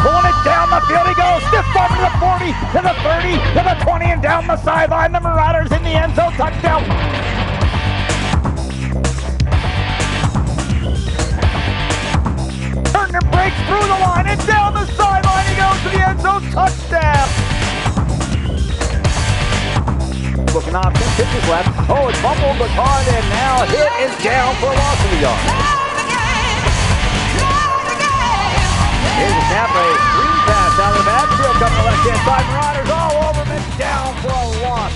pulling it down the field. He goes stiff arm to the 40, to the 30, to the 20, and down the sideline. The Marauders in the end zone. Touchdown. Turner breaks through the line and down the sideline. He goes to the end zone. Touchdown. Looking option, pitches left. Oh, it's fumbled but caught, and now hit is down for a loss of the yard. Here's a snap, a screen pass out of the backfield, coming to the left-hand side. Marauders all over him and down for a loss.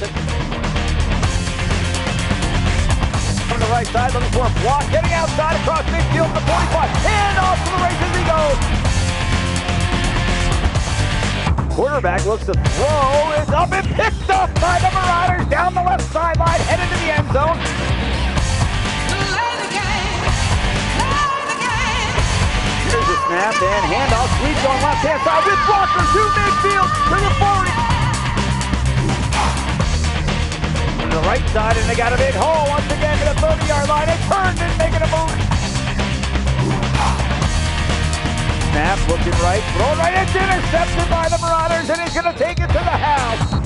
From the right side, looking for a block, getting outside across midfield to the 45, and off to the races he goes. Quarterback looks to throw, is up and picked up by the Marauders down the left sideline, headed to the end zone. Here's the snap and handoff, sweeps on left-hand side with blocker to midfield to the 40. To the right side, and they got a big hole once again to the 30-yard line. It turned and making a move. Snap, looking right, throw right, it's intercepted by the Marauders, and he's going to take it to the house.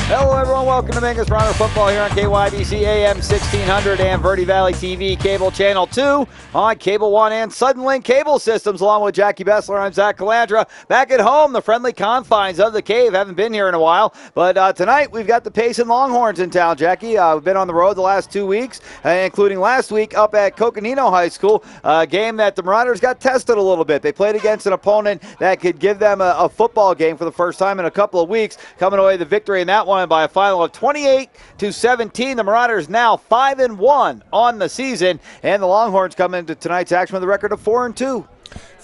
Hello everyone, welcome to Mingus Marauder Football here on KYBC AM 1600 and Verde Valley TV Cable Channel 2 on Cable 1 and Suddenlink Cable Systems, along with Jackie Bessler. I'm Zach Calandra. Back at home, the friendly confines of the cave. Haven't been here in a while, but tonight we've got the Payson Longhorns in town, Jackie. We've been on the road the last 2 weeks, including last week up at Coconino High School, a game that the Marauders got tested a little bit. They played against an opponent that could give them a football game for the first time in a couple of weeks, coming away the victory in that one by a final of 28-17. The Marauders now 5-1 on the season, and the Longhorns come into tonight's action with a record of 4-2.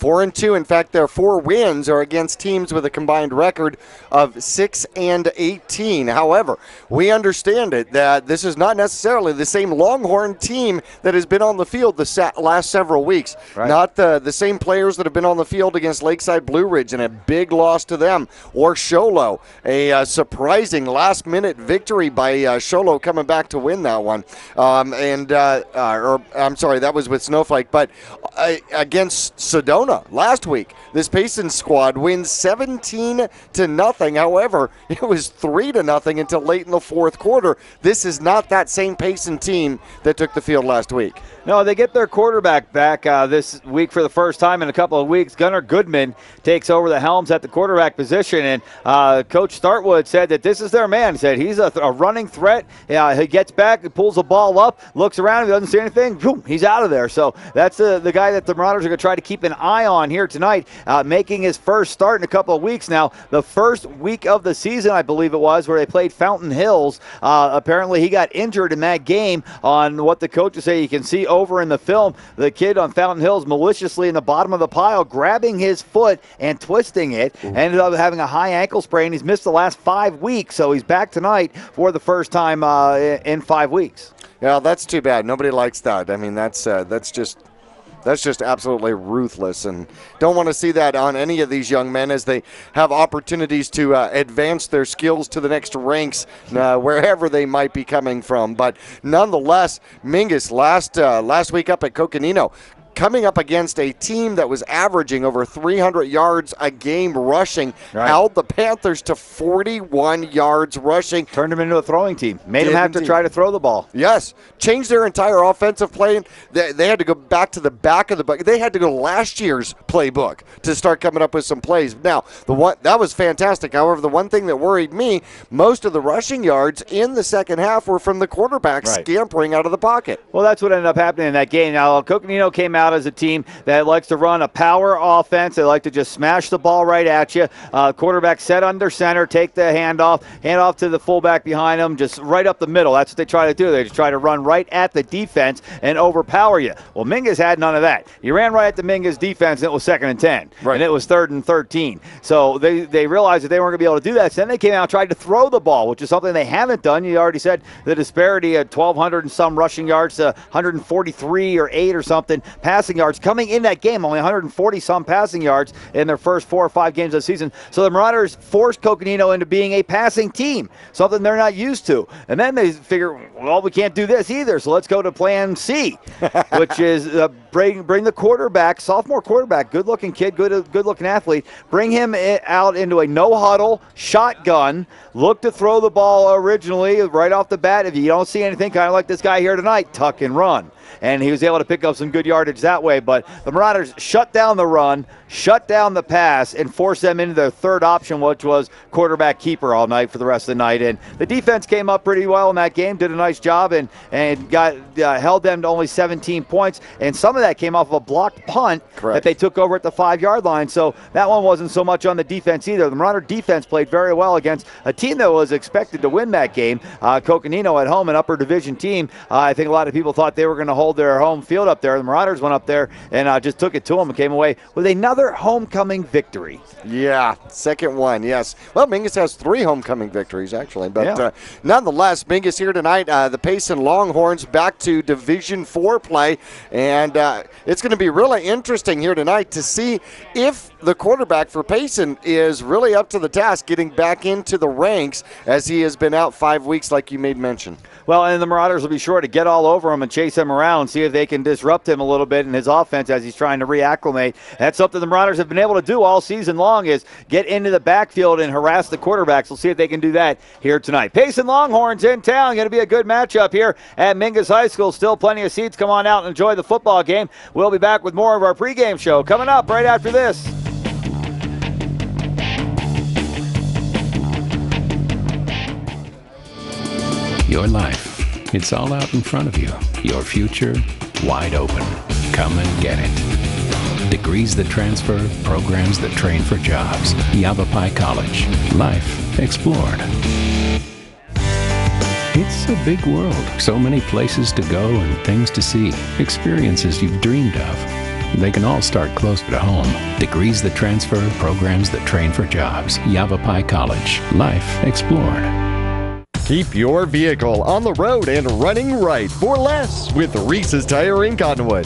4-2. In fact, their 4 wins are against teams with a combined record of 6-18. However, we understand it that this is not necessarily the same Longhorn team that has been on the field the last several weeks. Right. Not the same players that have been on the field against Lakeside Blue Ridge and a big loss to them, or Sholo, a surprising last-minute victory by Sholo coming back to win that one. I'm sorry, that was with Snowflake, but against Sedona last week, this Payson squad wins 17-0. However, it was 3-0 until late in the fourth quarter. This is not that same Payson team that took the field last week. No, they get their quarterback back this week for the first time in a couple of weeks. Gunnar Goodman takes over the helms at the quarterback position, and Coach Startwood said that this is their man. He said he's a running threat. He gets back, he pulls the ball up, looks around, if he doesn't see anything, boom, he's out of there. So that's the guy that the Marauders are going to try to keep an eye on here tonight, making his first start in a couple of weeks now. The first week of the season, I believe it was, where they played Fountain Hills. Apparently he got injured in that game. On what the coaches say, you can see over in the film, the kid on Fountain Hills maliciously in the bottom of the pile, grabbing his foot and twisting it. Ended up having a high ankle sprain. He's missed the last 5 weeks, so he's back tonight for the first time in 5 weeks. Yeah, that's too bad. Nobody likes that. I mean, that's just absolutely ruthless, and don't want to see that on any of these young men as they have opportunities to advance their skills to the next ranks wherever they might be coming from. But nonetheless, Mingus last week up at Coconino, coming up against a team that was averaging over 300 yards a game rushing, held the Panthers to 41 yards rushing. Turned them into a throwing team. Made them have to try to throw the ball. Yes. Changed their entire offensive play. They had to go back to the back of the book. They had to go to last year's playbook to start coming up with some plays. Now, that was fantastic. However, the one thing that worried me, most of the rushing yards in the second half were from the quarterback scampering out of the pocket. Well, that's what ended up happening in that game. Now, Coconino came out as a team that likes to run a power offense. They like to just smash the ball right at you. Quarterback set under center, take the hand off to the fullback behind them, just right up the middle. That's what they try to do. They just try to run right at the defense and overpower you. Well, Mingus had none of that. You ran right at the Mingus defense, and it was 2nd and 10, and it was 3rd and 13. So they realized that they weren't going to be able to do that. So then they came out and tried to throw the ball, which is something they haven't done. You already said the disparity at 1,200 and some rushing yards to 143 or 8 or something passing yards coming in that game, only 140-some passing yards in their first 4 or 5 games of the season. So the Marauders forced Coconino into being a passing team, something they're not used to. And then they figure, well, we can't do this either, so let's go to plan C, which is bring the quarterback, sophomore quarterback, good-looking kid, good-looking athlete, bring him out into a no-huddle shotgun, look to throw the ball originally right off the bat. If you don't see anything, kind of like this guy here tonight, tuck and run. And he was able to pick up some good yardage that way. But the Marauders shut down the run, shut down the pass, and forced them into their third option, which was quarterback keeper all night for the rest of the night. And the defense came up pretty well in that game, did a nice job, and got held them to only 17 points. And some of that came off of a blocked punt that they took over at the 5-yard line. So that one wasn't so much on the defense either. The Marauder defense played very well against a team that was expected to win that game. Coconino at home, an upper division team. I think a lot of people thought they were going to hold their home field up there. The Marauders went up there and just took it to them and came away with another homecoming victory. Yeah, second one, yes. Well, Mingus has 3 homecoming victories, actually. But nonetheless, Mingus here tonight, the Payson Longhorns back to Division IV play. And it's going to be really interesting here tonight to see if the quarterback for Payson is really up to the task getting back into the ranks, as he has been out 5 weeks like you made mention. Well, and the Marauders will be sure to get all over him and chase him around, see if they can disrupt him a little bit in his offense as he's trying to reacclimate. That's something the Marauders have been able to do all season long, is get into the backfield and harass the quarterbacks. We'll see if they can do that here tonight. Payson Longhorns in town. Going to be a good matchup here at Mingus High School. Still plenty of seats. Come on out and enjoy the football game. We'll be back with more of our pregame show coming up right after this. Your life, it's all out in front of you. Your future, wide open. Come and get it. Degrees that transfer, programs that train for jobs. Yavapai College. Life explored. It's a big world. So many places to go and things to see. Experiences you've dreamed of. They can all start close to home. Degrees that transfer, programs that train for jobs. Yavapai College. Life explored. Keep your vehicle on the road and running right for less with Reese's Tire in Cottonwood.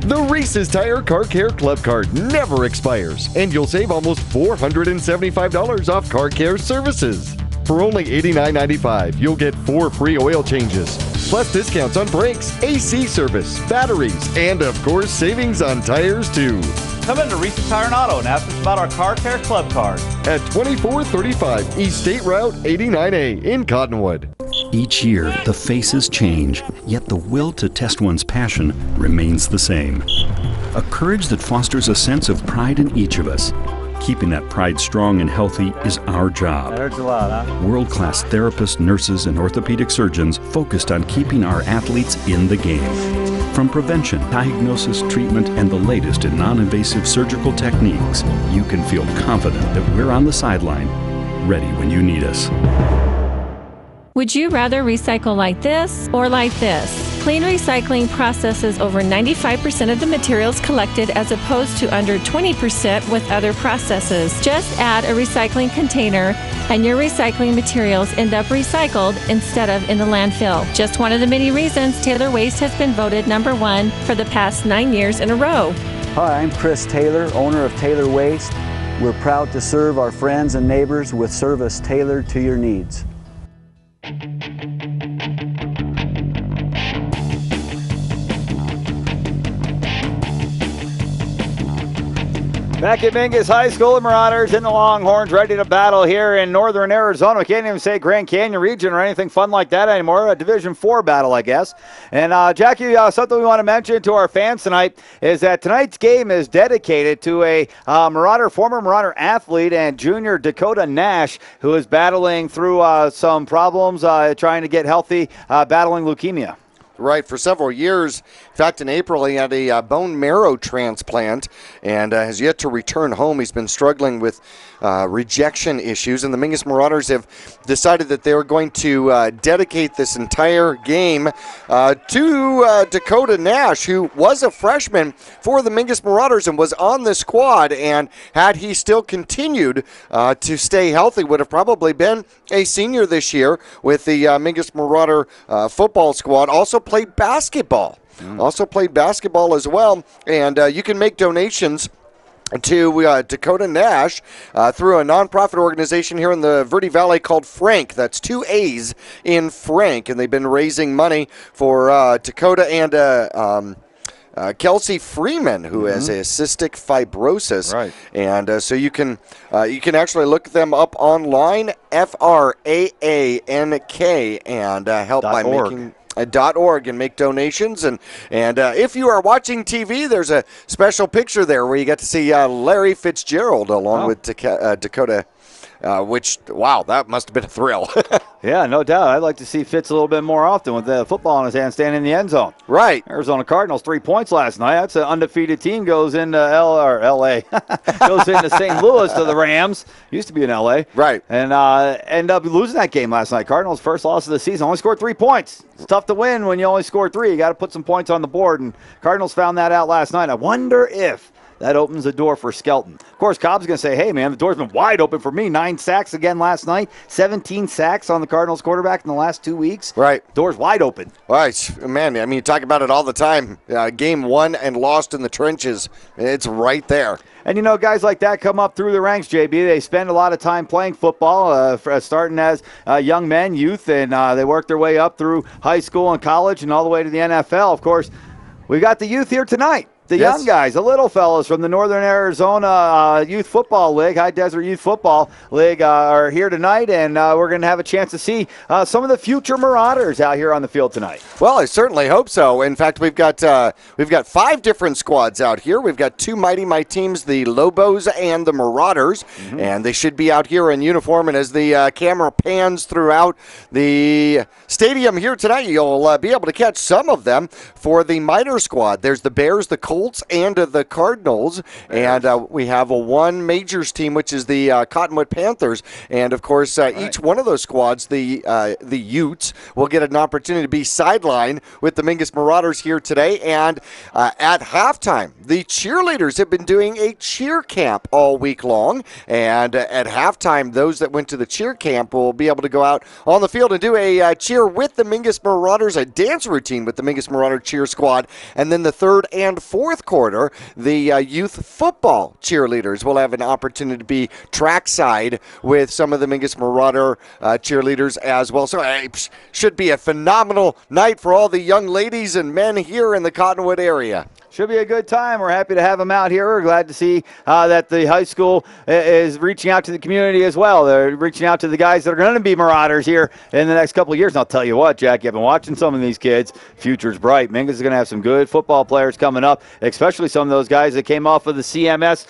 The Reese's Tire Car Care Club card never expires, and you'll save almost $475 off car care services. For only $89.95, you'll get 4 free oil changes, plus discounts on brakes, AC service, batteries, and of course, savings on tires too. Come into Reese's Tire and Auto and ask us about our Car Care Club card. At 2435 East State Route 89A in Cottonwood. Each year, the faces change, yet the will to test one's passion remains the same. A courage that fosters a sense of pride in each of us. Keeping that pride strong and healthy is our job. That hurts a lot, huh? World-class therapists, nurses, and orthopedic surgeons focused on keeping our athletes in the game. From prevention, diagnosis, treatment, and the latest in non-invasive surgical techniques, you can feel confident that we're on the sideline, ready when you need us. Would you rather recycle like this or like this? Clean Recycling processes over 95% of the materials collected as opposed to under 20% with other processes. Just add a recycling container and your recycling materials end up recycled instead of in the landfill. Just one of the many reasons Taylor Waste has been voted #1 for the past 9 years in a row. Hi, I'm Chris Taylor, owner of Taylor Waste. We're proud to serve our friends and neighbors with service tailored to your needs. Back at Mingus High School, the Marauders and the Longhorns ready to battle here in northern Arizona. We can't even say Grand Canyon region or anything fun like that anymore. A Division IV battle, I guess. And Jackie, something we want to mention to our fans tonight is that tonight's game is dedicated to a former Marauder athlete and junior Dakota Nash, who is battling through some problems, trying to get healthy, battling leukemia. Right, for several years. In fact, in April, he had a bone marrow transplant and has yet to return home. He's been struggling with rejection issues, and the Mingus Marauders have decided that they are going to dedicate this entire game to Dakota Nash, who was a freshman for the Mingus Marauders and was on the squad, and had he still continued to stay healthy, would have probably been a senior this year with the Mingus Marauder football squad. Also played basketball Also played basketball as well. And you can make donations to Dakota Nash through a nonprofit organization here in the Verde Valley called Frank. That's 2 A's in Frank, and they've been raising money for Dakota and Kelsey Freeman, who has a cystic fibrosis. Right. And so you can actually look them up online, FRAANK, and help by making .org and make donations. And if you are watching TV, there's a special picture there where you get to see Larry Fitzgerald along with Dakota. Which, wow, that must have been a thrill. Yeah, no doubt. I'd like to see Fitz a little bit more often with the football in his hand, standing in the end zone. Right. Arizona Cardinals 3 points last night. That's an undefeated team. Goes into L.A. goes into St. Louis to the Rams. Used to be in L.A. Right. And end up losing that game last night. Cardinals' first loss of the season. Only scored 3 points. It's tough to win when you only score 3. You got to put some points on the board. And Cardinals found that out last night. I wonder if that opens the door for Skelton. Of course, Cobb's going to say, hey, man, the door's been wide open for me. 9 sacks again last night. 17 sacks on the Cardinals quarterback in the last 2 weeks. Right. Door's wide open. Right. Man, I mean, you talk about it all the time. Game won and lost in the trenches. It's right there. And, you know, guys like that come up through the ranks, JB. They spend a lot of time playing football, starting as young men, youth, and they work their way up through high school and college and all the way to the NFL. Of course, we got the youth here tonight. The young guys, the little fellas from the Northern Arizona Youth Football League, High Desert Youth Football League, are here tonight, and we're going to have a chance to see some of the future Marauders out here on the field tonight. Well, I certainly hope so. In fact, we've got 5 different squads out here. We've got 2 Mighty Might teams, the Lobos and the Marauders, and they should be out here in uniform. And as the camera pans throughout the stadium here tonight, you'll be able to catch some of them. For the minor squad, there's the Bears, the Colts, and the Cardinals, and we have a 1 majors team, which is the Cottonwood Panthers, and of course each one of those squads, the Utes, will get an opportunity to be sidelined with the Mingus Marauders here today. And at halftime, the cheerleaders have been doing a cheer camp all week long, and at halftime, those that went to the cheer camp will be able to go out on the field and do a cheer with the Mingus Marauders, a dance routine with the Mingus Marauder cheer squad. And then the third and fourth quarter, the youth football cheerleaders will have an opportunity to be trackside with some of the Mingus Marauder cheerleaders as well. So it should be a phenomenal night for all the young ladies and men here in the Cottonwood area. Should be a good time. We're happy to have them out here. We're glad to see that the high school is reaching out to the community as well. They're reaching out to the guys that are going to be Marauders here in the next couple of years. And I'll tell you what, Jack, you've been watching some of these kids. Future's bright. Mingus is going to have some good football players coming up, especially some of those guys that came off of the CMS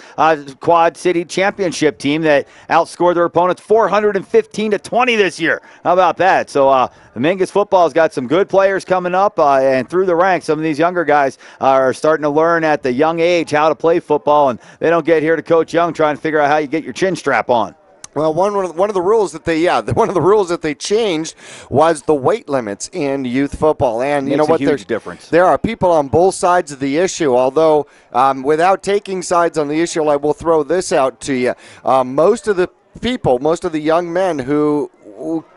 Quad City Championship team that outscored their opponents 415-20 this year. How about that? So the Mingus football's got some good players coming up, and through the ranks, some of these younger guys are starting to learn at the young age how to play football, and they don't get here to Coach Young trying to figure out how you get your chin strap on. Well, one of the rules that they changed was the weight limits in youth football, and you know what? There's a huge difference. There are people on both sides of the issue. Although, without taking sides on the issue, I will throw this out to you. Most of the young men who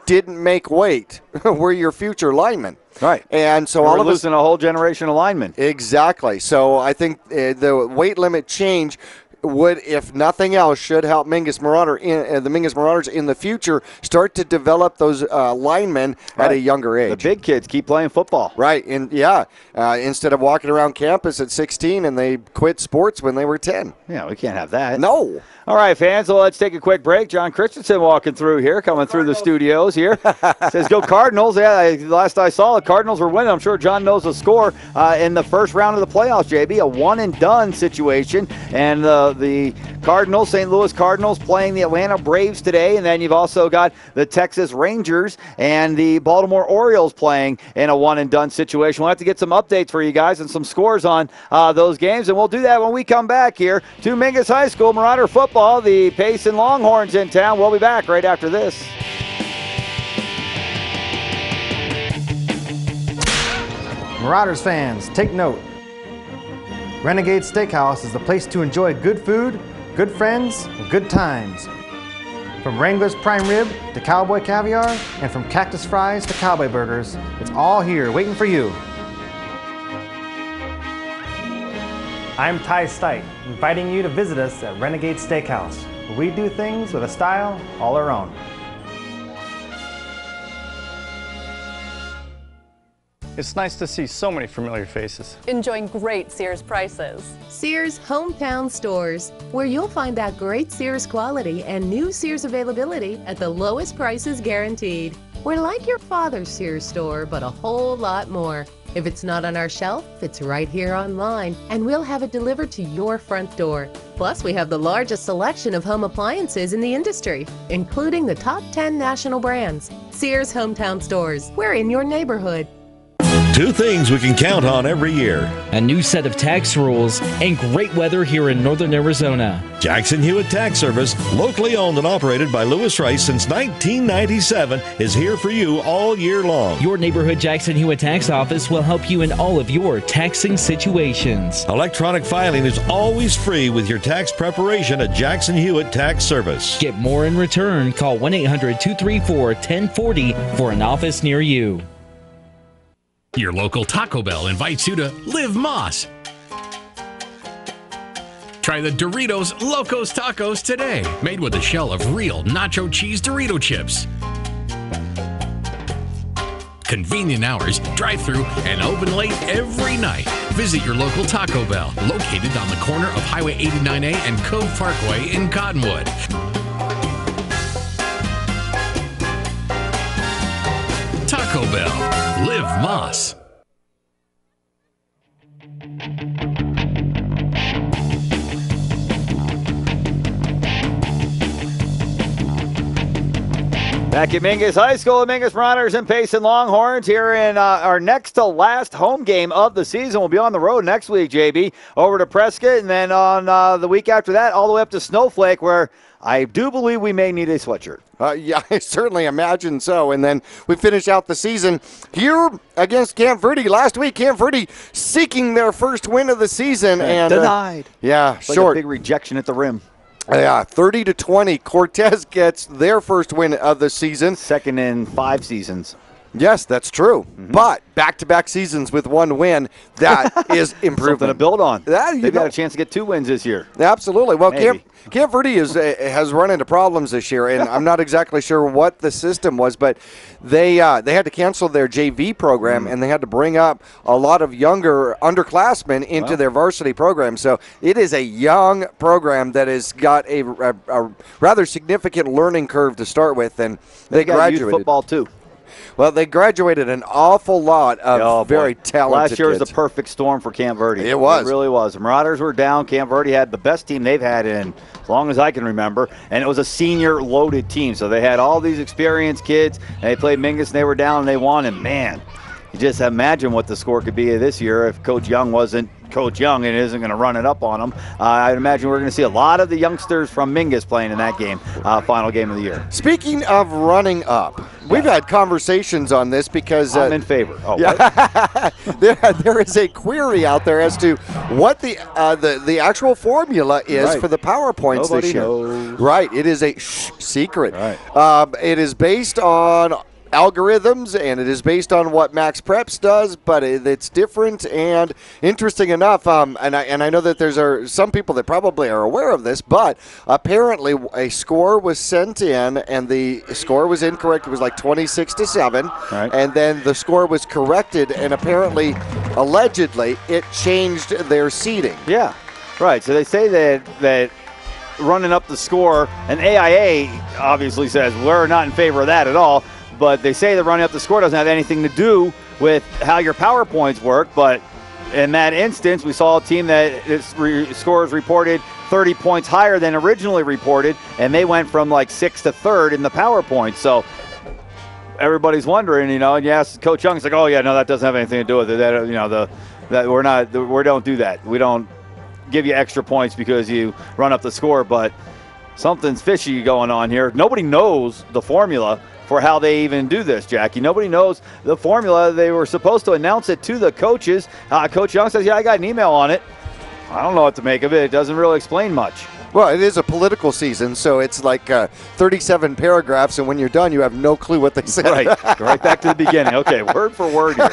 didn't make weight were your future linemen. Right. And so we're losing a whole generation of linemen. Exactly. So I think the weight limit change would, if nothing else, should help the Mingus Marauders in the future start to develop those linemen at a younger age. The big kids keep playing football. Right. And instead of walking around campus at 16 and they quit sports when they were 10. Yeah, we can't have that. No. All right, fans, well, let's take a quick break. John Christensen walking through here, coming through the studios here. Says, go Cardinals. Yeah, last I saw, the Cardinals were winning. I'm sure John knows the score in the first round of the playoffs, JB. A one-and-done situation. And the Cardinals, St. Louis Cardinals, playing the Atlanta Braves today. And then you've also got the Texas Rangers and the Baltimore Orioles playing in a one-and-done situation. We'll have to get some updates for you guys and some scores on those games. And we'll do that when we come back here to Mingus High School, Marauder football. The Payson Longhorns in town. We'll be back right after this. Marauders fans, take note. Renegade Steakhouse is the place to enjoy good food, good friends, and good times. From Wrangler's Prime Rib to Cowboy Caviar, and from Cactus Fries to Cowboy Burgers, it's all here waiting for you. I'm Ty Stite, inviting you to visit us at Renegade Steakhouse, where we do things with a style all our own. It's nice to see so many familiar faces. Enjoying great Sears prices. Sears Hometown Stores, where you'll find that great Sears quality and new Sears availability at the lowest prices guaranteed. We're like your father's Sears store, but a whole lot more. If it's not on our shelf, it's right here online, and we'll have it delivered to your front door. Plus, we have the largest selection of home appliances in the industry, including the top 10 national brands. Sears Hometown Stores, we're in your neighborhood. Two things we can count on every year: a new set of tax rules and great weather here in northern Arizona. Jackson Hewitt Tax Service, locally owned and operated by Lewis Rice since 1997, is here for you all year long. Your neighborhood Jackson Hewitt Tax Office will help you in all of your taxing situations. Electronic filing is always free with your tax preparation at Jackson Hewitt Tax Service. Get more in return. Call 1-800-234-1040 for an office near you. Your local Taco Bell invites you to Live Moss. Try the Doritos Locos Tacos today, made with a shell of real nacho cheese Dorito chips. Convenient hours, drive-through, and open late every night. Visit your local Taco Bell, located on the corner of Highway 89A and Cove Parkway in Cottonwood. Taco Bell. Live Moss. Back at Mingus High School, the Mingus Marauders and Payson Longhorns here in our next to last home game of the season. We'll be on the road next week, JB, over to Prescott, and then on the week after that, all the way up to Snowflake, where I do believe we may need a sweatshirt. Yeah, I certainly imagine so. And then we finish out the season here against Camp Verde. Last week, Camp Verde seeking their first win of the season. And denied. Yeah, it's short. Like a big rejection at the rim. Yeah, 30-20. Cortez gets their first win of the season. Second in 5 seasons. Yes, that's true. Mm-hmm. But back-to-back seasons with 1 win, that is improvement. Something to build on. They've got a chance to get 2 wins this year. Absolutely. Well, Camp Verde has run into problems this year, and I'm not exactly sure what the system was, but they had to cancel their JV program, and they had to bring up a lot of younger underclassmen into their varsity program. So it is a young program that has got a rather significant learning curve to start with, and they graduated. Youth football too. Well, they graduated an awful lot of very talented Last year was kids. the perfect storm for Camp Verde. It was. It really was. The Marauders were down. Camp Verde had the best team they've had in as long as I can remember, and it was a senior-loaded team. So they had all these experienced kids, and they played Mingus, and they were down, and they won. And, man, you just imagine what the score could be this year if Coach Young wasn't Coach Young and isn't going to run it up on them. I'd imagine we're going to see a lot of the youngsters from Mingus playing in that game, final game of the year. Speaking of running up, we've had conversations on this because I'm in favor. Oh, yeah. there is a query out there as to what the actual formula is for the PowerPoints this year. Knows. Right, it is a secret. Right. It is based on algorithms, and it is based on what Max Preps does, but it's different. And interesting enough, and I know that there's some people that probably are aware of this, but apparently a score was sent in, and the score was incorrect. It was like 26-7, right. And then the score was corrected, and apparently, allegedly, it changed their seeding. Yeah, right. So they say that running up the score, and AIA obviously says we're not in favor of that at all. But they say that running up the score doesn't have anything to do with how your PowerPoints work. But in that instance, we saw a team that scores reported 30 points higher than originally reported, and they went from like 6th to 3rd in the PowerPoint. So everybody's wondering, and you ask Coach Young, he's like, oh yeah, no, that doesn't have anything to do with it. We don't do that. We don't give you extra points because you run up the score. But something's fishy going on here. Nobody knows the formula for how they even do this, Jackie. Nobody knows the formula. They were supposed to announce it to the coaches. Coach Young says, yeah, I got an email on it. I don't know what to make of it. It doesn't really explain much. Well, it is a political season, so it's like 37 paragraphs, and when you're done, you have no clue what they said. Right back to the beginning. Okay, word for word here.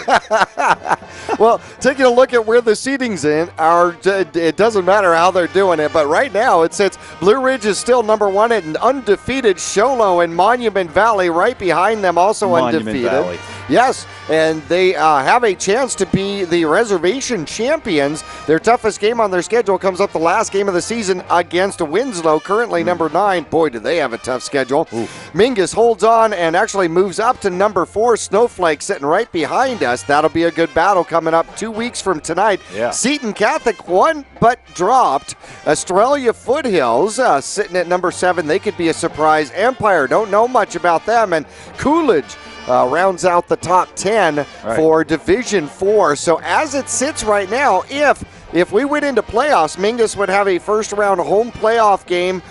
Well, taking a look at where the seedings in are, it doesn't matter how they're doing it, but right now it sits Blue Ridge is still number one at an undefeated. Sholo and Monument Valley right behind them, also undefeated. Valley. Yes, and they have a chance to be the reservation champions. Their toughest game on their schedule comes up the last game of the season against Winslow, currently number 9. Boy, do they have a tough schedule. Mingus holds on and actually moves up to number 4. Snowflake sitting right behind us. That'll be a good battle coming up 2 weeks from tonight. Yeah. Seton Catholic won but dropped. Australia Foothills sitting at number 7. They could be a surprise. Empire, don't know much about them. And Coolidge rounds out the top 10 for Division 4. So as it sits right now, if we went into playoffs, Mingus would have a first-round home playoff game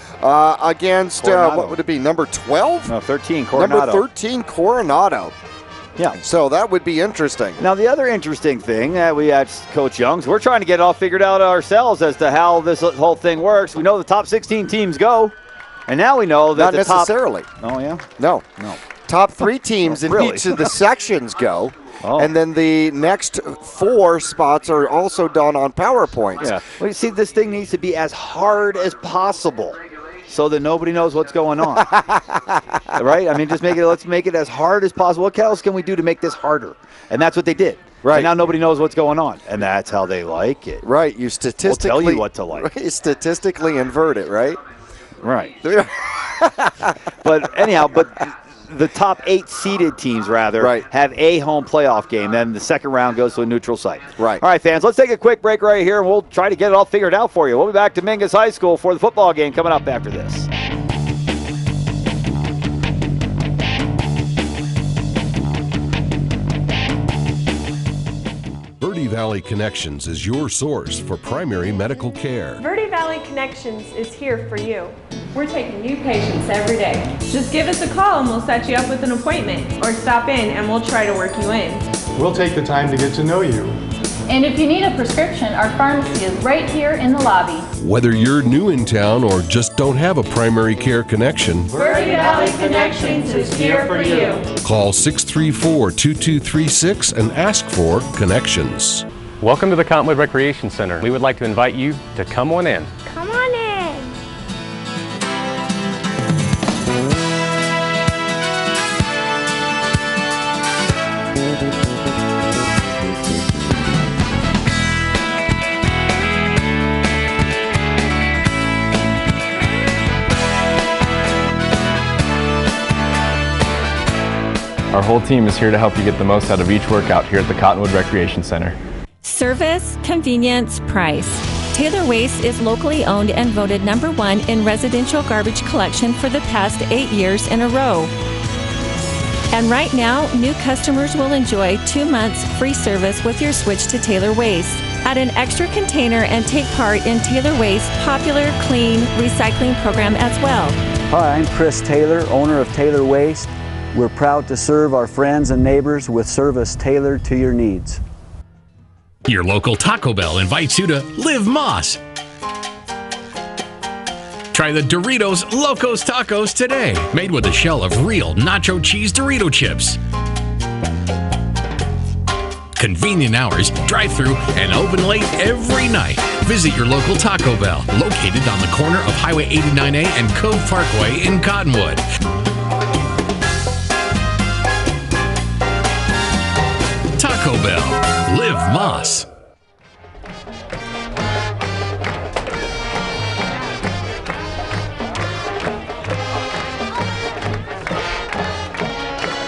against, what would it be, number 12? No, 13, Coronado. Number 13, Coronado. Yeah. So that would be interesting. Now, the other interesting thing that we asked Coach Youngs, we're trying to get it all figured out ourselves as to how this whole thing works. We know the top 16 teams go, and now we know that Not necessarily. Oh, yeah? No. Top 3 teams in Really? each of the sections go. Oh. And then the next 4 spots are also done on PowerPoints. Yeah. Well, you see, this thing needs to be as hard as possible so that nobody knows what's going on. Right? I mean, let's make it as hard as possible. What else can we do to make this harder? And that's what they did. Right. And now nobody knows what's going on. And that's how they like it. Right. You statistically We'll tell you what to like. You statistically invert it, right? Right. But anyhow, the top 8 seeded teams, have a home playoff game. Then the second round goes to a neutral site. Right. All right, fans, let's take a quick break right here, and we'll try to get it all figured out for you. We'll be back to Mingus High School for the football game coming up after this. Verde Valley Connections is your source for primary medical care. Verde Valley Connections is here for you. We're taking new patients every day. Just give us a call and we'll set you up with an appointment, or stop in and we'll try to work you in. We'll take the time to get to know you. And if you need a prescription, our pharmacy is right here in the lobby. Whether you're new in town or just don't have a primary care connection, Verde Valley Connections is here for you. call 634-2236 and ask for Connections. Welcome to the Cottonwood Recreation Center. We would like to invite you to come on in. Come on in. Our whole team is here to help you get the most out of each workout here at the Cottonwood Recreation Center. Service, convenience, price. Taylor Waste is locally owned and voted #1 in residential garbage collection for the past 8 years in a row. And right now, new customers will enjoy 2 months free service with your switch to Taylor Waste. Add an extra container and take part in Taylor Waste's popular clean recycling program as well. Hi, I'm Chris Taylor, owner of Taylor Waste. We're proud to serve our friends and neighbors with service tailored to your needs. Your local Taco Bell invites you to Live Moss. Try the Doritos Locos Tacos today, made with a shell of real nacho cheese Dorito chips. Convenient hours, drive-through, and open late every night. Visit your local Taco Bell, located on the corner of Highway 89A and Cove Parkway in Cottonwood. Taco Bell. Live Moss.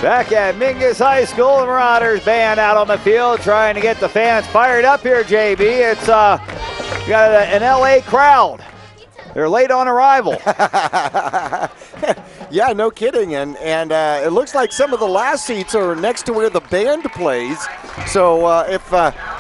Back at Mingus High School, the Marauders band out on the field trying to get the fans fired up here, JB. It's you got an LA crowd. They're late on arrival. Yeah, no kidding. And it looks like some of the last seats are next to where the band plays. So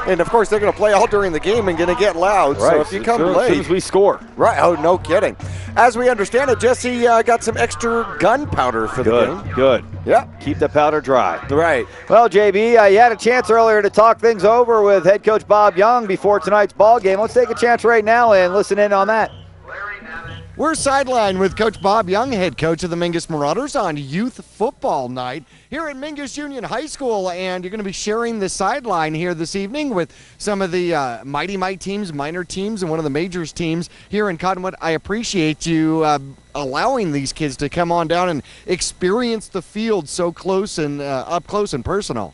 and of course they're going to play all during the game and going to get loud. Right. So if you come as late, soon as we score. Right. Oh, no kidding. As we understand it, Jesse got some extra gunpowder for the game. Good. Yeah. Keep the powder dry. Right. Well, JB, you had a chance earlier to talk things over with head coach Bob Young before tonight's ball game. Let's take a chance right now and listen in on that. We're sidelined with Coach Bob Young, head coach of the Mingus Marauders, on youth football night here at Mingus Union High School, and you're going to be sharing the sideline here this evening with some of the Mighty Might teams, minor teams, and one of the majors teams here in Cottonwood. I appreciate you allowing these kids to come on down and experience the field so close and up close and personal.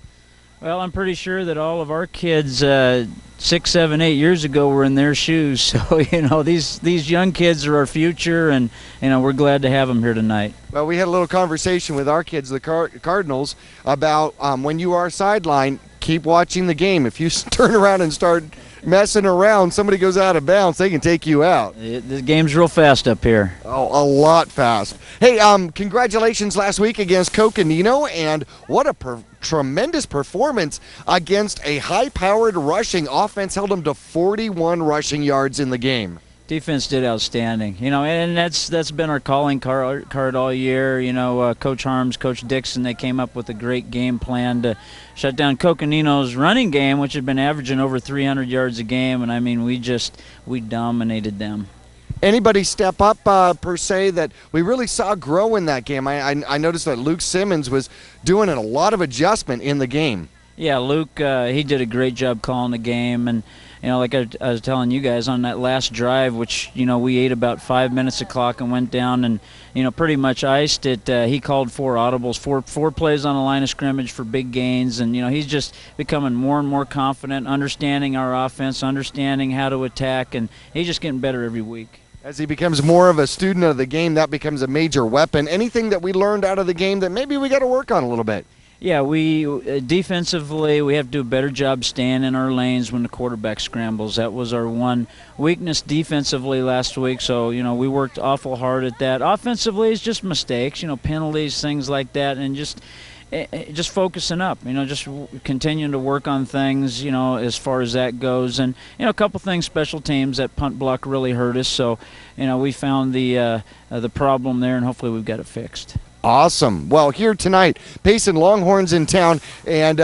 Well, I'm pretty sure that all of our kids 6, 7, 8 years ago were in their shoes. So, these young kids are our future, and, we're glad to have them here tonight. Well, we had a little conversation with our kids, the Cardinals, about when you are sidelined, keep watching the game. If you turn around and start messing around, somebody goes out of bounds, they can take you out. The game's real fast up here. Oh, a lot fast. Hey, congratulations last week against Coconino, and what a tremendous performance against a high-powered rushing offense. Held them to 41 rushing yards in the game. Defense did outstanding, and that's been our calling card all year. Coach Harms, Coach Dixon, they came up with a great game plan to shut down Coconino's running game, which had been averaging over 300 yards a game, and we dominated them. Anybody step up per se that we really saw grow in that game? I noticed that Luke Simmons was doing a lot of adjustment in the game. Yeah, Luke, he did a great job calling the game, and like I was telling you guys on that last drive, which we ate about 5 minutes of clock and went down and pretty much iced it. He called 4 audibles, four plays on the line of scrimmage for big gains, and he's just becoming more and more confident, understanding our offense, understanding how to attack, and he's just getting better every week. As he becomes more of a student of the game, that becomes a major weapon. Anything that we learned out of the game that maybe we got to work on a little bit? Yeah, we defensively, we have to do a better job staying in our lanes when the quarterback scrambles. That was our one weakness defensively last week, so, we worked awful hard at that. Offensively, it's just mistakes, penalties, things like that, and just focusing up, just continuing to work on things, as far as that goes. And, a couple things, special teams, that punt block really hurt us, so, we found the problem there, and hopefully we've got it fixed. Awesome. Well, here tonight, Payson Longhorns in town, and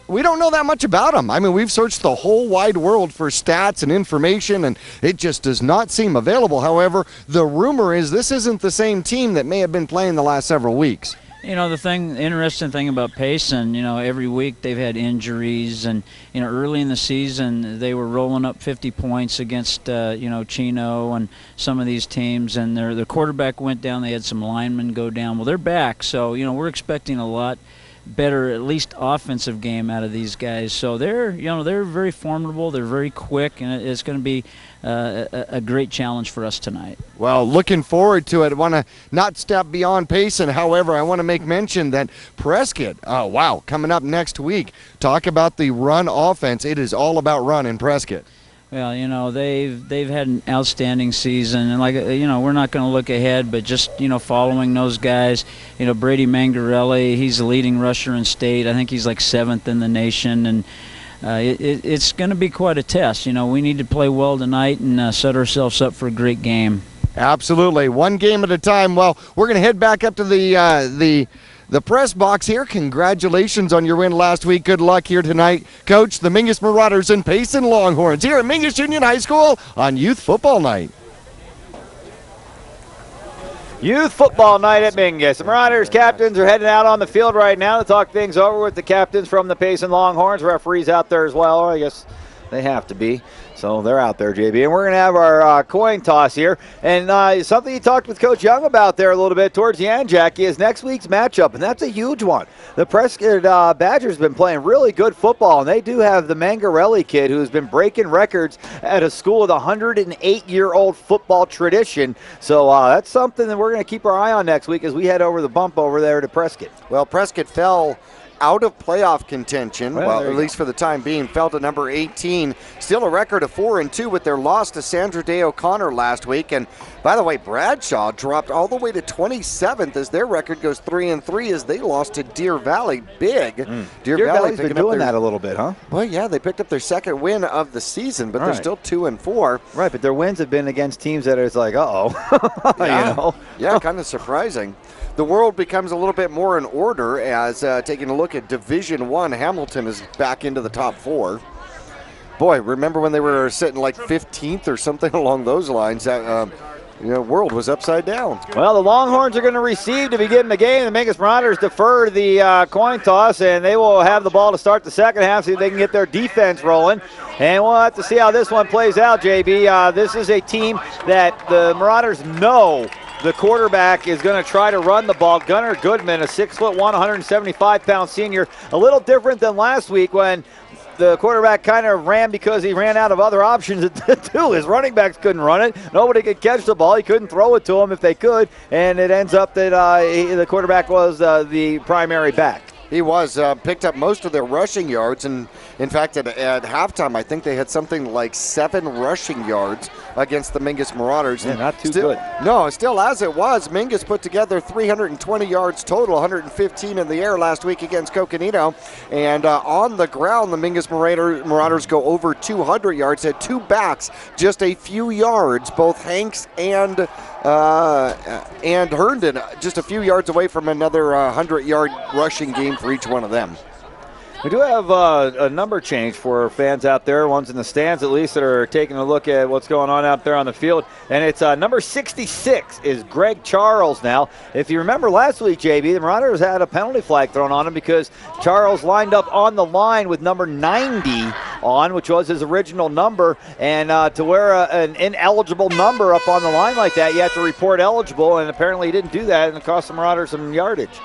we don't know that much about them. I mean, we've searched the whole wide world for stats and information, and it just does not seem available. However, the rumor is this isn't the same team that may have been playing the last several weeks. The interesting thing about Payson, every week they've had injuries, and, early in the season they were rolling up 50 points against, Chino and some of these teams, and their quarterback went down. They had some linemen go down. Well, they're back, so, we're expecting a lot better, at least offensive game out of these guys. So they're very formidable. They're very quick, and it's going to be a great challenge for us tonight. Well, looking forward to it. I want to not step beyond Payson. However, I want to make mention that Prescott, coming up next week. Talk about the run offense. It is all about run in Prescott. Well, they've had an outstanding season, and we're not going to look ahead, but just following those guys. Brady Mangarelli, he's the leading rusher in state. I think he's like 7th in the nation, and it's going to be quite a test. We need to play well tonight and set ourselves up for a great game. Absolutely, one game at a time. Well, we're going to head back up to the press box here. Congratulations on your win last week. Good luck here tonight, Coach. The Mingus Marauders and Payson Longhorns here at Mingus Union High School on Youth Football Night. Youth football night at Mingus. The Marauders captains are heading out on the field right now to talk things over with the captains from the Payson Longhorns. Referees out there as well. I guess they have to be. So they're out there, JB. And we're going to have our coin toss here. And something you talked with Coach Young about there a little bit towards the end, Jackie, is next week's matchup. And that's a huge one. The Prescott Badgers have been playing really good football. And they do have the Mangarelli kid who's been breaking records at a school with a 108-year-old football tradition. So that's something that we're going to keep our eye on next week as we head over the bump over there to Prescott. Well, Prescott fell out of playoff contention, at least for the time being, fell to number 18. Still a record of 4-2 with their loss to Sandra Day O'Connor last week. And by the way, Bradshaw dropped all the way to 27th as their record goes 3-3 as they lost to Deer Valley. Big. Deer Valley's been doing that a little bit, huh? Well, yeah, they picked up their second win of the season, but they're still 2-4. Right, but their wins have been against teams that it's like, Yeah, kind of surprising. The world becomes a little bit more in order as taking a look at Division I, Hamilton is back into the top 4. Boy, remember when they were sitting like 15th or something along those lines? world was upside down. Well, the Longhorns are going to receive to begin the game. The Mingus Marauders defer the coin toss, and they will have the ball to start the second half, see if they can get their defense rolling. And we'll have to see how this one plays out, JB. This is a team that the Marauders know the quarterback is going to try to run the ball. Gunnar Goodman, a 6'1", 175-pound senior, a little different than last week when the quarterback kind of ran because he ran out of other options to do. His running backs couldn't run it. Nobody could catch the ball. He couldn't throw it to him if they could, and it ends up that the quarterback was the primary back. He was, picked up most of their rushing yards, and in fact at halftime I think they had something like 7 rushing yards against the Mingus Marauders. Yeah, not too good. No, still as it was, Mingus put together 320 yards total, 115 in the air last week against Coconino, and on the ground the Mingus Marauders go over 200 yards, had 2 backs just a few yards, both Hanks and Herndon just a few yards away from another 100-yard rushing game for each one of them. We do have a number change for fans out there, ones in the stands at least, that are taking a look at what's going on out there on the field. And it's number 66 is Greg Charles now. If you remember last week, JB, the Marauders had a penalty flag thrown on him because Charles lined up on the line with number 90 on, which was his original number. And to wear an ineligible number up on the line like that, you have to report eligible, and apparently he didn't do that, and it cost the Marauders some yardage.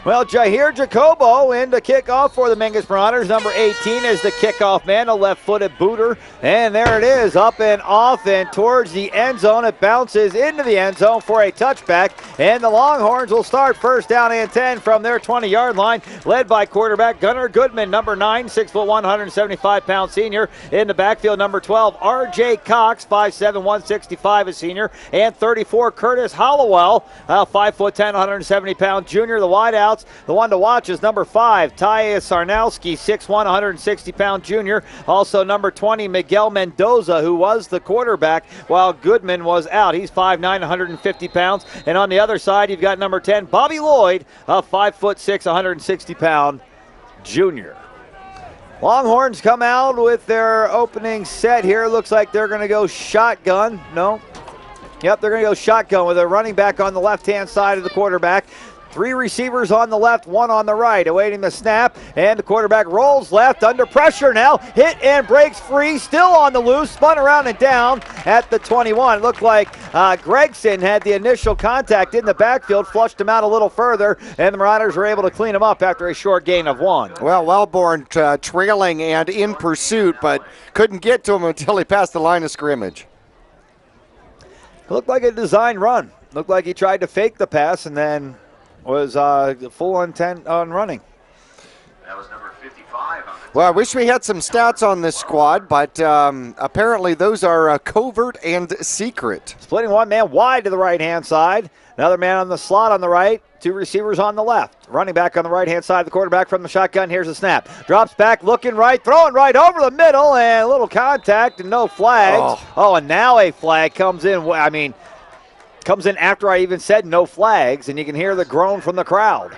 Well, Jahir Jacobo in to kick off for the Mingus Marauders. Number 18 is the kickoff man, a left-footed booter. And there it is, up and off and towards the end zone. It bounces into the end zone for a touchback. And the Longhorns will start first down and 10 from their 20-yard line, led by quarterback Gunnar Goodman, number 9, 6'1", 175-pound senior. In the backfield, number 12, R.J. Cox, 5'7", 165, a senior. And 34, Curtis Hollowell, 5'10", 170-pound junior. The wideout. The one to watch is number 5, Tyus Sarnowski, 6'1", 160-pound junior. Also number 20, Miguel Mendoza, who was the quarterback while Goodman was out. He's 5'9", 150 pounds. And on the other side, you've got number 10, Bobby Lloyd, a 5'6", 160-pound junior. Longhorns come out with their opening set here. Looks like they're going to go shotgun. No. Yep, they're going to go shotgun with a running back on the left-hand side of the quarterback. 3 receivers on the left, 1 on the right, awaiting the snap, and the quarterback rolls left under pressure now, hit and breaks free, still on the loose, spun around and down at the 21. It looked like Gregson had the initial contact in the backfield, flushed him out a little further, and the Marauders were able to clean him up after a short gain of 1. Well, Wellborn trailing and in pursuit, but couldn't get to him until he passed the line of scrimmage. It looked like a design run. Looked like he tried to fake the pass and then was full intent on running. That was number 55 on the Well, I wish we had some stats on this squad, but apparently those are covert and secret. Splitting one man wide to the right-hand side. Another man on the slot on the right. 2 receivers on the left. Running back on the right-hand side. The quarterback from the shotgun. Here's the snap. Drops back, looking right, throwing right over the middle, and a little contact and no flags. Oh, and now a flag comes in. I mean, comes in after I even said no flags, and you can hear the groan from the crowd.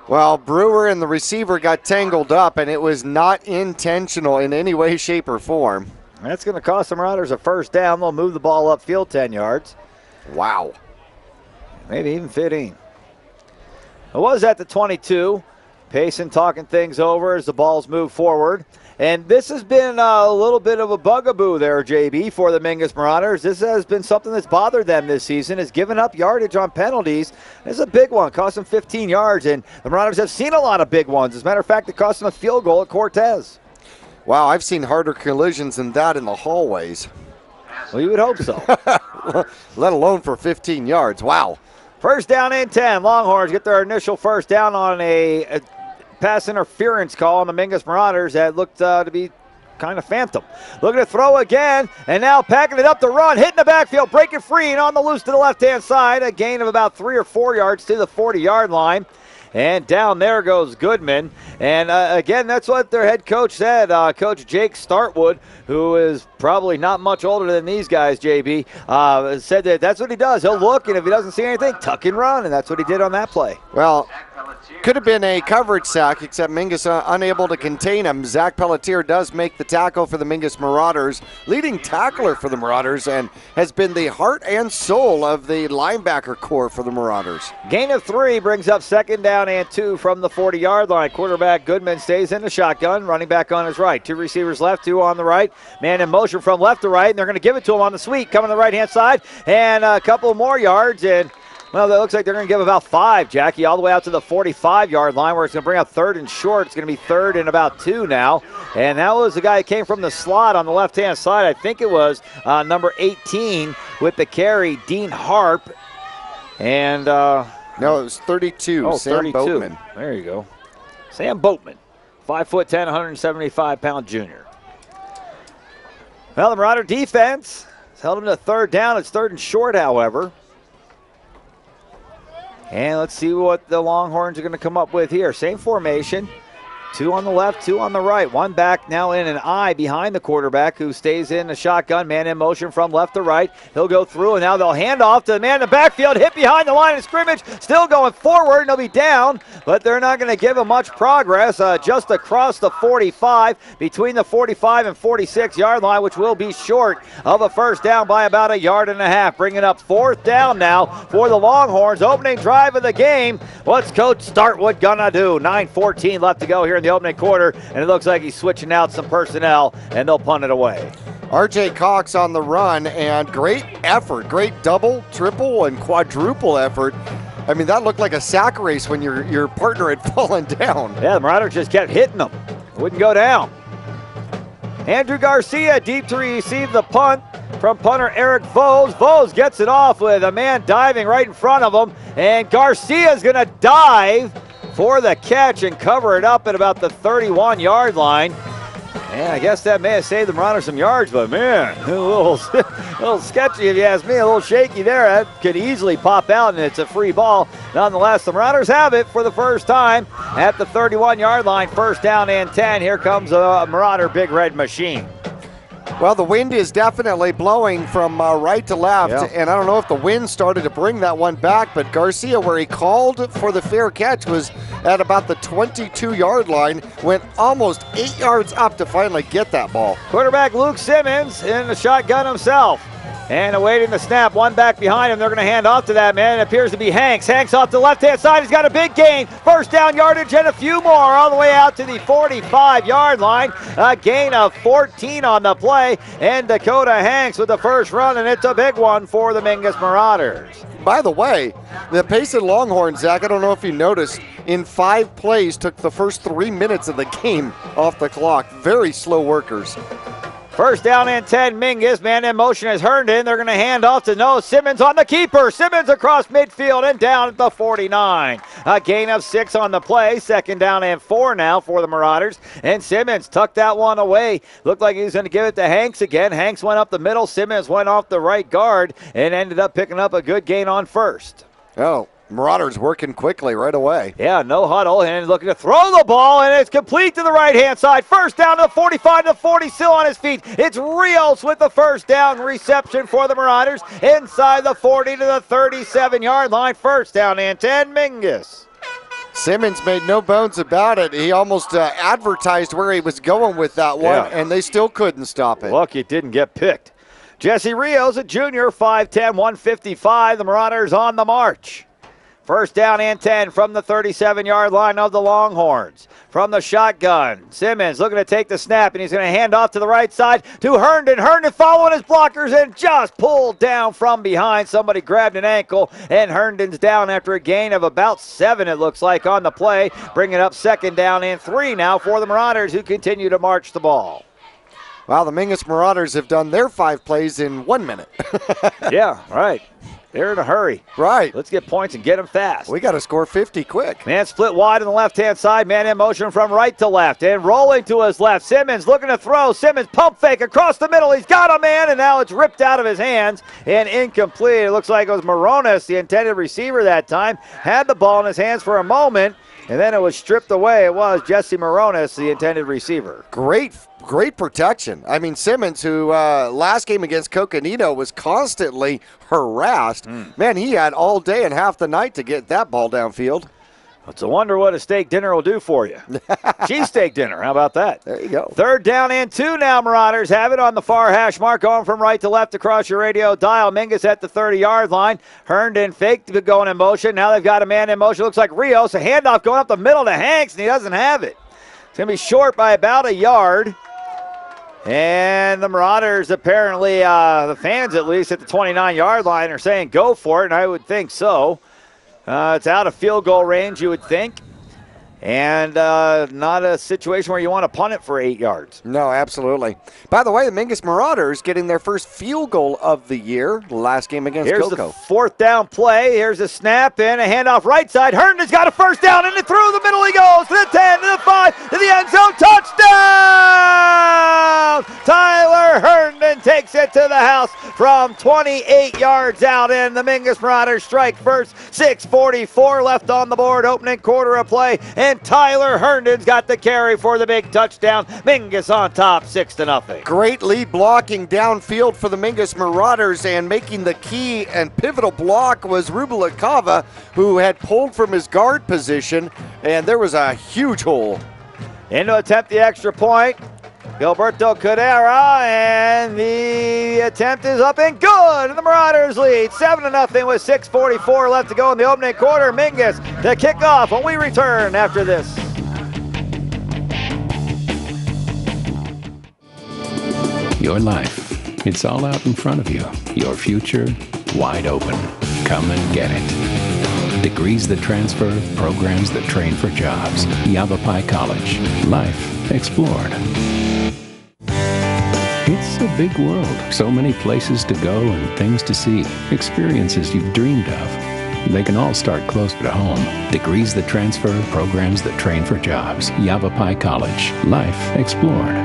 Well, Brewer and the receiver got tangled up, and it was not intentional in any way, shape, or form. That's going to cost the Marauders a first down. They'll move the ball upfield 10 yards. Wow. Maybe even 15. It was at the 22. Payson talking things over as the balls move forward. And this has been a little bit of a bugaboo there, JB, for the Mingus Marauders. This has been something that's bothered them this season, is giving up yardage on penalties. This is a big one, cost them 15 yards, and the Marauders have seen a lot of big ones. As a matter of fact, it cost them a field goal at Cortez. Wow, I've seen harder collisions than that in the hallways. Well, you would hope so. Let alone for 15 yards. Wow. First down and 10. Longhorns get their initial first down on a pass interference call on the Mingus Marauders that looked to be kind of phantom. Looking to throw again, and now packing it up to run, hitting the backfield, breaking free, and on the loose to the left-hand side. A gain of about 3 or 4 yards to the 40-yard line. And down there goes Goodman. And again, that's what their head coach said. Coach Jake Startwood, who is probably not much older than these guys, JB, said that that's what he does. He'll look, and if he doesn't see anything, tuck and run. And that's what he did on that play. Well, could have been a coverage sack, except Mingus unable to contain him. Zach Pelletier does make the tackle for the Mingus Marauders, leading tackler for the Marauders, and has been the heart and soul of the linebacker core for the Marauders. Gain of 3 brings up 2nd down and 2 from the 40-yard line. Quarterback Goodman stays in the shotgun, running back on his right. 2 receivers left, 2 on the right. Man in motion from left to right, and they're going to give it to him on the sweep, coming to the right-hand side, and a couple more yards, and well, that looks like they're going to give about 5, Jackie, all the way out to the 45-yard line where it's going to bring up 3rd and short. It's going to be 3rd and about 2 now. And that was the guy that came from the slot on the left-hand side. I think it was number 18 with the carry, Dean Harp. And no, it was 32, oh, Sam 32. Boatman. There you go. Sam Boatman, 5'10", 175-pound junior. Well, the Marauder defense has held him to 3rd down. It's 3rd and short, however. And let's see what the Longhorns are going to come up with here. Same formation. 2 on the left, 2 on the right. 1 back now in an eye behind the quarterback who stays in the shotgun. Man in motion from left to right. He'll go through, and now they'll hand off to the man in the backfield. Hit behind the line of scrimmage. Still going forward, and he'll be down. But they're not going to give him much progress. Just across the 45, between the 45 and 46-yard line, which will be short of a 1st down by about 1.5 yards. Bringing up 4th down now for the Longhorns. Opening drive of the game. What's Coach Startwood going to do? 9:14 left to go here in the opening quarter, and it looks like he's switching out some personnel, and they'll punt it away. R.J. Cox on the run, and great effort, great double, triple, and quadruple effort. I mean, that looked like a sack race when your partner had fallen down. Yeah, the Marauders just kept hitting them. It wouldn't go down. Andrew Garcia deep to receive the punt from punter Eric Vose. Vose gets it off with a man diving right in front of him, and Garcia's going to dive for the catch and cover it up at about the 31-yard line. And I guess that may have saved the Marauders some yards, but man, a little sketchy if you ask me, a little shaky there. That could easily pop out, and it's a free ball. Nonetheless, the Marauders have it for the first time at the 31-yard line. 1st down and 10. Here comes a Marauder Big Red Machine. Well, the wind is definitely blowing from right to left, and I don't know if the wind started to bring that one back, but Garcia, where he called for the fair catch, was at about the 22-yard line, went almost 8 yards up to finally get that ball. Quarterback Luke Simmons in the shotgun himself. And awaiting the snap, 1 back behind him. They're going to hand off to that man. It appears to be Hanks. Hanks off the left-hand side. He's got a big gain. 1st down yardage and a few more all the way out to the 45-yard line. A gain of 14 on the play. And Dakota Hanks with the first run, and it's a big one for the Mingus Marauders. By the way, the Payson Longhorns, Zach, I don't know if you noticed, in 5 plays took the first 3 minutes of the game off the clock. Very slow workers. 1st down and 10, Mingus. Man in motion is Herndon. They're going to hand off to Noah Simmons on the keeper. Simmons across midfield and down at the 49. A gain of 6 on the play. 2nd down and 4 now for the Marauders. And Simmons tucked that one away. Looked like he was going to give it to Hanks again. Hanks went up the middle. Simmons went off the right guard and ended up picking up a good gain on 1st. Oh, Marauders working quickly right away. Yeah, no huddle, and looking to throw the ball, and it's complete to the right-hand side. 1st down to the 45 to the 40, still on his feet. It's Rios with the 1st down reception for the Marauders inside the 40 to the 37-yard line. 1st down and 10, Mingus. Simmons made no bones about it. He almost advertised where he was going with that one, and they still couldn't stop it. Lucky it didn't get picked. Jesse Rios, a junior, 5'10", 155. The Marauders on the march. 1st down and 10 from the 37-yard line of the Longhorns. From the shotgun, Simmons looking to take the snap, and he's going to hand off to the right side to Herndon. Herndon following his blockers and just pulled down from behind. Somebody grabbed an ankle, and Herndon's down after a gain of about 7, it looks like, on the play. Bringing up 2nd down and 3 now for the Marauders, who continue to march the ball. Wow, the Mingus Marauders have done their 5 plays in 1 minute. Yeah, right. They're in a hurry. Right. Let's get points and get them fast. We got to score 50 quick. Man split wide on the left-hand side. Man in motion from right to left. And rolling to his left. Simmons looking to throw. Simmons pump fake across the middle. He's got a man, and now it's ripped out of his hands and incomplete. It looks like it was Moronis, the intended receiver that time. Had the ball in his hands for a moment, and then it was stripped away. It was Jesse Moronis, the intended receiver. Great protection. I mean, Simmons, who last game against Coconino was constantly harassed. Man, he had all day and half the night to get that ball downfield. It's a wonder what a steak dinner will do for you. Cheesesteak dinner, how about that? There you go. 3rd down and 2 now, Marauders have it on the far hash mark, going from right to left across your radio dial. Mingus at the 30-yard line. Herndon faked going in motion. Now they've got a man in motion. Looks like Rios. A handoff going up the middle to Hanks, and he doesn't have it. It's going to be short by about a yard. And the Marauders apparently, the fans at least at the 29-yard line are saying go for it, and I would think so. It's out of field goal range, you would think. And not a situation where you want to punt it for 8 yards. No, absolutely. By the way, the Mingus Marauders getting their first field goal of the year, the last game against Here's Cocoa. The 4th down play. Here's a snap in, a handoff right side. Herndon's got a first down, and through the middle he goes to the 10, to the 5, to the end zone. Touchdown! Tyler Herndon takes it to the house from 28 yards out, and the Mingus Marauders strike first. 6:44 left on the board, opening quarter of play, and Tyler Herndon's got the carry for the big touchdown. Mingus on top, 6-0. Great lead blocking downfield for the Mingus Marauders, and making the key and pivotal block was Rubel Akava, who had pulled from his guard position, and there was a huge hole. In to attempt the extra point, Gilberto Cadera, and the attempt is up and good. And the Marauders lead 7-0 with 6:44 left to go in the opening quarter. Mingus to kick off when we return after this. Your life, it's all out in front of you. Your future, wide open. Come and get it. Degrees that transfer, programs that train for jobs. Yavapai College. Life explored. It's a big world. So many places to go and things to see. Experiences you've dreamed of. They can all start close to home. Degrees that transfer, programs that train for jobs. Yavapai College. Life explored.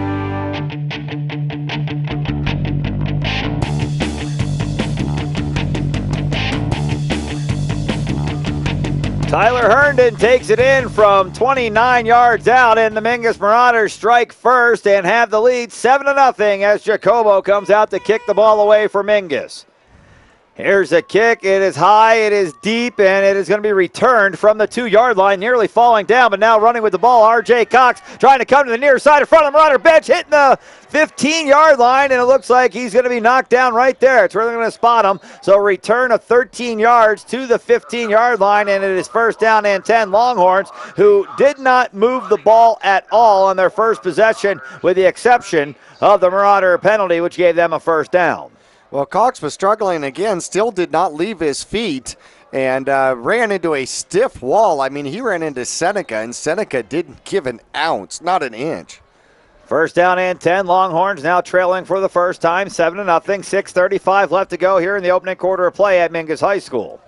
Tyler Herndon takes it in from 29 yards out, and the Mingus Marauders strike first and have the lead 7-0 as Jacobo comes out to kick the ball away for Mingus. Here's a kick. It is high, it is deep, and it is going to be returned from the 2-yard line, nearly falling down, but now running with the ball. R.J. Cox trying to come to the near side in front of the Marauder bench, hitting the 15-yard line, and it looks like he's going to be knocked down right there. It's really going to spot him. So return of 13 yards to the 15-yard line, and it is 1st down and 10. Longhorns, who did not move the ball at all on their first possession, with the exception of the Marauder penalty, which gave them a 1st down. Well, Cox was struggling again, still did not leave his feet, and ran into a stiff wall. I mean, he ran into Seneca, and Seneca didn't give an ounce, not an inch. 1st down and 10. Longhorns now trailing for the first time, 7-0. 6:35 left to go here in the opening quarter of play at Mingus High School.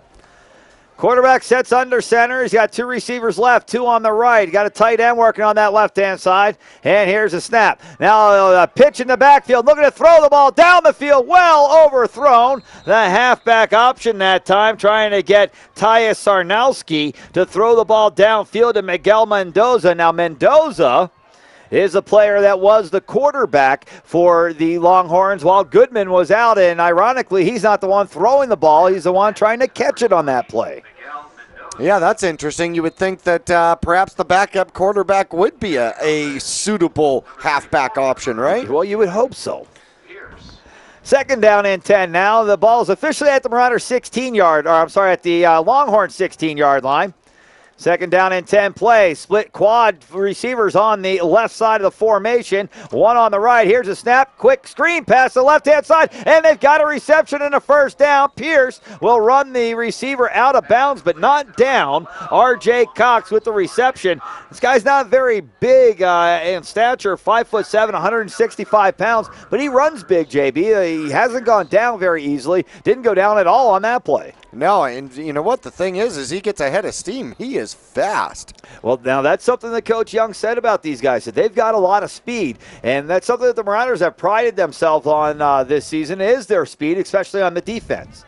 Quarterback sets under center. He's got 2 receivers left, 2 on the right. Got a tight end working on that left-hand side. And here's a snap. Now a pitch in the backfield. Looking to throw the ball down the field. Well overthrown. The halfback option that time, trying to get Tyus Sarnowski to throw the ball downfield to Miguel Mendoza. Now Mendoza is a player that was the quarterback for the Longhorns while Goodman was out, and ironically, he's not the one throwing the ball. He's the one trying to catch it on that play. Yeah, that's interesting. You would think that perhaps the backup quarterback would be a suitable halfback option, right? Well, you would hope so. 2nd down and 10 now. The ball is officially at the Marauder 16-yard, or I'm sorry, at the Longhorn 16-yard line. Second down and 10 play. Split quad receivers on the left side of the formation. One on the right. Here's a snap. Quick screen pass to the left-hand side. And they've got a reception and a first down. Pierce will run the receiver out of bounds, but not down. R.J. Cox with the reception. This guy's not very big in stature, 5'7", 165 pounds, but he runs big, JB. He hasn't gone down very easily. Didn't go down at all on that play. No, and you know what the thing is he gets ahead of steam. He is fast. Well, now that's something that Coach Young said about these guys, that they've got a lot of speed, and that's something that the Marauders have prided themselves on this season is their speed, especially on the defense.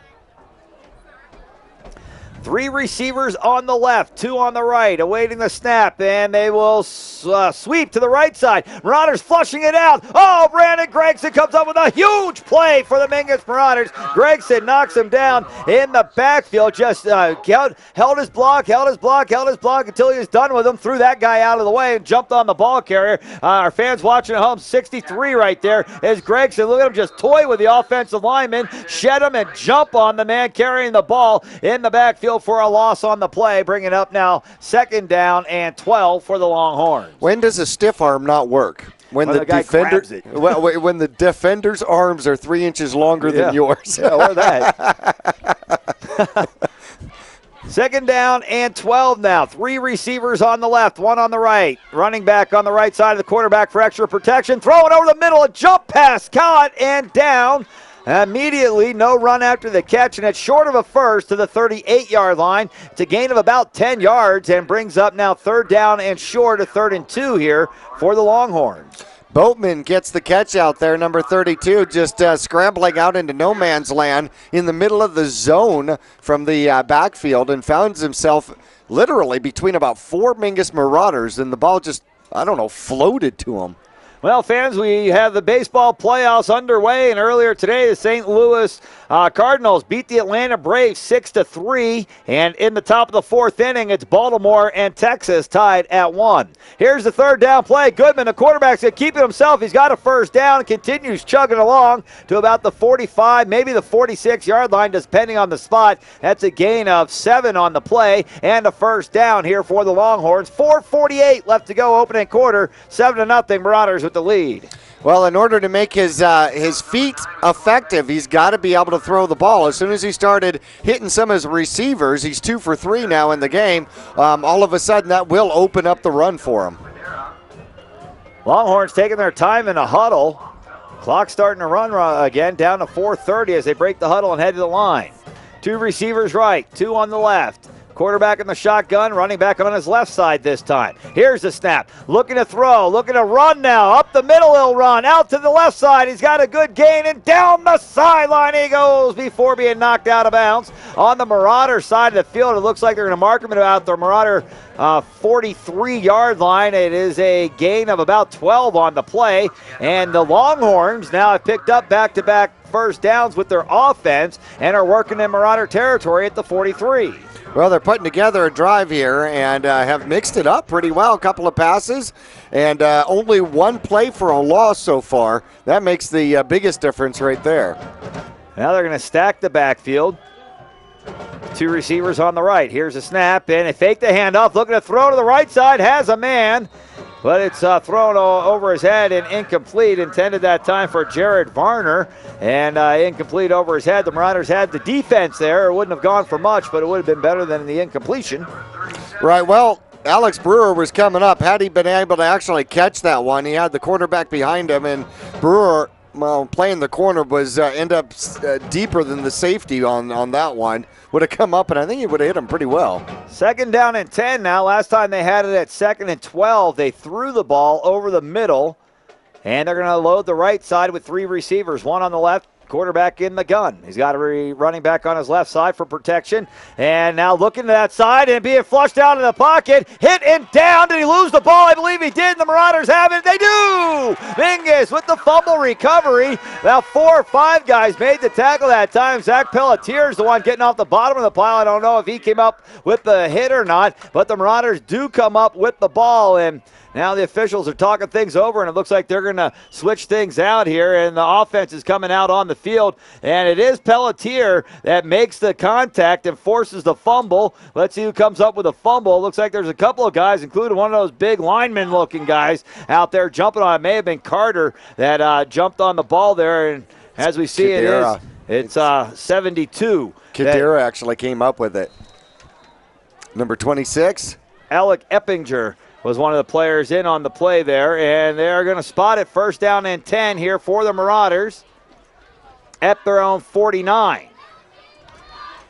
3 receivers on the left, 2 on the right, awaiting the snap, and they will sweep to the right side. Marauders flushing it out. Oh, Brandon Gregson comes up with a huge play for the Mingus Marauders. Gregson knocks him down in the backfield, just held his block until he was done with him, threw that guy out of the way and jumped on the ball carrier. Our fans watching at home, 63 right there is Gregson. Look at him just toy with the offensive lineman, shed him and jump on the man carrying the ball in the backfield for a loss on the play, bringing up now second down and 12 for the Longhorns. When does a stiff arm not work? When the defender, when the defender's arms are 3 inches longer than yours. Yeah, or that. Second down and 12 now. 3 receivers on the left, 1 on the right. Running back on the right side of the quarterback for extra protection. Throwing over the middle, a jump pass, caught and down. Immediately, no run after the catch, and it's short of a first to the 38-yard line. It's a gain of about 10 yards and brings up now third down and short, a 3rd and 2 here for the Longhorns. Boatman gets the catch out there, number 32, just scrambling out into no man's land in the middle of the zone from the backfield and finds himself literally between about 4 Mingus Marauders, and the ball just, floated to him. Well, fans, we have the baseball playoffs underway, and earlier today, the St. Louis Cardinals beat the Atlanta Braves 6-3, and in the top of the 4th inning, it's Baltimore and Texas tied at 1. Here's the third down play. Goodman, the quarterback's going to keep it himself. He's got a first down and continues chugging along to about the 45, maybe the 46-yard line, depending on the spot. That's a gain of 7 on the play and a first down here for the Longhorns. 4:48 left to go, opening quarter, 7-0 Marauders with the lead. Well, in order to make his feet effective, he's got to be able to throw the ball. As soon as he started hitting some of his receivers, he's 2 for 3 now in the game. All of a sudden, that will open up the run for him. Longhorns taking their time in a huddle. Clock starting to run again, down to 4:30 as they break the huddle and head to the line. 2 receivers right, 2 on the left. Quarterback in the shotgun, running back on his left side this time. Here's the snap. Looking to throw, looking to run now. Up the middle he'll run. Out to the left side. He's got a good gain, and down the sideline he goes before being knocked out of bounds. On the Marauder side of the field, it looks like they're going to mark him at about the Marauder 43-yard line. It is a gain of about 12 on the play, and the Longhorns now have picked up back-to-back first downs with their offense and are working in Marauder territory at the 43. Well, they're putting together a drive here and have mixed it up pretty well. A couple of passes and only 1 play for a loss so far. That makes the biggest difference right there. Now they're going to stack the backfield. 2 receivers on the right. Here's a snap, and they fake the handoff. Looking to throw to the right side. Has a man, but it's thrown over his head and incomplete. Intended that time for Jared Varner, and incomplete over his head. The Marauders had the defense there. It wouldn't have gone for much, but it would have been better than the incompletion. Right, well, Alex Brewer was coming up. Had he been able to actually catch that one, he had the quarterback behind him, and Brewer, well, playing the corner was end up deeper than the safety on that one. Would have come up, and I think he would have hit him pretty well. Second down and 10 now. Last time they had it at 2nd and 12. They threw the ball over the middle, and they're going to load the right side with 3 receivers, 1 on the left, quarterback in the gun. He's got a running back on his left side for protection, and now looking to that side and being flushed out of the pocket. Hit and down. Did he lose the ball? I believe he did. The Marauders have it. They do! Mingus with the fumble recovery. About 4 or 5 guys made the tackle that time. Zach Pelletier is the one getting off the bottom of the pile. I don't know if he came up with the hit or not, but the Marauders do come up with the ball, and now the officials are talking things over, and it looks like they're going to switch things out here, and the offense is coming out on the field, and it is Pelletier that makes the contact and forces the fumble. Let's see who comes up with a fumble. Looks like there's a couple of guys, including one of those big lineman-looking guys out there jumping on it. May have been Carter that jumped on the ball there, and as we see it's 72. Kadira actually came up with it. Number 26. Alec Eppinger was one of the players in on the play there, and they're going to spot it first down and 10 here for the Marauders at their own 49.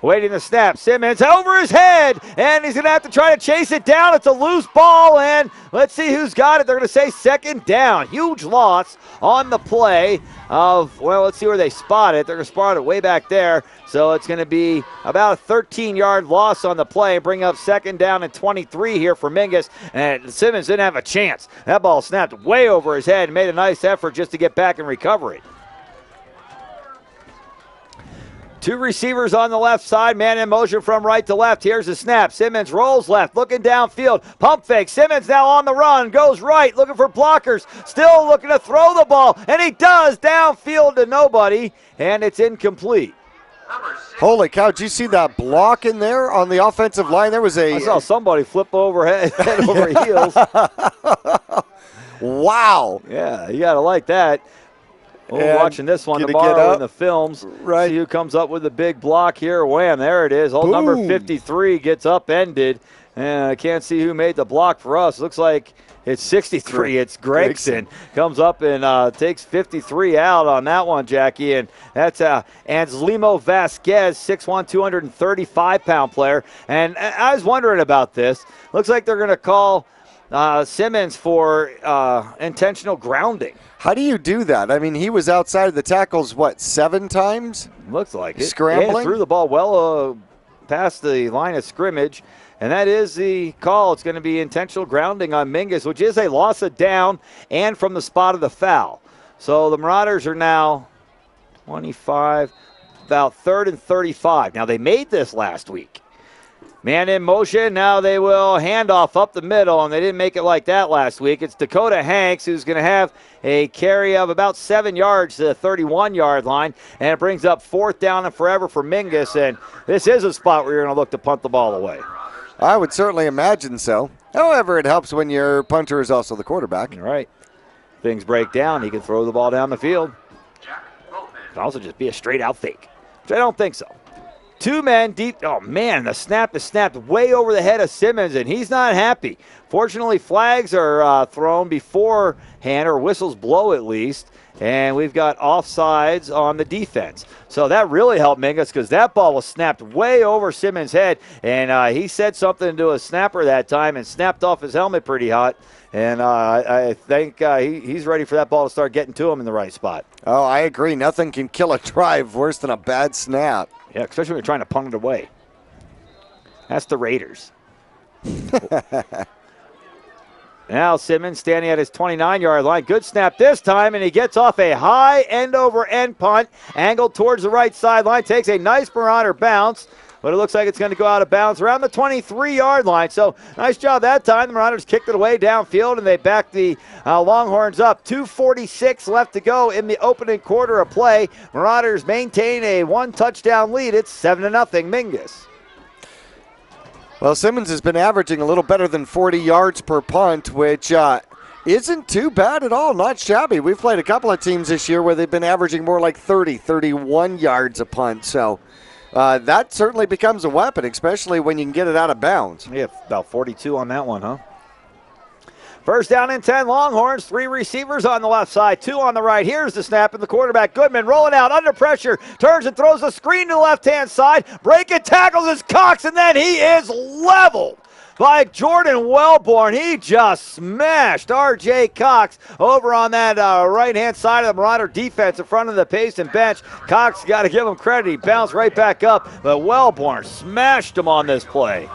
Waiting the snap. Simmons over his head, and he's going to have to try to chase it down. It's a loose ball, and let's see who's got it. They're going to say second down. Huge loss on the play of, well, let's see where they spot it. They're going to spot it way back there, so it's going to be about a 13-yard loss on the play, bring up second down and 23 here for Mingus, and Simmons didn't have a chance. That ball snapped way over his head and made a nice effort just to get back and recover it. Two receivers on the left side, man in motion from right to left. Here's the snap. Simmons rolls left, looking downfield. Pump fake. Simmons now on the run, goes right, looking for blockers. Still looking to throw the ball, and he does downfield to nobody, and it's incomplete. Holy cow, did you see that block in there on the offensive line? There was I saw somebody flip over head over heels. Wow. Yeah, you got to like that. We're watching this one tomorrow in the films. Right. See who comes up with the big block here. Wham, there it is. Old number 53 gets upended. And I can't see who made the block for us. Looks like it's 63. It's Gregson. Comes up and takes 53 out on that one, Jackie. And that's Anselmo Vasquez, 6'1", 235-pound player. And I was wondering about this. Looks like they're going to call Simmons for intentional grounding. How do you do that? I mean, he was outside of the tackles, 7 times? Looks like it. Scrambling? Yeah, threw the ball well past the line of scrimmage. And that is the call. It's going to be intentional grounding on Mingus, which is a loss of down and from the spot of the foul. So the Marauders are now 25, about 3rd and 35. Now, they made this last week. Man in motion, now they will hand off up the middle, and they didn't make it like that last week. It's Dakota Hanks who's going to have a carry of about 7 yards to the 31-yard line, and it brings up 4th down and forever for Mingus, and this is a spot where you're going to look to punt the ball away. I would certainly imagine so. However, it helps when your punter is also the quarterback. All right. Things break down. He can throw the ball down the field. It can also just be a straight-out fake, which I don't think so. 2 men deep. Oh, man, the snap is snapped way over the head of Simmons, and he's not happy. Fortunately, flags are thrown beforehand, or whistles blow at least, and we've got offsides on the defense. So that really helped Mingus because that ball was snapped way over Simmons' head, and he said something to a snapper that time and snapped off his helmet pretty hot. And I think he's ready for that ball to start getting to him in the right spot. Oh, I agree. Nothing can kill a drive worse than a bad snap. Yeah, especially when you're trying to punt it away. That's the Raiders. Now Simmons standing at his 29-yard line. Good snap this time, and he gets off a high end-over-end punt, angled towards the right sideline. Takes a nice Marauder bounce, but it looks like it's going to go out of bounds around the 23-yard line. So nice job that time. The Marauders kicked it away downfield, and they backed the Longhorns up. 2:46 left to go in the opening quarter of play. Marauders maintain a 1-touchdown lead. It's 7-0 Mingus. Well, Simmons has been averaging a little better than 40 yards per punt, which isn't too bad at all. Not shabby. We've played a couple of teams this year where they've been averaging more like 30, 31 yards a punt. So that certainly becomes a weapon, especially when you can get it out of bounds. Yeah, about 42 on that one, huh? First down and 10, Longhorns. 3 receivers on the left side, 2 on the right. Here's the snap, and the quarterback, Goodman, rolling out under pressure. Turns and throws a screen to the left-hand side. Breaking tackles is Cox, and then he is leveled by Jordan Wellborn. He just smashed R.J. Cox over on that right-hand side of the Marauder defense in front of the Payson bench. Cox, got to give him credit. He bounced right back up, but Wellborn smashed him on this play.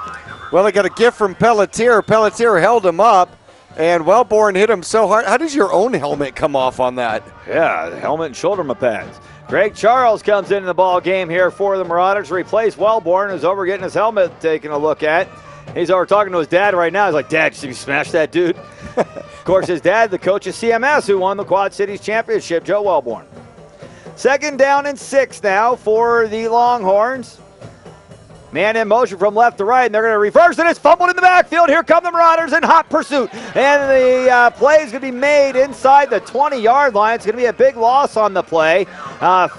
Well, they got a gift from Pelletier. Pelletier held him up, and Wellborn hit him so hard. How does your own helmet come off on that? Yeah, the helmet and shoulder pads. Greg Charles comes into the ball game here for the Marauders to replace Wellborn, who's over getting his helmet taken a look at. He's over talking to his dad right now. He's like, Dad, did you smash that dude? Of course, his dad, the coach of CMS, who won the Quad Cities Championship, Joe Wellborn. Second down and 6 now for the Longhorns. Man in motion from left to right, and they're going to reverse it. It's fumbled in the backfield. Here come the Marauders in hot pursuit. And the play is going to be made inside the 20-yard line. It's going to be a big loss on the play.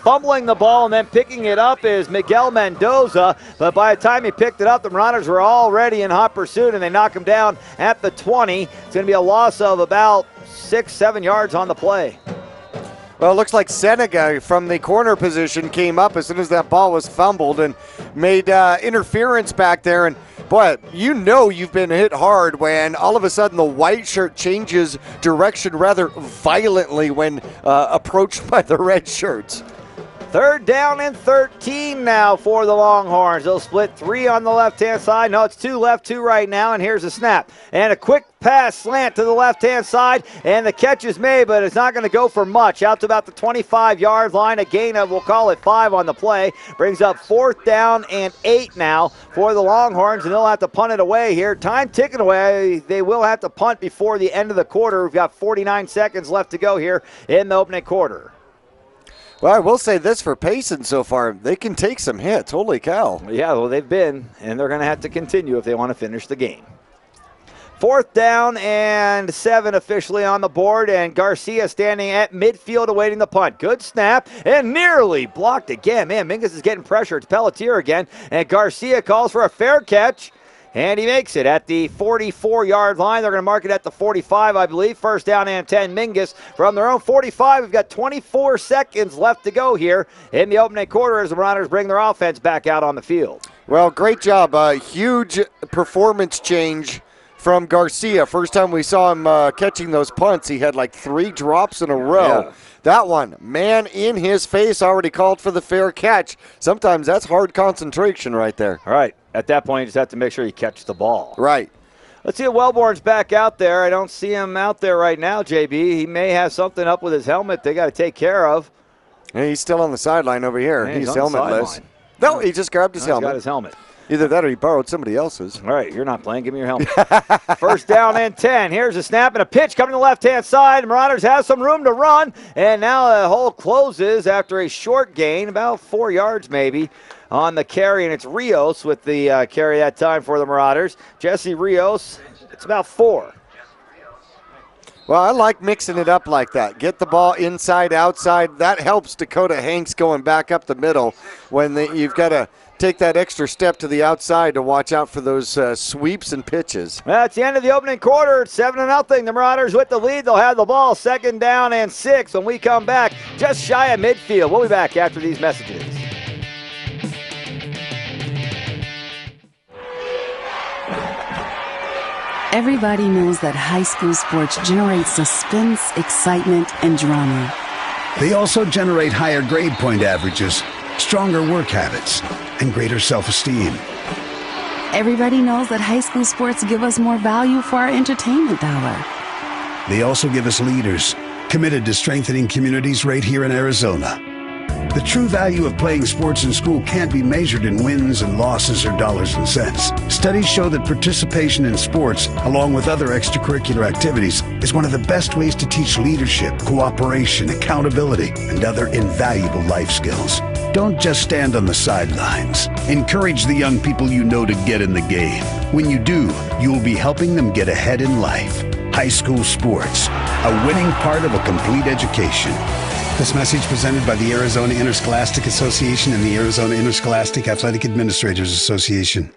Fumbling the ball and then picking it up is Miguel Mendoza. But by the time he picked it up, the Marauders were already in hot pursuit, and they knock him down at the 20. It's going to be a loss of about 6-7 yards on the play. Well, it looks like Seneca from the corner position came up as soon as that ball was fumbled and made interference back there. And, boy, you know you've been hit hard when all of a sudden the white shirt changes direction rather violently when approached by the red shirts. Third down and 13 now for the Longhorns. They'll split 3 on the left-hand side. No, it's 2 left, 2 right now, and here's a snap. And a quick pass slant to the left-hand side, and the catch is made, but it's not going to go for much. Out to about the 25-yard line, a gain of, we'll call it 5 on the play. Brings up 4th down and 8 now for the Longhorns, and they'll have to punt it away here. Time ticking away. They will have to punt before the end of the quarter. We've got 49 seconds left to go here in the opening quarter. Well, I will say this for Payson so far. They can take some hits. Holy cow. Yeah, well, they've been, and they're going to have to continue if they want to finish the game. 4th down and 7 officially on the board, and Garcia standing at midfield awaiting the punt. Good snap, and nearly blocked again. Man, Mingus is getting pressure. It's Pelletier again, and Garcia calls for a fair catch. And he makes it at the 44-yard line. They're going to mark it at the 45, I believe. First down and 10. Mingus from their own 45. We've got 24 seconds left to go here in the opening quarter as the Marauders bring their offense back out on the field. Well, great job. Huge performance change from Garcia. First time we saw him catching those punts, he had like 3 drops in a row. Yeah. That one, man in his face, already called for the fair catch. Sometimes that's hard concentration right there. All right. At that point, you just have to make sure you catch the ball. Right. Let's see if Wellborn's back out there. I don't see him out there right now, JB. He may have something up with his helmet they got to take care of. And he's still on the sideline over here. Yeah, he's helmetless. No, he just grabbed his helmet. He's got his helmet. Either that or he borrowed somebody else's. All right, you're not playing. Give me your helmet. First down and 10. Here's a snap and a pitch coming to the left-hand side. Marauders have some room to run, and now the hole closes after a short gain, about 4 yards maybe, on the carry, and it's Rios with the carry that time for the Marauders. Jesse Rios, it's about 4. Well, I like mixing it up like that. Get the ball inside, outside. That helps Dakota Hanks going back up the middle when you've got to take that extra step to the outside to watch out for those sweeps and pitches. Well, it's the end of the opening quarter. It's 7-0. The Marauders with the lead. They'll have the ball. Second down and 6 when we come back just shy of midfield. We'll be back after these messages. Everybody knows that high school sports generate suspense, excitement, and drama. They also generate higher grade point averages, stronger work habits, and greater self-esteem. Everybody knows that high school sports give us more value for our entertainment dollar. They also give us leaders committed to strengthening communities right here in Arizona. The true value of playing sports in school can't be measured in wins and losses or dollars and cents. Studies show that participation in sports, along with other extracurricular activities, is one of the best ways to teach leadership, cooperation, accountability, and other invaluable life skills. Don't just stand on the sidelines. Encourage the young people you know to get in the game. When you do, you'll be helping them get ahead in life. High school sports, a winning part of a complete education. This message presented by the Arizona Interscholastic Association and the Arizona Interscholastic Athletic Administrators Association.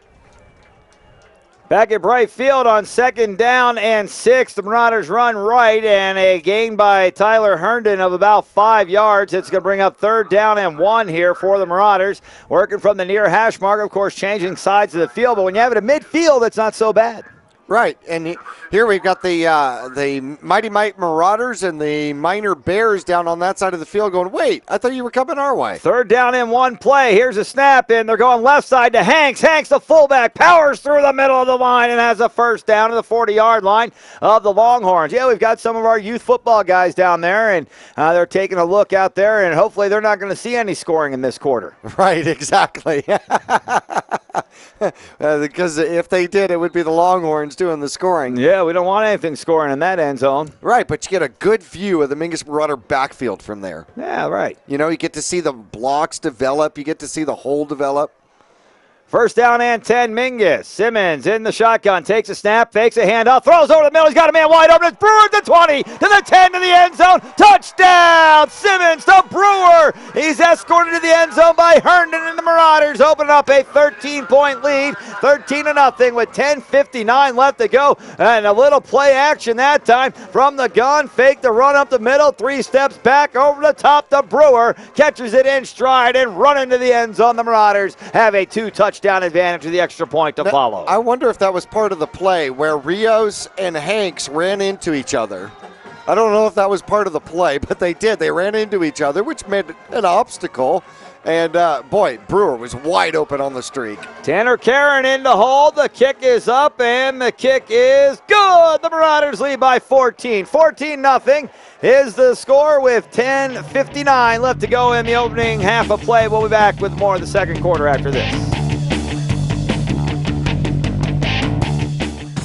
Back at Bright Field on second down and 6. The Marauders run right, and a gain by Tyler Herndon of about 5 yards. It's going to bring up third down and 1 here for the Marauders. Working from the near hash mark, of course, changing sides of the field. But when you have it at midfield, it's not so bad. Right, and here we've got the Mighty Might Marauders and the Minor Bears down on that side of the field going, wait, I thought you were coming our way. Third down in 1 play. Here's a snap, and they're going left side to Hanks. Hanks, the fullback, powers through the middle of the line and has a first down to the 40-yard line of the Longhorns. Yeah, we've got some of our youth football guys down there, and they're taking a look out there, and hopefully they're not going to see any scoring in this quarter. Right, exactly. Because if they did, it would be the Longhorns doing the scoring. Yeah, we don't want anything scoring in that end zone. Right, but you get a good view of the Mingus Marauder backfield from there. Yeah, right. You know, you get to see the blocks develop. You get to see the hole develop. First down and 10, Mingus. Simmons in the shotgun, takes a snap, fakes a handoff, throws over the middle. He's got a man wide open. It's Brewer at the 20, to the 10, to the end zone. Touchdown, Simmons to Brewer. He's escorted to the end zone by Herndon, and the Marauders open up a 13-point lead, 13-0 with 10:59 left to go. And a little play action that time from the gun. Fake the run up the middle, 3 steps back over the top to Brewer. Catches it in stride and run into the end zone. The Marauders have a 2-touchdown advantage with the extra point to follow. I wonder if that was part of the play where Rios and Hanks ran into each other. I don't know if that was part of the play, but they did. They ran into each other, which made it an obstacle. And, boy, Brewer was wide open on the streak. Tanner Karen in the hole. The kick is up, and the kick is good. The Marauders lead by 14. 14-0 is the score with 10:59 left to go in the opening half of play. We'll be back with more of the second quarter after this.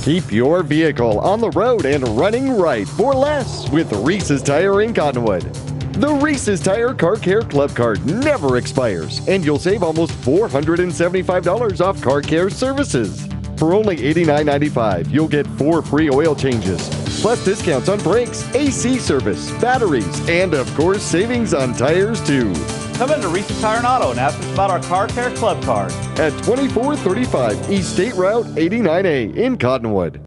Keep your vehicle on the road and running right for less with Reese's Tire in Cottonwood. The Reese's Tire Car Care Club card never expires, and you'll save almost $475 off car care services. For only $89.95, you'll get 4 free oil changes, plus discounts on brakes, AC service, batteries, and of course, savings on tires too. Come into Reese's Tire and Auto and ask us about our Car Care Club card. At 2435 East State Route 89A in Cottonwood.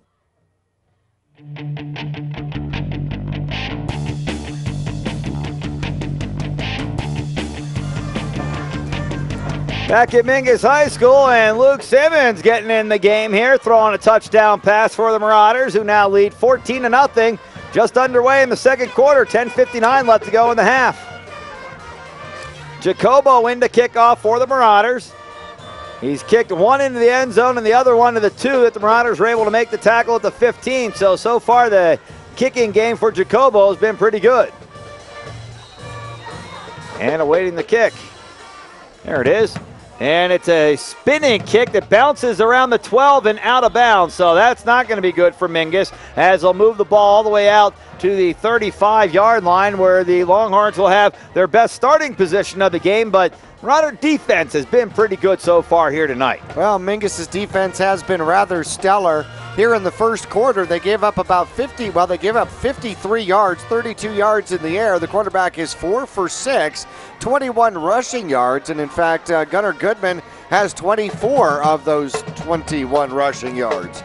Back at Mingus High School, and Luke Simmons getting in the game here, throwing a touchdown pass for the Marauders, who now lead 14-0. Just underway in the second quarter, 10:59 left to go in the half. Jacobo in to kick off for the Marauders. He's kicked one into the end zone and the other one to the 2 that the Marauders were able to make the tackle at the 15. So far the kicking game for Jacobo has been pretty good. And awaiting the kick. There it is. And it's a spinning kick that bounces around the 12 and out of bounds. So that's not going to be good for Mingus, as they'll move the ball all the way out to the 35-yard line, where the Longhorns will have their best starting position of the game. But Marauder defense has been pretty good so far here tonight. Well, Mingus's defense has been rather stellar. Here in the first quarter, they gave up about 53 yards, 32 yards in the air. The quarterback is 4 for 6, 21 rushing yards. And in fact, Gunnar Goodman has 24 of those 21 rushing yards.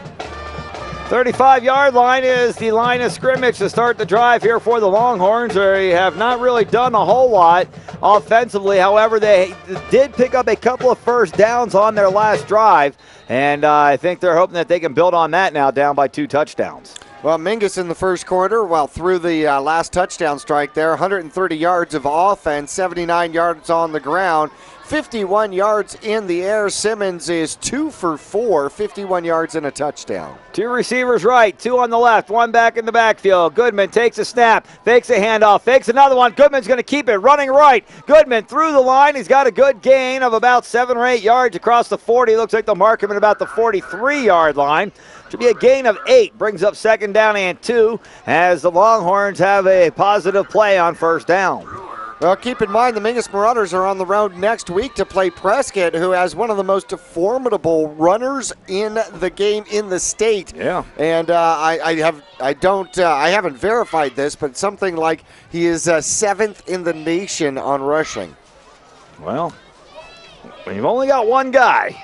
35-yard line is the line of scrimmage to start the drive here for the Longhorns. They have not really done a whole lot offensively. However, they did pick up a couple of first downs on their last drive, and I think they're hoping that they can build on that now, down by 2 touchdowns. Well, Mingus in the first quarter, through the last touchdown strike there, 130 yards of offense, 79 yards on the ground, 51 yards in the air. Simmons is 2 for 4, 51 yards and a touchdown. 2 receivers right, 2 on the left, 1 back in the backfield. Goodman takes a snap, fakes a handoff, fakes another one. Goodman's going to keep it running right. Goodman through the line. He's got a good gain of about 7 or 8 yards across the 40. Looks like they'll mark him at about the 43-yard line. Should be a gain of 8. Brings up second down and 2 as the Longhorns have a positive play on first down. Well, keep in mind the Mingus Marauders are on the road next week to play Prescott, who has one of the most formidable runners in the game in the state. Yeah. And I haven't verified this, but something like he is 7th in the nation on rushing. Well, when you've only got one guy,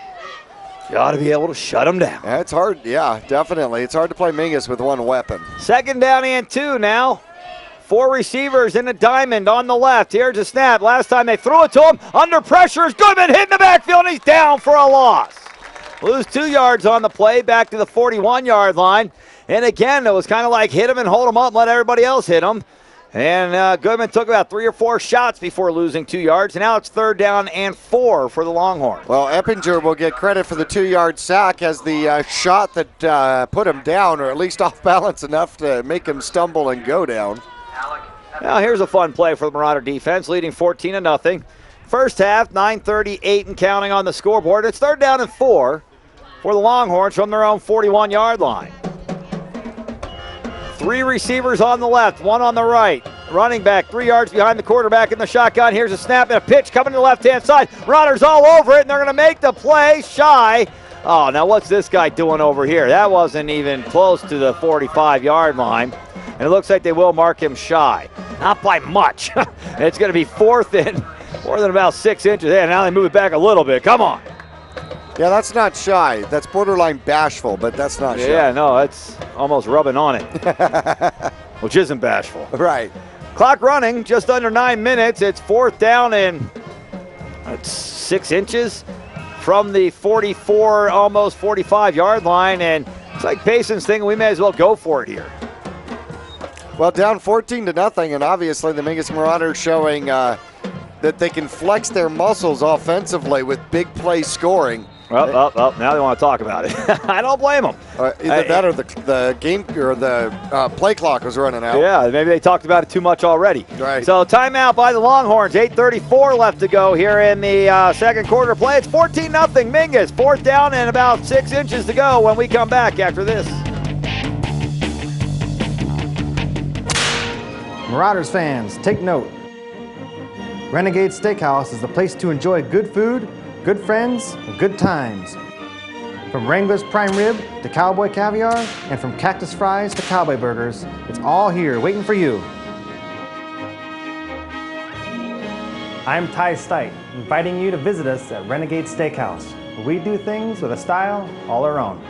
you ought to be able to shut him down. It's hard. Yeah, definitely. It's hard to play Mingus with one weapon. Second down and 2 now. 4 receivers in a diamond on the left. Here's a snap. Last time they threw it to him. Under pressure is Goodman hitting the backfield, and he's down for a loss. Lose 2 yards on the play, back to the 41-yard line. And again, it was kind of like hit him and hold him up and let everybody else hit him. And Goodman took about 3 or 4 shots before losing 2 yards. And now it's third down and 4 for the Longhorns. Well, Eppinger will get credit for the 2-yard sack as the shot that put him down, or at least off balance enough to make him stumble and go down. Now here's a fun play for the Marauder defense, leading 14-0. First half, 9:38 and counting on the scoreboard. It's 3rd down and 4 for the Longhorns from their own 41-yard line. 3 receivers on the left, 1 on the right. Running back 3 yards behind the quarterback in the shotgun. Here's a snap and a pitch coming to the left-hand side. Runners all over it, and they're going to make the play. Shy. Oh, now what's this guy doing over here? That wasn't even close to the 45-yard line. And it looks like they will mark him shy. Not by much. It's going to be 4th and more than about 6 inches. Yeah, now they move it back a little bit. Come on. Yeah, that's not shy. That's borderline bashful, but that's not shy. Yeah, no, that's almost rubbing on it, which isn't bashful. Right. Clock running, just under 9 minutes. It's 4th down and 6 inches from the 44, almost 45-yard line. And it's like Payson's thinking we may as well go for it here. Well, down 14-0, and obviously the Mingus Marauders showing that they can flex their muscles offensively with big play scoring. Now they want to talk about it. I don't blame them. Either that or the game or the play clock was running out. Yeah, maybe they talked about it too much already. Right. So timeout by the Longhorns. 8:34 left to go here in the second quarter play. It's 14-0 Mingus. 4th down and about 6 inches to go when we come back after this. Marauders fans, take note. Renegade Steakhouse is the place to enjoy good food, good friends, and good times. From Wrangler's Prime Rib to Cowboy Caviar, and from Cactus Fries to Cowboy Burgers, it's all here waiting for you. I'm Ty Stite, inviting you to visit us at Renegade Steakhouse, where we do things with a style all our own.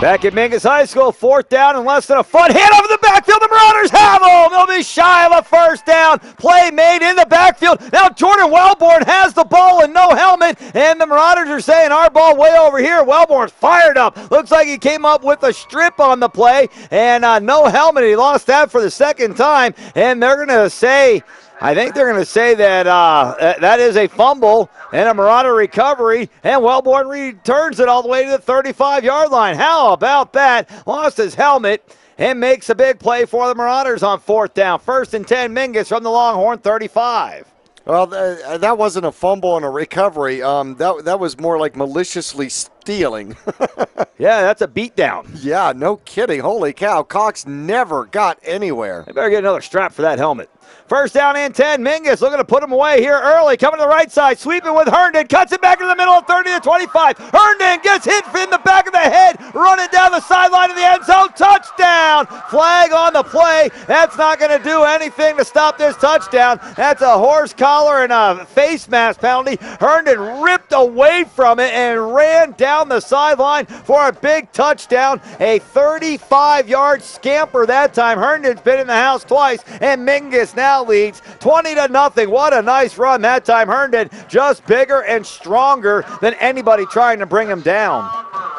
Back at Mingus High School, 4th down and less than a foot. Hit over the backfield. The Marauders have them. They'll be shy of a 1st down. Play made in the backfield. Now Jordan Wellborn has the ball and no helmet. And the Marauders are saying our ball way over here. Wellborn's fired up. Looks like he came up with a strip on the play and no helmet. He lost that for the 2nd time. And they're going to say, I think they're going to say that that is a fumble and a Marauder recovery, and Wellborn returns it all the way to the 35-yard line. How about that? Lost his helmet and makes a big play for the Marauders on 4th down. 1st and 10 Mingus from the Longhorn 35. Well, that wasn't a fumble and a recovery. That was more like maliciously stealing. Yeah, that's a beatdown. Yeah, no kidding. Holy cow. Cox never got anywhere. They better get another strap for that helmet. 1st down and 10. Mingus looking to put him away here early. Coming to the right side. Sweeping with Herndon. Cuts it back in the middle of 30 to 25. Herndon gets hit in the back of the head. Running down the sideline of the end zone. Touchdown. Flag on the play. That's not going to do anything to stop this touchdown. That's a horse collar and a face mask penalty. Herndon ripped away from it and ran down the sideline for a big touchdown. A 35-yard scamper that time. Herndon's been in the house twice, and Mingus now leads 20-0. What a nice run that time. Herndon just bigger and stronger than anybody trying to bring him down.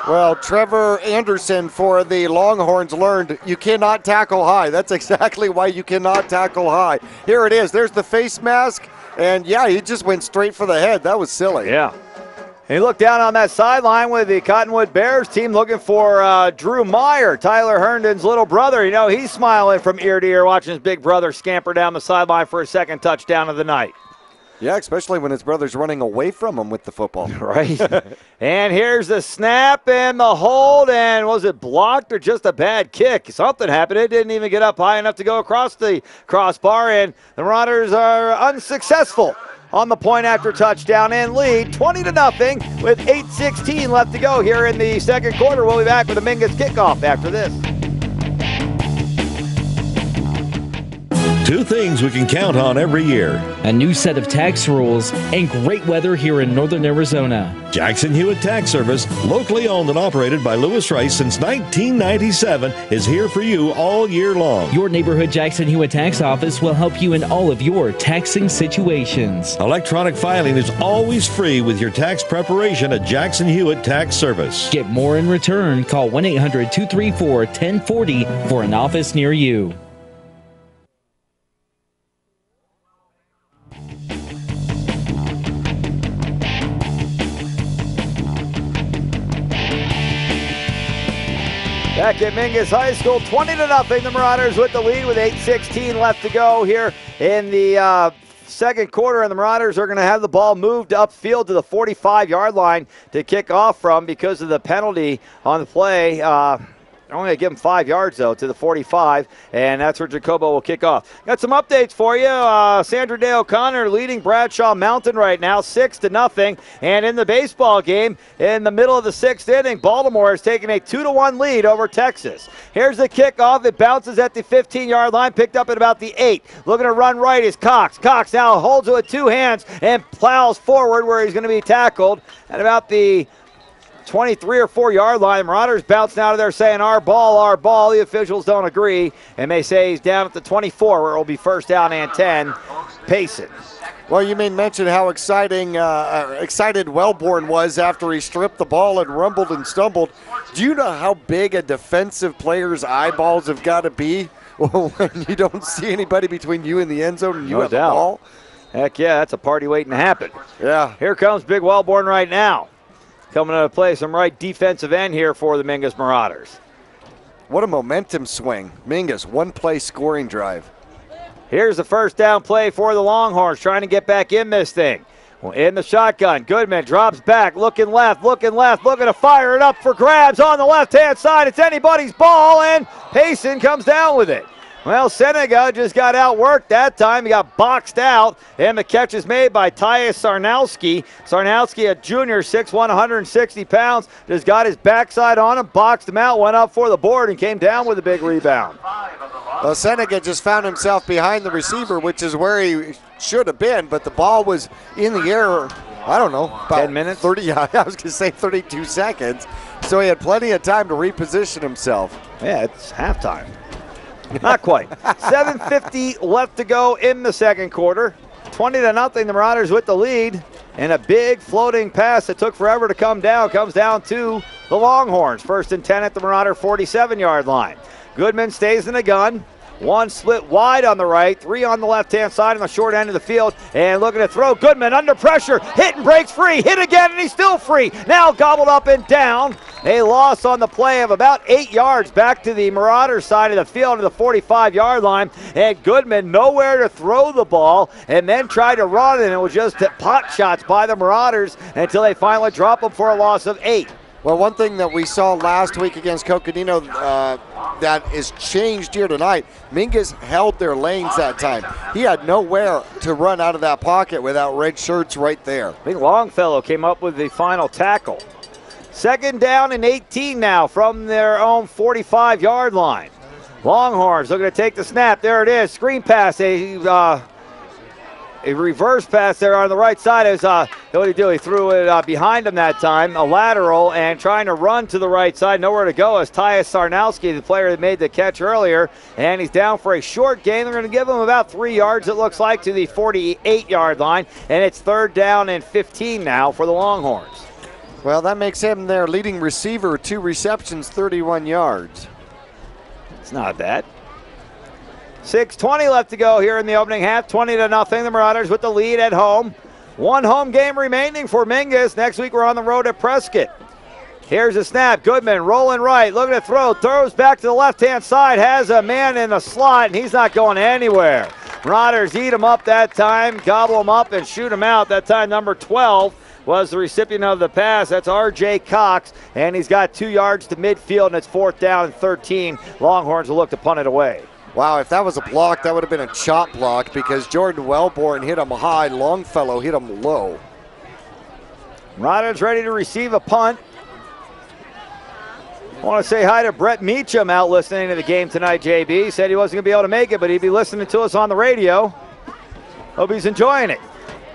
Well, Trevor Anderson for the Longhorns learned you cannot tackle high. That's exactly why you cannot tackle high. Here it is. There's the face mask, and yeah, he just went straight for the head. That was silly. Yeah. And he looked down on that sideline with the Cottonwood Bears team looking for Drew Meyer, Tyler Herndon's little brother. You know, he's smiling from ear to ear watching his big brother scamper down the sideline for his 2nd touchdown of the night. Yeah, especially when his brother's running away from him with the football. Right. And here's the snap and the hold, and was it blocked or just a bad kick? Something happened. It didn't even get up high enough to go across the crossbar, and the Marauders are unsuccessful on the point after touchdown and lead 20-0 with 8:16 left to go here in the second quarter. We'll be back with a Mingus kickoff after this. 2 things we can count on every year: a new set of tax rules and great weather here in northern Arizona. Jackson Hewitt Tax Service, locally owned and operated by Lewis Rice since 1997, is here for you all year long. Your neighborhood Jackson Hewitt Tax Office will help you in all of your taxing situations. Electronic filing is always free with your tax preparation at Jackson Hewitt Tax Service. Get more in return. Call 1-800-234-1040 for an office near you. Back at Mingus High School, 20-0. The Marauders with the lead with 8:16 left to go here in the second quarter, and the Marauders are going to have the ball moved upfield to the 45-yard line to kick off from because of the penalty on the play. They're only going to give him 5 yards, though, to the 45, and that's where Jacobo will kick off. Got some updates for you. Sandra Day O'Connor leading Bradshaw Mountain right now, 6-0. And in the baseball game, in the middle of the 6th inning, Baltimore is taking a 2-1 lead over Texas. Here's the kickoff. It bounces at the 15-yard line, picked up at about the 8. Looking to run right is Cox. Cox now holds it with 2 hands and plows forward where he's going to be tackled at about the 23 or 4 yard line. Marauders bouncing out of there saying our ball, our ball. The officials don't agree, and they say he's down at the 24 where it will be first down and 10. Payson. Well, you may mention how excited Wellborn was after he stripped the ball and rumbled and stumbled. Do you know how big a defensive player's eyeballs have got to be when you don't see anybody between you and the end zone and you have the ball? Heck yeah, that's a party waiting to happen. Yeah. Here comes Big Wellborn right now. Coming into play some right defensive end here for the Mingus Marauders. What a momentum swing. Mingus, one-play scoring drive. Here's the first down play for the Longhorns, trying to get back in this thing. Well, in the shotgun, Goodman drops back, looking left, looking to fire it up for grabs on the left-hand side. It's anybody's ball, and Payson comes down with it. Well, Seneca just got outworked that time. He got boxed out, and the catch is made by Tyus Sarnowski. Sarnowski, a junior, 6'1", 160 pounds, just got his backside on him, boxed him out, went up for the board, and came down with a big rebound. Well, Seneca just found himself behind the receiver, which is where he should have been, but the ball was in the air, I don't know, about 10 minutes? 30, I was going to say 32 seconds, so he had plenty of time to reposition himself. Yeah, it's halftime. Not quite. 7:50 left to go in the second quarter. 20-0, the Marauders with the lead. And a big floating pass that took forever to come down comes down to the Longhorns. 1st and 10 at the Marauder 47-yard line. Goodman stays in the gun. 1 split wide on the right, 3 on the left-hand side on the short end of the field, and looking to throw. Goodman under pressure, hit and breaks free, hit again, and he's still free. Now gobbled up and down. A loss on the play of about 8 yards back to the Marauder side of the field to the 45-yard line, and Goodman nowhere to throw the ball, and then tried to run, and it was just pot shots by the Marauders until they finally drop him for a loss of 8. Well, one thing that we saw last week against Coconino that is changed here tonight, Mingus held their lanes that time. He had nowhere to run out of that pocket without red shirts right there. I think Longfellow came up with the final tackle. 2nd down and 18 now from their own 45-yard line. Longhorns looking to take the snap. There it is. Screen pass. A reverse pass there on the right side. What did he do? He threw it behind him that time, a lateral, and trying to run to the right side. Nowhere to go as Tyus Sarnowski, the player that made the catch earlier, and he's down for a short gain. They're going to give him about 3 yards, it looks like, to the 48-yard line, and it's 3rd down and 15 now for the Longhorns. Well, that makes him their leading receiver, 2 receptions, 31 yards. It's not bad. 6:20 left to go here in the opening half. 20-0. The Marauders with the lead at home. 1 home game remaining for Mingus. Next week we're on the road at Prescott. Here's a snap. Goodman rolling right, looking to throw. Throws back to the left-hand side. Has a man in the slot, and he's not going anywhere. Marauders eat him up that time, gobble him up, and shoot him out. That time number 12 was the recipient of the pass. That's R.J. Cox, and he's got 2 yards to midfield, and it's 4th down and 13. Longhorns will look to punt it away. Wow, if that was a block, that would have been a chop block because Jordan Wellborn hit him high, Longfellow hit him low. Marauders ready to receive a punt. I want to say hi to Brett Meacham out listening to the game tonight, JB. He said he wasn't going to be able to make it, but he'd be listening to us on the radio. Hope he's enjoying it.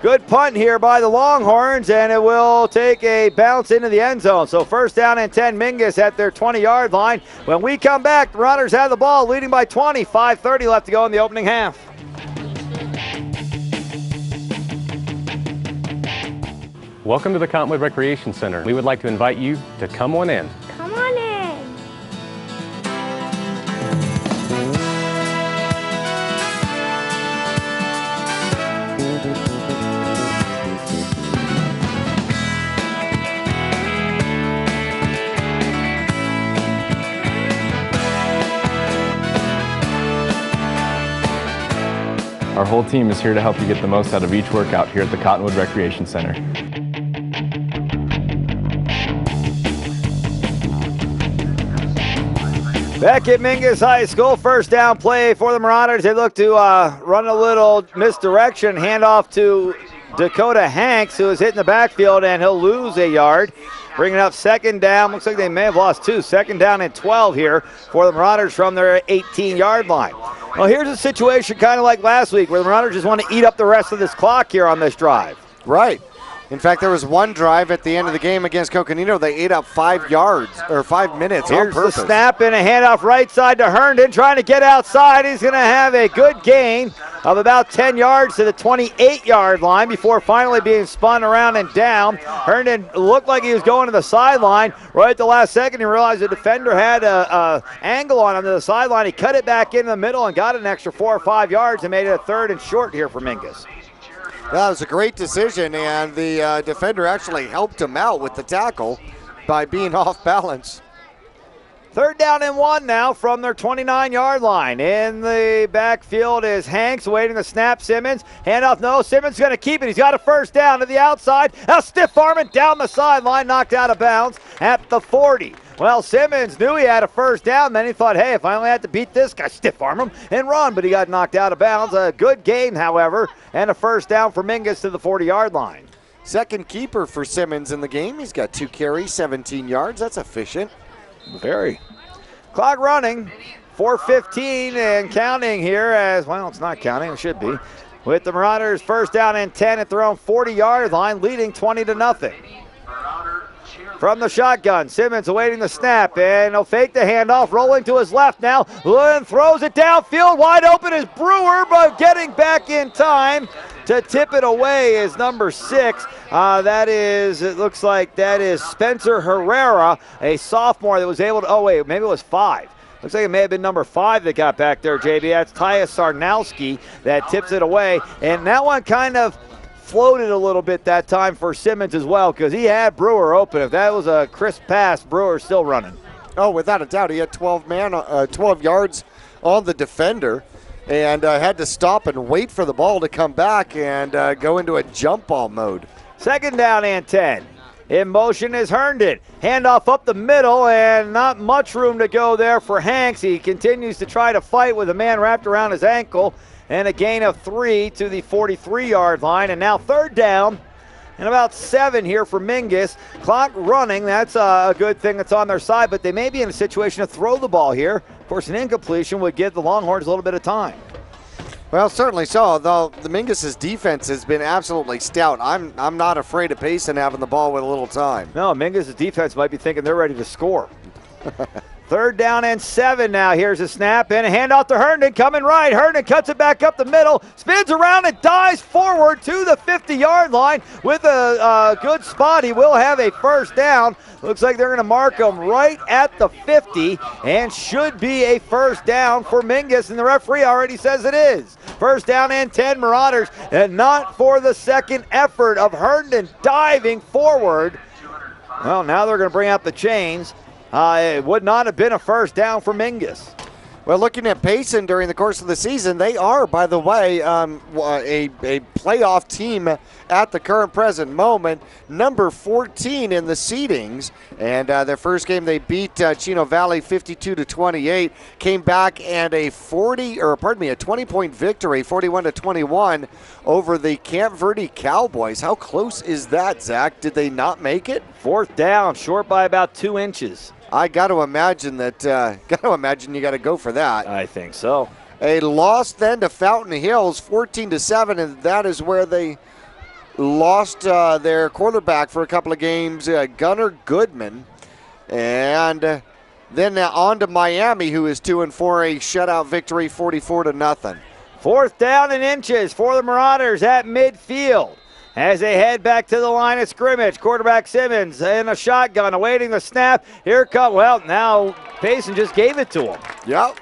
Good punt here by the Longhorns, and it will take a bounce into the end zone. So 1st down and 10, Mingus at their 20-yard line. When we come back, the Marauders have the ball, leading by 20. 5:30 left to go in the opening half. Welcome to the Cottonwood Recreation Center. We would like to invite you to come on in. Come on in. Our whole team is here to help you get the most out of each workout here at the Cottonwood Recreation Center. Back at Mingus High School, first down play for the Marauders. They look to run a little misdirection, handoff to Dakota Hanks, who is hitting the backfield, and he'll lose a yard. Bringing up second down. Looks like they may have lost 2. Second down and 12 here for the Marauders from their 18-yard line. Well, here's a situation kind of like last week where the Marauders just want to eat up the rest of this clock here on this drive. Right. In fact, there was one drive at the end of the game against Coconino. They ate up 5 yards, or 5 minutes on purpose. Here's the snap and a handoff right side to Herndon, trying to get outside. He's going to have a good gain of about 10 yards to the 28-yard line before finally being spun around and down. Herndon looked like he was going to the sideline. Right at the last second, he realized the defender had an angle on him to the sideline. He cut it back in the middle and got an extra 4 or 5 yards and made it a 3rd and short here for Mingus. That was a great decision, and the defender actually helped him out with the tackle by being off balance. 3rd down and 1 now from their 29-yard line. In the backfield is Hanks waiting the snap. Simmons, handoff, no, Simmons going to keep it. He's got a first down to the outside. Now stiff arming down the sideline, knocked out of bounds at the 40. Well, Simmons knew he had a first down. Then he thought, hey, if I only had to beat this guy, stiff arm him and run. But he got knocked out of bounds. A good gain, however, and a first down for Mingus to the 40-yard line. Second keeper for Simmons in the game. He's got 2 carries, 17 yards. That's efficient. Very. Clock running. 4:15 and counting here as, well, it's not counting. It should be. With the Marauders first down and 10 at their own 40-yard line, leading 20-0. From the shotgun, Simmons awaiting the snap, and he'll fake the handoff, rolling to his left now, and throws it downfield. Wide open is Brewer, but getting back in time to tip it away is number 6. It looks like that is Spencer Herrera, a sophomore that was able to, oh wait, maybe it was 5. Looks like it may have been number 5 that got back there, JB. That's Tyus Sarnowski that tips it away, and that one kind of floated a little bit that time for Simmons as well, because he had Brewer open. If that was a crisp pass, Brewer's still running. Oh, without a doubt. He had 12 yards on the defender and had to stop and wait for the ball to come back and go into a jump ball mode. Second down and 10. In motion is Herndon. Handoff up the middle, and not much room to go there for Hanks. He continues to try to fight with a man wrapped around his ankle. And a gain of 3 to the 43-yard line. And now 3rd down and about 7 here for Mingus. Clock running. That's a good thing that's on their side, but they may be in a situation to throw the ball here. Of course, an incompletion would give the Longhorns a little bit of time. Well, certainly so, though the Mingus' defense has been absolutely stout. I'm not afraid of Payson having the ball with a little time. No, Mingus' defense might be thinking they're ready to score. 3rd down and 7 now. Here's a snap and a handoff to Herndon, coming right. Herndon cuts it back up the middle, spins around and dives forward to the 50-yard line with a good spot. He will have a first down. Looks like they're going to mark him right at the 50 and should be a first down for Mingus, and the referee already says it is. First down and 10 Marauders, and not for the second effort of Herndon diving forward. Well, now they're going to bring out the chains. It would not have been a first down for Mingus. Well, looking at Payson during the course of the season, they are, by the way, a playoff team at the current present moment, number 14 in the seedings. And their first game, they beat Chino Valley 52-28. Came back and a 20-point victory, 41-21, over the Camp Verde Cowboys. How close is that, Zach? Did they not make it? 4th down, short by about 2 inches. I got to imagine that. You got to go for that. I think so. A loss then to Fountain Hills, 14-7, and that is where they lost their quarterback for a couple of games, Gunnar Goodman, and then on to Miami, who is 2-4, a shutout victory, 44-0. 4th down and inches for the Marauders at midfield. As they head back to the line of scrimmage, quarterback Simmons in a shotgun, awaiting the snap. Here comes, well, now Payson just gave it to him. Yep.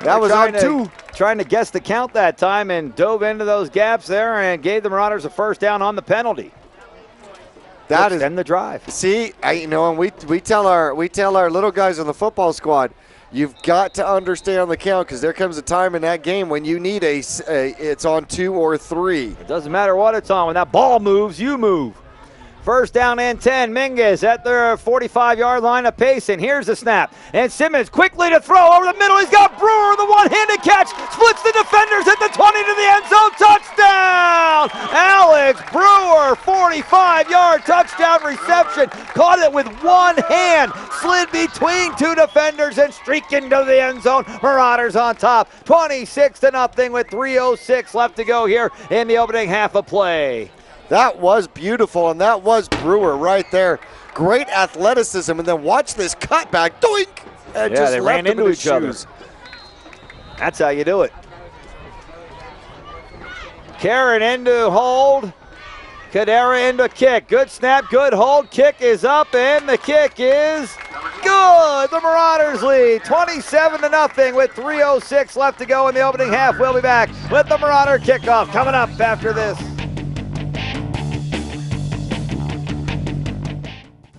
That was on 2. Trying to guess the count that time and dove into those gaps there and gave the Marauders a first down on the penalty. That is the drive. See, and we tell our little guys on the football squad, You've got to understand the count because there comes a time in that game when you need it's on 2 or 3. It doesn't matter what it's on. When that ball moves, you move. First down and 10. Mingus at their 45-yard line of Payson. Here's the snap. And Simmons quickly to throw over the middle. He's got Brewer, the one-handed catch. Splits the defenders at the 20 to the end zone. Touchdown! Alex Brewer, 45-yard touchdown reception. Caught it with one hand. Slid between two defenders and streaked into the end zone. Marauders on top. 26-0 with 3:06 left to go here in the opening half of play. That was beautiful, and that was Brewer right there. Great athleticism, and then watch this cutback. Doink! And yeah, just they left ran him into in each his other. shoes. That's how you do it. Karen into hold. Kadera into kick. Good snap, good hold. Kick is up, and the kick is good. The Marauders lead 27-0 with 3:06 left to go in the opening half. We'll be back with the Marauder kickoff coming up after this.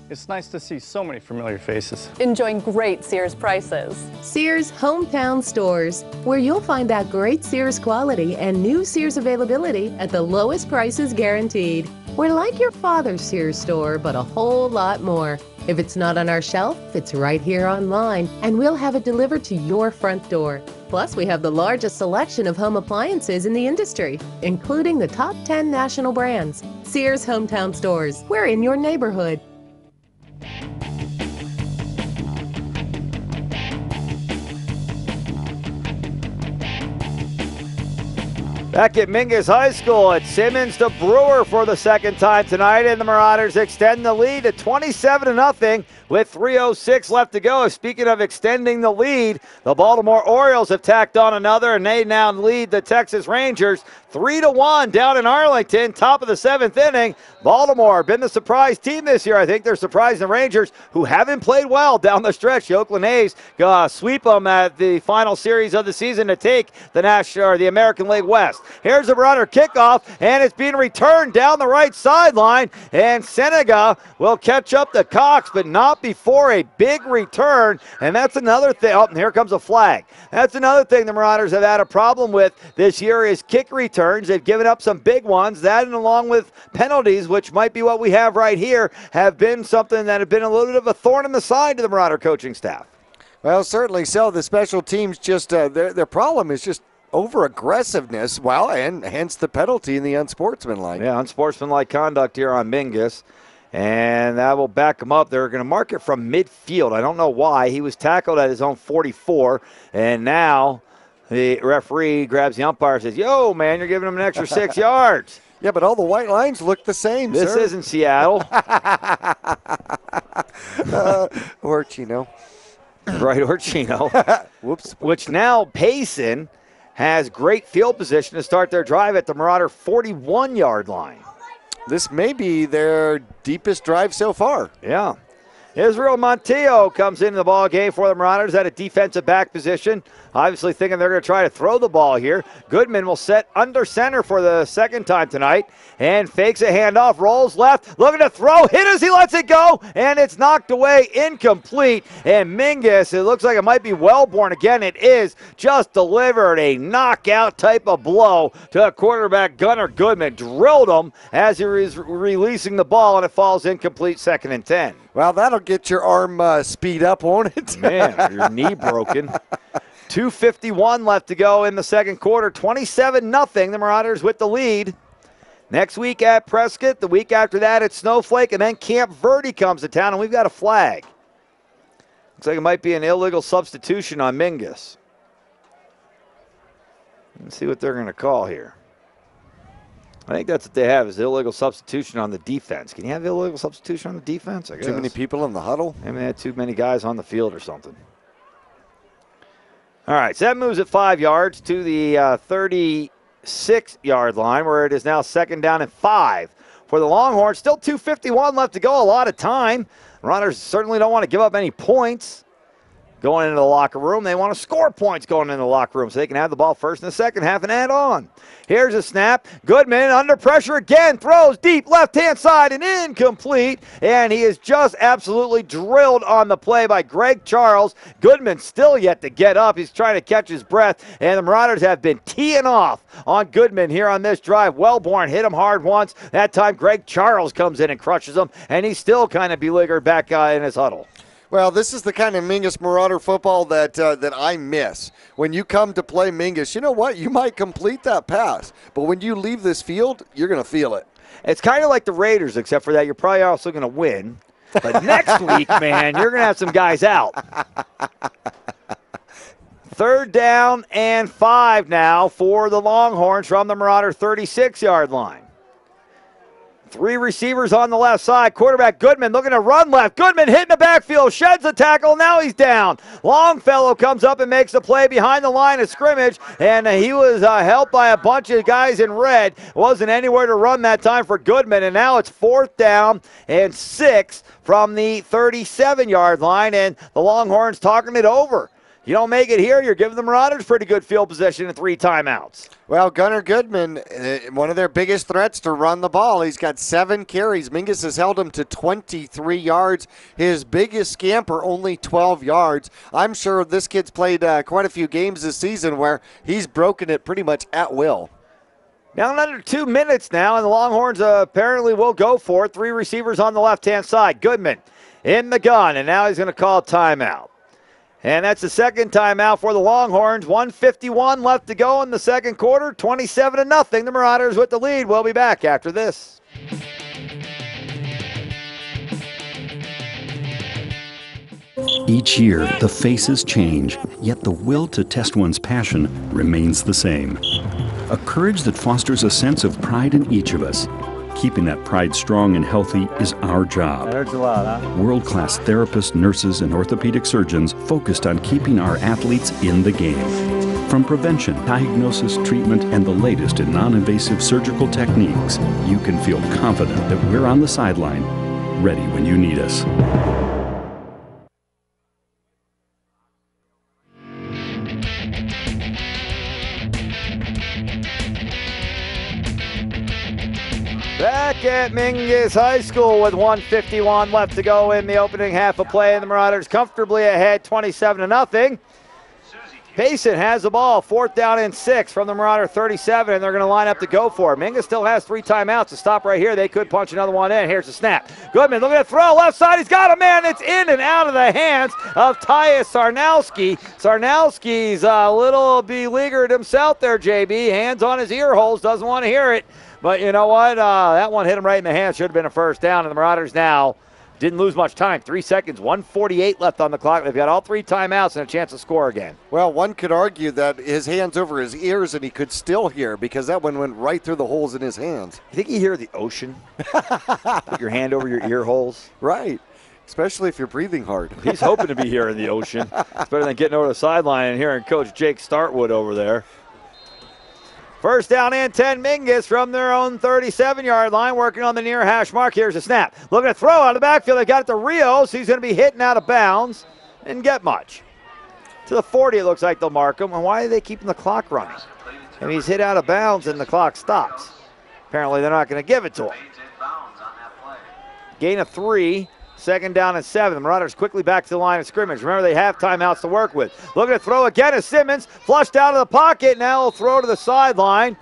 It's nice to see so many familiar faces. Enjoying great Sears prices. Sears Hometown Stores, where you'll find that great Sears quality and new Sears availability at the lowest prices guaranteed. We're like your father's Sears store, but a whole lot more. If it's not on our shelf, it's right here online, and we'll have it delivered to your front door. Plus, we have the largest selection of home appliances in the industry, including the top 10 national brands. Sears Hometown Stores, we're in your neighborhood. Back at Mingus High School, it's Simmons to Brewer for the second time tonight, and the Marauders extend the lead to 27-0 with 3:06 left to go. Speaking of extending the lead, the Baltimore Orioles have tacked on another, and they now lead the Texas Rangers 3-1 down in Arlington, top of the 7th inning. Baltimore been the surprise team this year. I think they're surprising the Rangers, who haven't played well down the stretch. The Oakland A's sweep them at the final series of the season to take the American League West. Here's the Marauder kickoff, and it's being returned down the right sideline, and Seneca will catch up to Cox, but not before a big return, and that's another thing. Oh, and here comes a flag. That's another thing the Marauders have had a problem with this year is kick returns. They've given up some big ones. That, and along with penalties, which might be what we have right here, have been something that have been a little bit of a thorn in the side to the Marauder coaching staff. Well, certainly so. The special teams just their problem is just over-aggressiveness, well, and hence the penalty in the unsportsmanlike. Yeah, unsportsmanlike conduct here on Mingus, and that will back him up. They're going to mark it from midfield. I don't know why. He was tackled at his own 44, and now the referee grabs the umpire and says, yo, man, you're giving him an extra 6 yards. Yeah, but all the white lines look the same, This sir. isn't Seattle. Or Chino. Right, or Chino. Whoops. Which now Payson has great field position to start their drive at the Marauder 41-yard line. This may be their deepest drive so far. Yeah. Israel Montillo comes into the ball game for the Marauders at a defensive back position. Obviously thinking they're going to try to throw the ball here. Goodman will set under center for the second time tonight and fakes a handoff, rolls left, looking to throw, hit as he lets it go, and it's knocked away, incomplete. And Mingus, it looks like it might be Wellborn again. It is, just delivered a knockout type of blow to a quarterback, Gunnar Goodman. Drilled him as he was releasing the ball, and it falls incomplete, 2nd and 10. Well, that'll get your arm speed up, won't it? Man, your knee broken. 2:51 left to go in the second quarter. 27-0. The Marauders with the lead. Next week at Prescott. The week after that at Snowflake. And then Camp Verde comes to town, and we've got a flag. Looks like it might be an illegal substitution on Mingus. Let's see what they're going to call here. I think that's what they have is illegal substitution on the defense. Can you have illegal substitution on the defense? I guess. Too many people in the huddle? Maybe they had too many guys on the field or something. All right, so that moves it 5 yards to the 36-yard line, where it is now 2nd down and 5 for the Longhorns. Still 2:51 left to go, a lot of time. Runners certainly don't want to give up any points. going into the locker room. They want to score points going into the locker room so they can have the ball first in the second half and add on. Here's a snap. Goodman under pressure again. Throws deep left-hand side and incomplete. And he is just absolutely drilled on the play by Greg Charles. Goodman still yet to get up. He's trying to catch his breath. And the Marauders have been teeing off on Goodman here on this drive. Wellborn hit him hard once. That time Greg Charles comes in and crushes him. And he's still kind of beleaguered back in his huddle. Well, this is the kind of Mingus Marauder football that I miss. When you come to play Mingus, you know what? You might complete that pass, but when you leave this field, you're going to feel it. It's kind of like the Raiders, except for that you're probably also going to win. But next week, man, you're going to have some guys out. 3rd down and 5 now for the Longhorns from the Marauder 36-yard line. 3 receivers on the left side. Quarterback Goodman looking to run left. Goodman hitting the backfield, sheds the tackle. Now he's down. Longfellow comes up and makes the play behind the line of scrimmage, and he was helped by a bunch of guys in red. Wasn't anywhere to run that time for Goodman, and now it's 4th down and 6 from the 37-yard line, and the Longhorns talking it over. You don't make it here, you're giving the Marauders pretty good field position and 3 timeouts. Well, Gunnar Goodman, one of their biggest threats to run the ball. He's got 7 carries. Mingus has held him to 23 yards. His biggest scamper, only 12 yards. I'm sure this kid's played quite a few games this season where he's broken it pretty much at will. Down under 2 minutes now, and the Longhorns apparently will go for it. 3 receivers on the left-hand side. Goodman in the gun, and now he's going to call timeout. And that's the second timeout for the Longhorns. 1:51 left to go in the second quarter. 27-0. The Marauders with the lead. We'll be back after this. Each year, the faces change, yet the will to test one's passion remains the same. A courage that fosters a sense of pride in each of us. Keeping that pride strong and healthy is our job. That hurts a lot, huh? World-class therapists, nurses, and orthopedic surgeons focused on keeping our athletes in the game. From prevention, diagnosis, treatment, and the latest in non-invasive surgical techniques, you can feel confident that we're on the sideline, ready when you need us. Back at Mingus High School with 1:51 left to go in the opening half of play, and the Marauders comfortably ahead 27-0. Payson has the ball, 4th down and 6 from the Marauder 37, and they're going to line up to go for it. Mingus still has 3 timeouts to stop right here. They could punch another one in. Here's the snap. Goodman looking at throw, left side. He's got a man. It's in and out of the hands of Tyus Sarnowski. Sarnowski's a little beleaguered himself there, JB. Hands on his ear holes, doesn't want to hear it. But you know what? That one hit him right in the hands. Should have been a first down, and the Marauders now didn't lose much time. 3 seconds, 1:48 left on the clock. They've got all 3 timeouts and a chance to score again. Well, one could argue that his hands over his ears and he could still hear because that one went right through the holes in his hands. You think you hear the ocean? Put your hand over your ear holes. Right. Especially if you're breathing hard. He's hoping to be hearing the ocean. It's better than getting over the sideline and hearing Coach Jake Startwood over there. First down and 10, Mingus from their own 37-yard line, working on the near hash mark. Here's a snap. Looking to throw out of the backfield. They got it to Rios. He's going to be hitting out of bounds. Didn't get much. To the 40, it looks like they'll mark him. And why are they keeping the clock running? I mean, he's hit out of bounds and the clock stops. Apparently, they're not going to give it to him. Gain of 3. 2nd down and 7. The Marauders quickly back to the line of scrimmage. Remember, they have timeouts to work with. Looking to throw again as Simmons. Flushed out of the pocket. Now he'll throw to the sideline.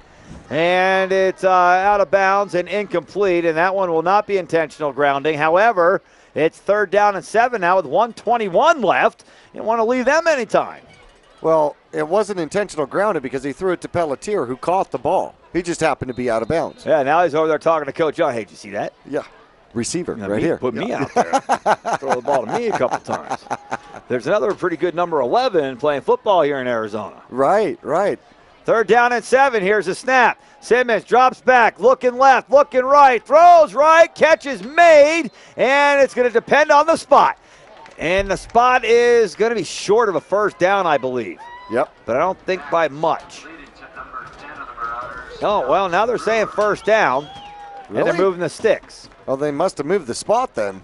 And it's out of bounds and incomplete. And that one will not be intentional grounding. However, it's 3rd down and 7 now with 1:21 left. You don't want to leave them any time. Well, it wasn't intentional grounding because he threw it to Pelletier, who caught the ball. He just happened to be out of bounds. Yeah, now he's over there talking to Coach John. Hey, did you see that? Yeah. Receiver now right here. Put me out there. Throw the ball to me a couple times. There's another pretty good number 11 playing football here in Arizona. Right, right. 3rd down and 7. Here's a snap. Simmons drops back, looking left, looking right, throws right, catch is made, and it's going to depend on the spot. And the spot is going to be short of a first down, I believe. Yep. But I don't think by much. Oh, well, now they're saying first down, Really? and they're moving the sticks. Well, they must have moved the spot then.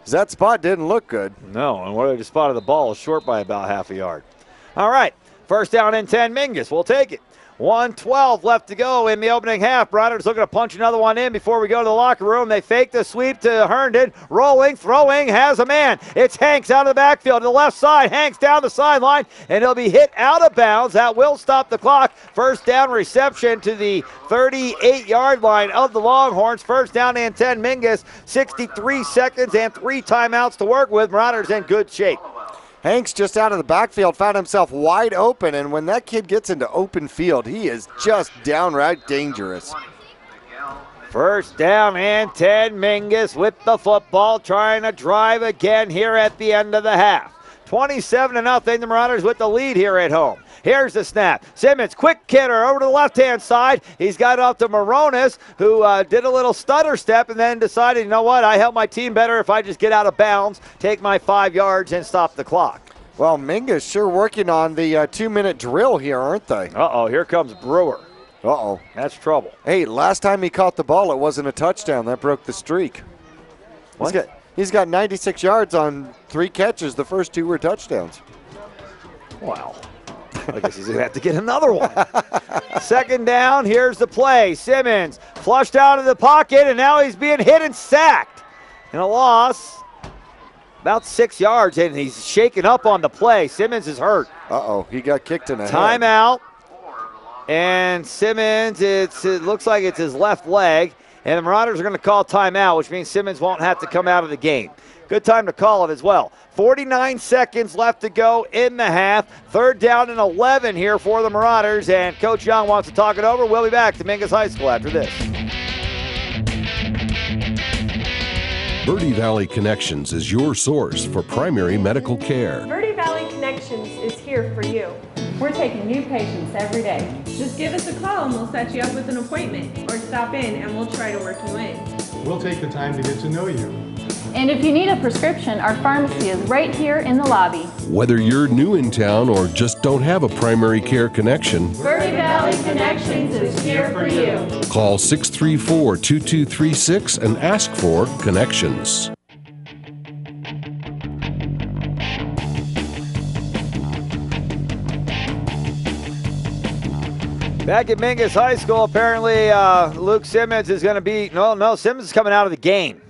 That spot didn't look good. No, and where they just spotted the ball is short by about half a yard. All right, first down and 10, Mingus. We'll take it. 1:12 left to go in the opening half. Browners looking to punch another one in before we go to the locker room. They fake the sweep to Herndon. Rolling, throwing, has a man. It's Hanks out of the backfield to the left side. Hanks down the sideline, and he'll be hit out of bounds. That will stop the clock. First down reception to the 38-yard line of the Longhorns. First down and 10, Mingus. 63 seconds and 3 timeouts to work with. Browners in good shape. Hanks just out of the backfield found himself wide open, and when that kid gets into open field, he is just downright dangerous. First down and 10, Mingus with the football, trying to drive again here at the end of the half. 27-0, the Marauders with the lead here at home. Here's the snap. Simmons, quick hitter over to the left-hand side. He's got off to Moronis, who did a little stutter step and then decided, you know what, I help my team better if I just get out of bounds, take my 5 yards, and stop the clock. Well, Mingus sure working on the 2-minute drill here, aren't they? Uh-oh, here comes Brewer. Uh-oh. That's trouble. Hey, last time he caught the ball, it wasn't a touchdown. That broke the streak. What? He's got 96 yards on 3 catches. The first 2 were touchdowns. Wow. I guess he's going to have to get another one. Second down, here's the play. Simmons flushed out of the pocket, and now he's being hit and sacked. And a loss, about 6 yards, and he's shaken up on the play. Simmons is hurt. Uh-oh, he got kicked in the head. Timeout. And Simmons, it looks like it's his left leg. And the Marauders are going to call timeout, which means Simmons won't have to come out of the game. Good time to call it as well. 49 seconds left to go in the half. Third down and 11 here for the Marauders. And Coach Young wants to talk it over. We'll be back to Mingus High School after this. Verde Valley Connections is your source for primary medical care. Verde Valley Connections is here for you. We're taking new patients every day. Just give us a call and we'll set you up with an appointment, or stop in and we'll try to work you in. We'll take the time to get to know you. And if you need a prescription, our pharmacy is right here in the lobby. Whether you're new in town or just don't have a primary care connection, Verde Valley Connections is here for you. call 634-2236 and ask for Connections. Back at Mingus High School, apparently Luke Simmons is going to be, no, Simmons is coming out of the game.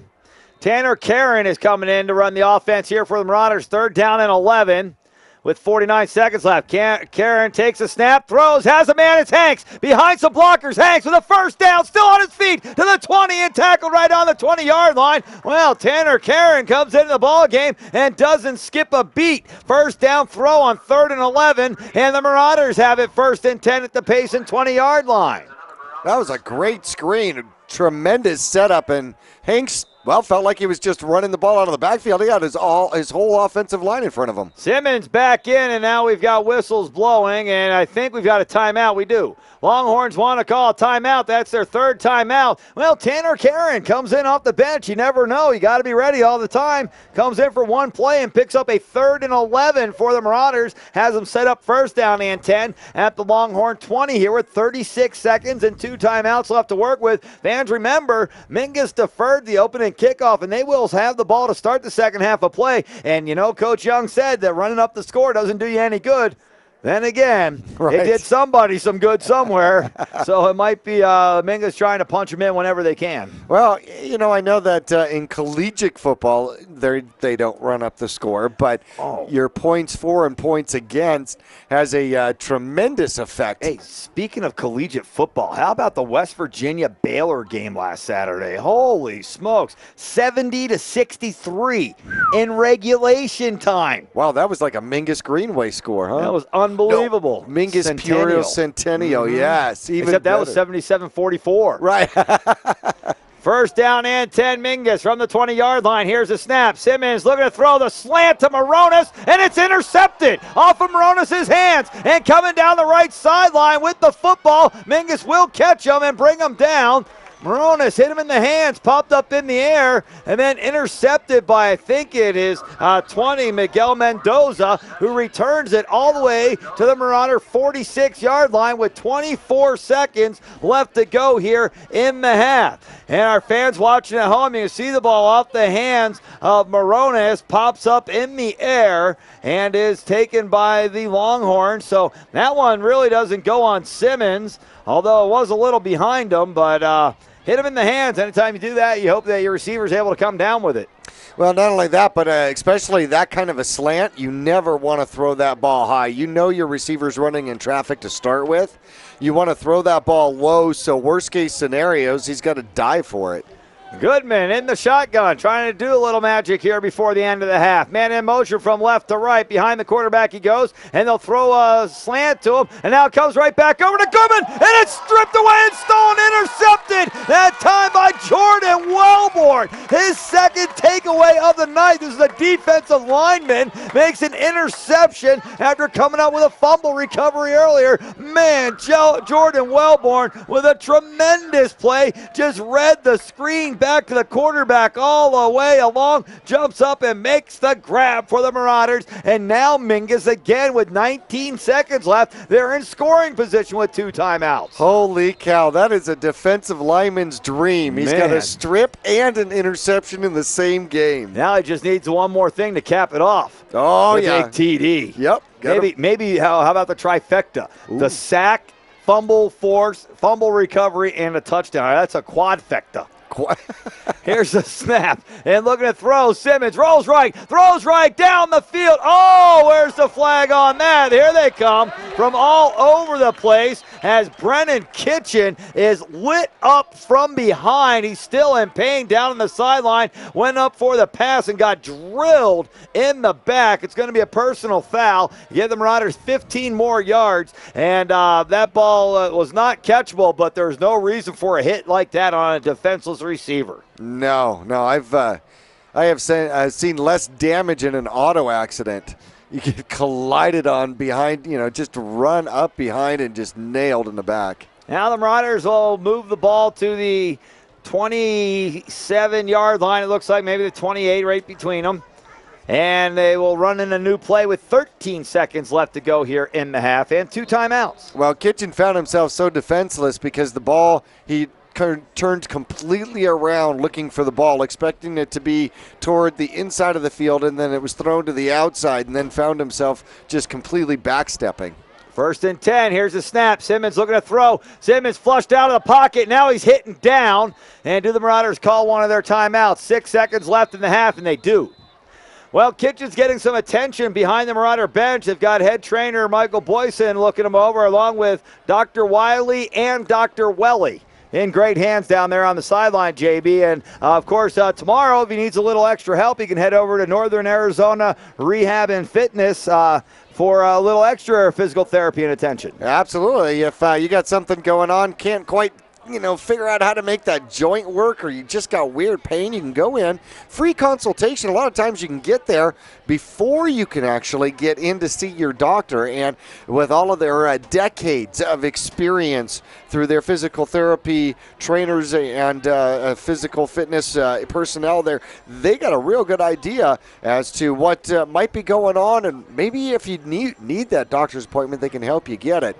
Tanner Karen is coming in to run the offense here for the Marauders. Third down and 11 with 49 seconds left. Karen takes a snap, throws, has a man. It's Hanks behind some blockers. Hanks with a first down, still on his feet to the 20 and tackled right on the 20-yard line. Well, Tanner Karen comes into the ball game and doesn't skip a beat. First down throw on 3rd and 11, and the Marauders have it 1st and 10 at the Payson 20-yard line. That was a great screen, tremendous setup, and Hanks, well, felt like he was just running the ball out of the backfield. He had his whole offensive line in front of him. Simmons back in, and now we've got whistles blowing, and I think we've got a timeout. We do. Longhorns want to call a timeout. That's their 3rd timeout. Well, Tanner Karen comes in off the bench. You never know. You got to be ready all the time. Comes in for one play and picks up a 3rd and 11 for the Marauders. Has them set up first down and 10 at the Longhorn 20 here with 36 seconds and 2 timeouts left to work with. Fans, remember, Mingus deferred the opening kickoff, and they will have the ball to start the second half of play. And, you know, Coach Young said that running up the score doesn't do you any good. Then again, It did somebody some good somewhere. So it might be Mingus trying to punch them in whenever they can. Well, you know, I know that in collegiate football, they don't run up the score, but your points for and points against has a tremendous effect. Hey, speaking of collegiate football, how about the West Virginia Baylor game last Saturday? Holy smokes, 70-63 in regulation time. Wow, that was like a Mingus Greenway score, huh? That was unbelievable. No, Mingus Puriel Centennial, yes. Except that was 77-44. Right. First down and 10, Mingus from the 20-yard line. Here's a snap. Simmons looking to throw the slant to Moronis, and it's intercepted off of Moronis' hands. And coming down the right sideline with the football, Mingus will catch him and bring him down. Morones hit him in the hands, popped up in the air, and then intercepted by, I think it is 20, Miguel Mendoza, who returns it all the way to the Marauder 46-yard line with 24 seconds left to go here in the half. And our fans watching at home, you can see the ball off the hands of Morones, pops up in the air, and is taken by the Longhorns. So that one really doesn't go on Simmons, although it was a little behind him, but hit him in the hands. Anytime you do that, you hope that your receiver is able to come down with it. Well, not only that, but especially that kind of a slant, you never want to throw that ball high. You know your receiver's running in traffic to start with. You want to throw that ball low, so worst case scenarios, he's got to dive for it. Goodman in the shotgun, trying to do a little magic here before the end of the half. Man in motion from left to right. Behind the quarterback he goes, and they'll throw a slant to him, and now it comes right back over to Goodman, and it's stripped away and stolen, intercepted, that time by Jordan Wellborn. His second takeaway of the night. This is a defensive lineman, makes an interception after coming up with a fumble recovery earlier. Man, Jordan Wellborn with a tremendous play, just read the screen back to the quarterback all the way along, jumps up and makes the grab for the Marauders. And now Mingus again with 19 seconds left. They're in scoring position with 2 timeouts. Holy cow, that is a defensive lineman's dream. He's got a strip and an interception in the same game. Now he just needs one more thing to cap it off. Oh, yeah. Big TD. Yep. Maybe how about the trifecta? Ooh. The sack, fumble force, fumble recovery, and a touchdown. That's a quadfecta. Here's the snap, and looking to throw. Simmons rolls right, throws right down the field. Oh, where's the flag on that? Here they come from all over the place as Brennan Kitchen is lit up from behind. He's still in pain down on the sideline. Went up for the pass and got drilled in the back. It's going to be a personal foul. Give the Marauders 15 more yards, and that ball was not catchable, but there's no reason for a hit like that on a defenseless receiver. No, I have seen less damage in an auto accident. You get collided on behind, just run up behind and just nailed in the back. Now the Marauders will move the ball to the 27-yard line. It looks like maybe the 28 right between them. And they will run in a new play with 13 seconds left to go here in the half and 2 timeouts. Well, Kitchen found himself so defenseless because the ball, he turned completely around looking for the ball, expecting it to be toward the inside of the field, and then it was thrown to the outside, and then found himself just completely backstepping. 1st and 10. Here's the snap. Simmons looking to throw. Simmons flushed out of the pocket. Now he's hitting down. And do the Marauders call one of their timeouts? 6 seconds left in the half, and they do. Well, Kitchen's getting some attention behind the Marauder bench. They've got head trainer Michael Payson looking him over, along with Dr. Wiley and Dr. Welly. In great hands down there on the sideline, JB. And, of course, tomorrow, if he needs a little extra help, he can head over to Northern Arizona Rehab and Fitness for a little extra physical therapy and attention. Absolutely. If you got something going on, can't quite figure out how to make that joint work, or you just got weird pain, you can go in. Free consultation. A lot of times you can get there before you can actually get in to see your doctor. And with all of their decades of experience through their physical therapy trainers and physical fitness personnel there, they got a real good idea as to what might be going on. And maybe if you need that doctor's appointment, they can help you get it.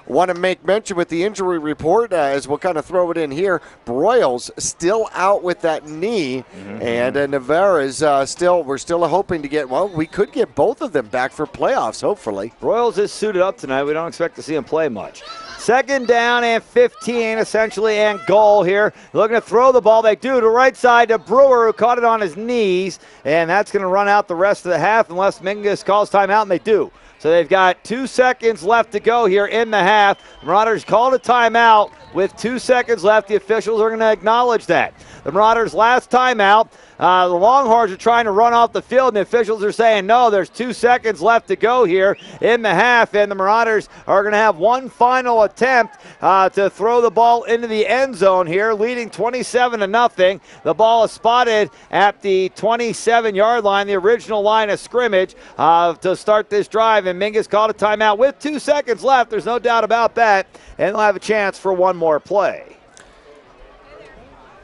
Want to make mention with the injury report, as we'll kind of throw it in here, Broyles still out with that knee, and Navarez we're still hoping to get, we could get both of them back for playoffs, hopefully. Broyles is suited up tonight. We don't expect to see him play much. 2nd down and 15, essentially, and goal here. Looking to throw the ball. They do to right side to Brewer, who caught it on his knees, and that's going to run out the rest of the half unless Mingus calls timeout, and they do. So they've got 2 seconds left to go here in the half. The Marauders called a timeout with 2 seconds left. The officials are going to acknowledge that. The Marauders' last timeout, the Longhorns are trying to run off the field, and the officials are saying, no, there's 2 seconds left to go here in the half, and the Marauders are going to have one final attempt to throw the ball into the end zone here, leading 27-0. The ball is spotted at the 27-yard line, the original line of scrimmage to start this drive, and Mingus called a timeout with 2 seconds left. There's no doubt about that, and they'll have a chance for one more play.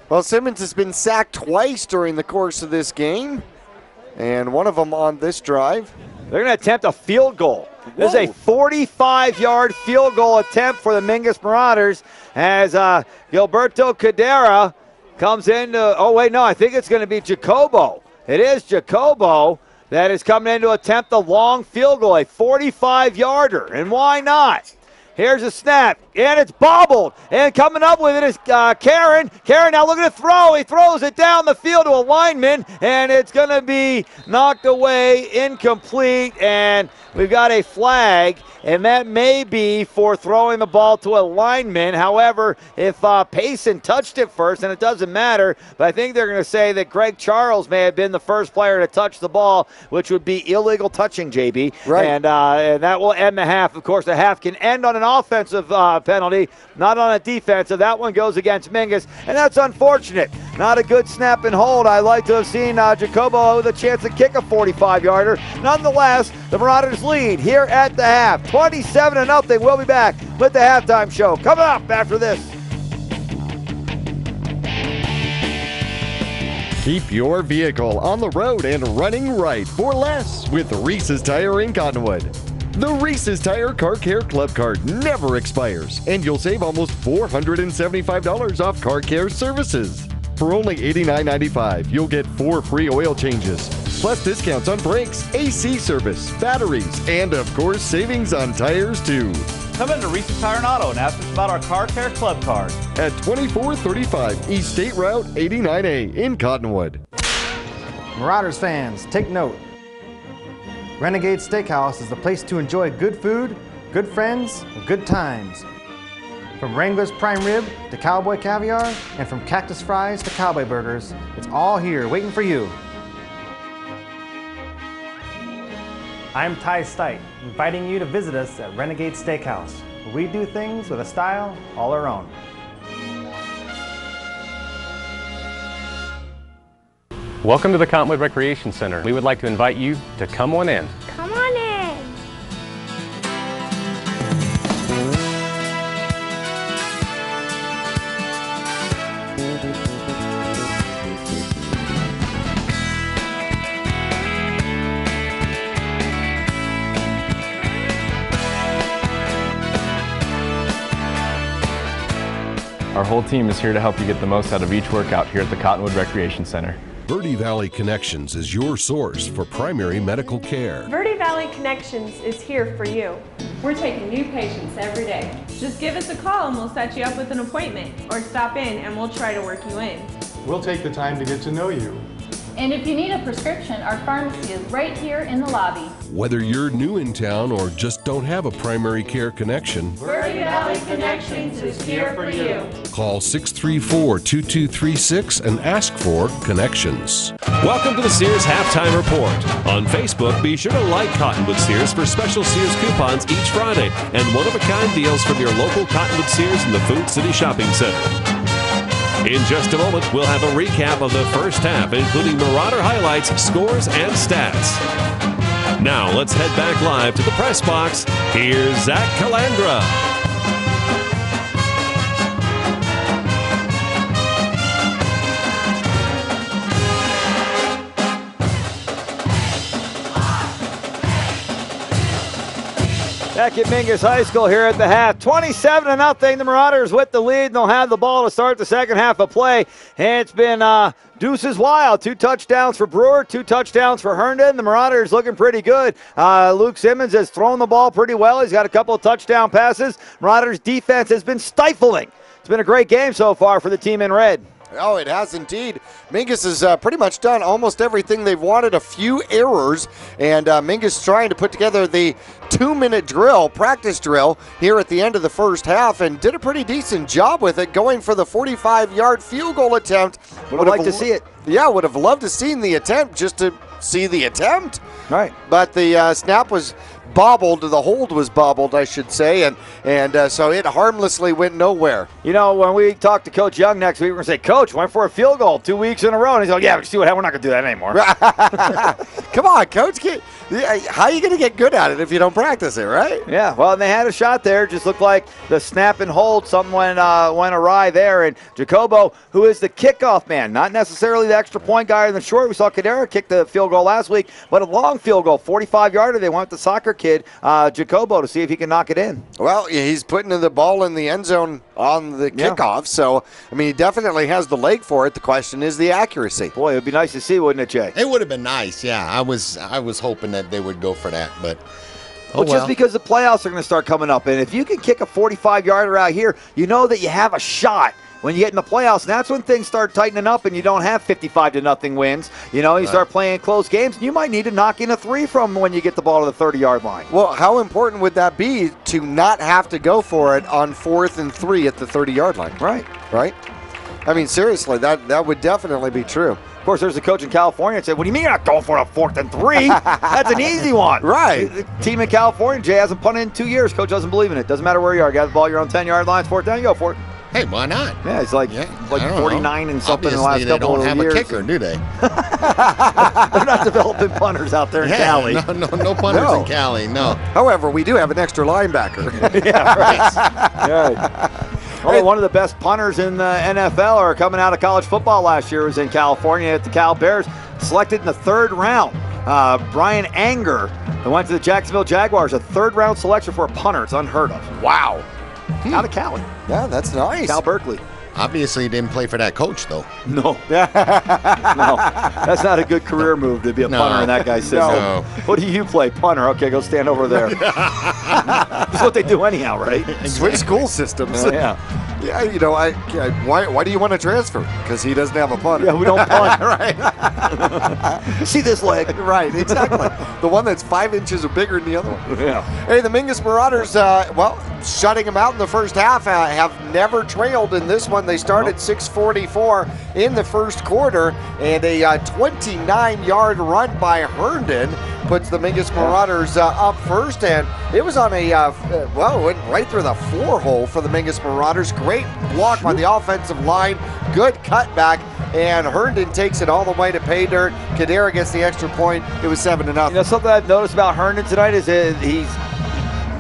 Well, Simmons has been sacked twice during the course of this game, and one of them on this drive. They're going to attempt a field goal. This is a 45-yard field goal attempt for the Mingus Marauders as Gilberto Cadera comes in to, I think it's going to be Jacobo. It is Jacobo that is coming in to attempt the long field goal, a 45-yarder, and why not? Here's a snap, and it's bobbled. And coming up with it is Karen. Karen now looking to throw. He throws it down the field to a lineman, and it's going to be knocked away, incomplete, and we've got a flag, and that may be for throwing the ball to a lineman. However, if Payson touched it first, and it doesn't matter, but I think they're going to say that Greg Charles may have been the first player to touch the ball, which would be illegal touching, JB. Right. And that will end the half. Of course, the half can end on an offensive penalty, not on a defensive. That one goes against Mingus, and that's unfortunate. Not a good snap and hold. I'd like to have seen Jacobo with a chance to kick a 45-yarder. Nonetheless, the Marauders lead here at the half, 27-0. We'll be back with the halftime show coming up after this. Keep your vehicle on the road and running right for less with Reese's Tire in Cottonwood. The Reese's Tire Car Care Club Card never expires, and you'll save almost $475 off car care services. For only $89.95, you'll get 4 free oil changes, plus discounts on brakes, AC service, batteries, and of course, savings on tires too. Come into Reese's Tire and Auto and ask us about our Car Care Club Card. At 2435 East State Route 89A in Cottonwood. Marauders fans, take note. Renegade Steakhouse is the place to enjoy good food, good friends, and good times. From Wrangler's Prime Rib to Cowboy Caviar, and from Cactus Fries to Cowboy Burgers, it's all here waiting for you. I'm Ty Stite, inviting you to visit us at Renegade Steakhouse, where we do things with a style all our own. Welcome to the Cottonwood Recreation Center. We would like to invite you to come on in. Come on in. Our whole team is here to help you get the most out of each workout here at the Cottonwood Recreation Center. Verde Valley Connections is your source for primary medical care. Verde Valley Connections is here for you. We're taking new patients every day. Just give us a call and we'll set you up with an appointment, or stop in and we'll try to work you in. We'll take the time to get to know you. And if you need a prescription, our pharmacy is right here in the lobby. Whether you're new in town or just don't have a primary care connection, Verde Valley Connections is here for you. Call 634-2236 and ask for Connections. Welcome to the Sears Halftime Report. On Facebook, be sure to like Cottonwood Sears for special Sears coupons each Friday and one-of-a-kind deals from your local Cottonwood Sears in the Food City Shopping Center. In just a moment, we'll have a recap of the first half, including Marauder highlights, scores, and stats. Now, let's head back live to the press box. Here's Zach Calandra. Back at Mingus High School here at the half, 27-0. The Marauders with the lead, and they'll have the ball to start the second half of play. And it's been deuces wild. 2 touchdowns for Brewer, 2 touchdowns for Herndon. The Marauders looking pretty good. Luke Simmons has thrown the ball pretty well. He's got a couple of touchdown passes. Marauders defense has been stifling. It's been a great game so far for the team in red. Oh, it has indeed. Mingus has pretty much done almost everything they've wanted. A few errors, and Mingus trying to put together the 2-minute drill, practice drill, here at the end of the first half, and did a pretty decent job with it, going for the 45-yard field goal attempt. Would have liked to see it. Yeah, would have loved to seen the attempt, just to see the attempt. Right. But the snap was bobbled, the hold was bobbled, I should say, and so it harmlessly went nowhere. You know, when we talk to Coach Young next week, we're going to say, Coach, went for a field goal 2 weeks in a row. And he's like, yeah, see what happened. We're not going to do that anymore. Come on, Coach. How are you going to get good at it if you don't practice it, right? Yeah, well, and they had a shot there. Just looked like the snap and hold, something went awry there. And Jacobo, who is the kickoff man, not necessarily the extra point guy in the short. We saw Cadera kick the field goal last week, but a long field goal, 45-yarder. They went with the soccer kid, Jacobo, to see if he can knock it in. Well, he's putting the ball in the end zone on the kickoff, so, I mean, he definitely has the leg for it. The question is the accuracy. Boy, it would be nice to see, wouldn't it, Jay? It would have been nice, yeah. I was hoping that they would go for that, but just because the playoffs are going to start coming up, and if you can kick a 45-yarder out here, you know that you have a shot when you get in the playoffs, and that's when things start tightening up and you don't have 55-0 wins. You know, you start playing close games, and you might need to knock in a 3 from when you get the ball to the 30-yard line. Well, how important would that be to not have to go for it on 4th and 3 at the 30-yard line? Right. I mean, seriously, that would definitely be true. Of course, there's a coach in California that said, what do you mean you're not going for a 4th and 3? That's an easy one. Right. The team in California, Jay, hasn't punted in 2 years. Coach doesn't believe in it. Doesn't matter where you are. Got the ball, you're on 10-yard lines, 4th down, you go for it. Hey, why not? Yeah, it's like 49 and something in the last couple of years. Obviously, they don't have a kicker, do they? They're not developing punters out there in Cali. No punters in Cali, no. However, we do have an extra linebacker. Well, one of the best punters in the NFL or coming out of college football last year was in California at the Cal Bears, selected in the 3rd round. Brian Anger, who went to the Jacksonville Jaguars, a 3rd-round selection for a punter. It's unheard of. Wow. Out of Cali. Yeah, that's nice. Cal Berkeley. Obviously, he didn't play for that coach, though. No. No. That's not a good career move to be a punter in that guy's system. No. What do you play? Punter. Okay, go stand over there. That's what they do anyhow, right? Switch school systems. Yeah. Yeah, you know, why do you want to transfer? Because he doesn't have a punter. Yeah, we don't punt. Right. See this leg? Right, exactly. The one that's 5 inches or bigger than the other one. Yeah. Hey, the Mingus Marauders, shutting them out in the first half, have never trailed in this one. They started 6:44 in the first quarter, and a 29-yard run by Herndon puts the Mingus Marauders up first, and it was on a, it went right through the 4-hole for the Mingus Marauders. Great block by the offensive line, good cutback, and Herndon takes it all the way to pay dirt. Cadera gets the extra point. It was 7-0. You know, something I've noticed about Herndon tonight is he's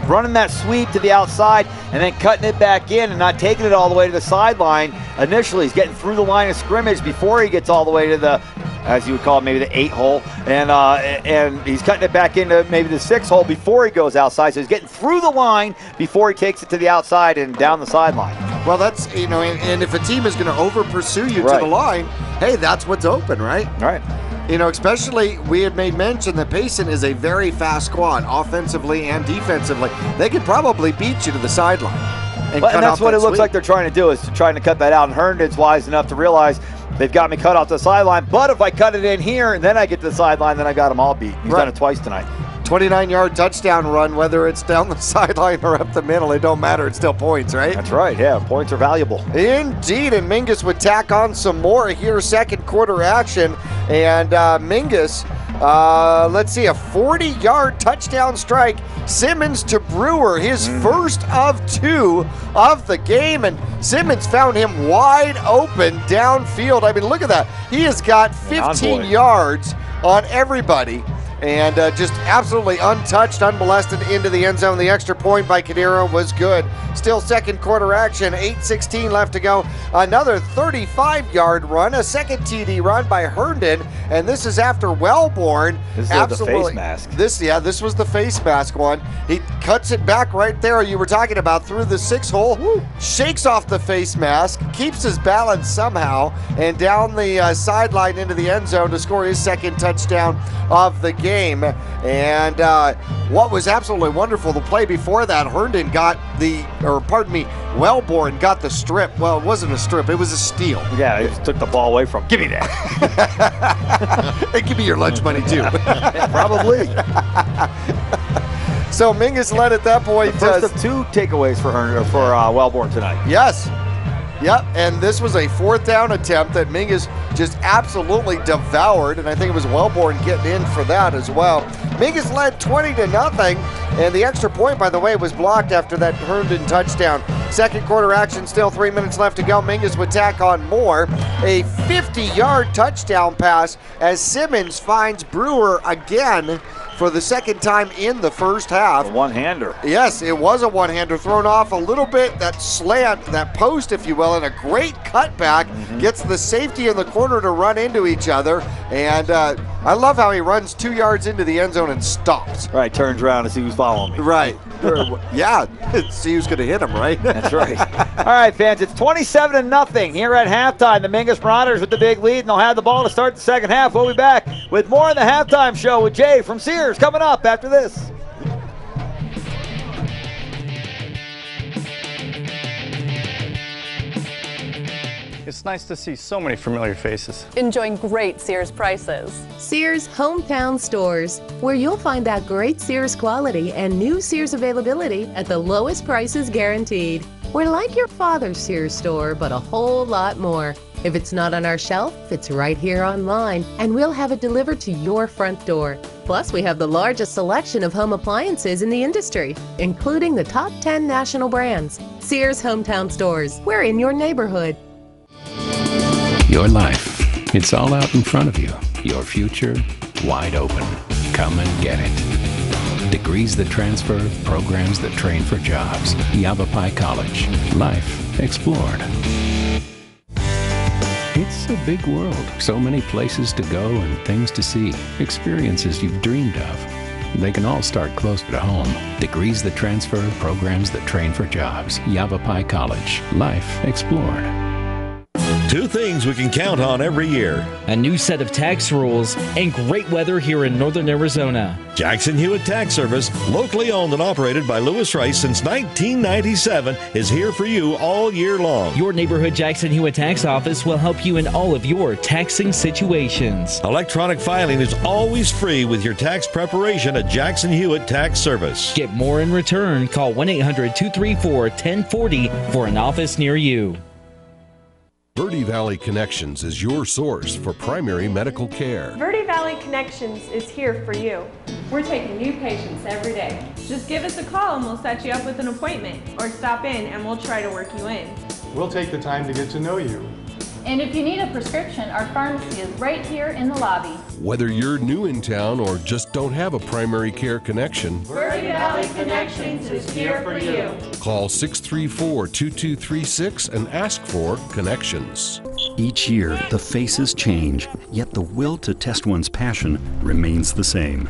running that sweep to the outside and then cutting it back in and not taking it all the way to the sideline. Initially, he's getting through the line of scrimmage before he gets all the way to the, as you would call it, maybe the 8-hole, and he's cutting it back into maybe the 6-hole before he goes outside. So he's getting through the line before he takes it to the outside and down the sideline. Well, that's, you know, and if a team is going to over-pursue you to the line, hey, that's what's open, right? Right. You know, especially we had made mention that Payson is a very fast squad, offensively and defensively. They could probably beat you to the sideline. And that's what it looks like they're trying to do, is trying to cut that out. And Herndon's wise enough to realize they've got me cut off the sideline, but if I cut it in here and then I get to the sideline, then I got them all beat. He's done it twice tonight. 29-yard touchdown run, whether it's down the sideline or up the middle, it don't matter. It's still points, right? That's right, yeah. Points are valuable. Indeed, and Mingus would tack on some more here, second quarter action. And Mingus, let's see, a 40-yard touchdown strike. Simmons to Brewer, his first of 2 of the game. And Simmons found him wide open downfield. I mean, look at that. He has got 15 yards on everybody. And just absolutely untouched, unmolested into the end zone. The extra point by Cadera was good. Still second quarter action, 8:16 left to go. Another 35-yard run, a second TD run by Herndon, and this is after Wellborn. This is the face mask. This was the face mask one. He cuts it back right there, you were talking about, through the 6-hole, shakes off the face mask, keeps his balance somehow, and down the sideline into the end zone to score his second touchdown of the game. And what was absolutely wonderful, the play before that, Herndon got Wellborn got the strip. Well, it wasn't a strip, it was a steal. Yeah, he just took the ball away from him. Give me that. Hey, give me your lunch money too. Probably. So Mingus led at that point. The first of 2 takeaways for Wellborn tonight. Yes. Yep, and this was a 4th down attempt that Mingus just absolutely devoured, and I think it was Wellborn getting in for that as well. Mingus led 20-0, and the extra point, by the way, was blocked after that Herndon touchdown. Second quarter action, still 3 minutes left to go. Mingus would tack on more. A 50-yard touchdown pass as Simmons finds Brewer again for the second time in the first half. A one-hander. Yes, it was a one-hander thrown off a little bit, that slant, that post, if you will, and a great cutback. Gets the safety in the corner to run into each other, and I love how he runs 2 yards into the end zone and stops. Right, turns around to see who's following me. Right. Yeah, see who's going to hit him, right? That's right. All right, fans, it's 27-0 here at halftime. The Mingus Marauders with the big lead, and they'll have the ball to start the second half. We'll be back with more in the halftime show with Jay from Sears coming up after this. It's nice to see so many familiar faces. Enjoying great Sears prices. Sears Hometown Stores, where you'll find that great Sears quality and new Sears availability at the lowest prices guaranteed. We're like your father's Sears store, but a whole lot more. If it's not on our shelf, it's right here online, and we'll have it delivered to your front door. Plus, we have the largest selection of home appliances in the industry, including the top 10 national brands. Sears Hometown Stores, we're in your neighborhood. Your life, it's all out in front of you. Your future, wide open. Come and get it. Degrees that transfer, programs that train for jobs. Yavapai College. Life explored. It's a big world. So many places to go and things to see. Experiences you've dreamed of. They can all start closer to home. Degrees that transfer, programs that train for jobs. Yavapai College. Life explored. Two things we can count on every year. A new set of tax rules and great weather here in northern Arizona. Jackson Hewitt Tax Service, locally owned and operated by Lewis Rice since 1997, is here for you all year long. Your neighborhood Jackson Hewitt Tax Office will help you in all of your taxing situations. Electronic filing is always free with your tax preparation at Jackson Hewitt Tax Service. Get more in return. Call 1-800-234-1040 for an office near you. Verde Valley Connections is your source for primary medical care. Verde Valley Connections is here for you. We're taking new patients every day. Just give us a call and we'll set you up with an appointment, or stop in and we'll try to work you in. We'll take the time to get to know you. And if you need a prescription, our pharmacy is right here in the lobby. Whether you're new in town or just don't have a primary care connection, Verde Valley Connections is here for you. Call 634-2236 and ask for Connections. Each year, the faces change, yet the will to test one's passion remains the same.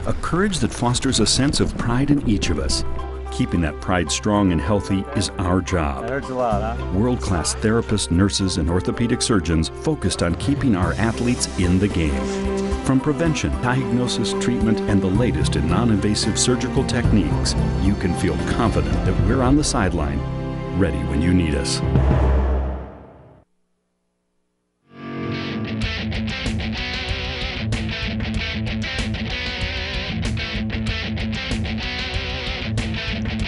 A courage that fosters a sense of pride in each of us. Keeping that pride strong and healthy is our job. That hurts a lot, huh? World-class therapists, nurses, and orthopedic surgeons focused on keeping our athletes in the game. From prevention, diagnosis, treatment, and the latest in non-invasive surgical techniques, you can feel confident that we're on the sideline, ready when you need us.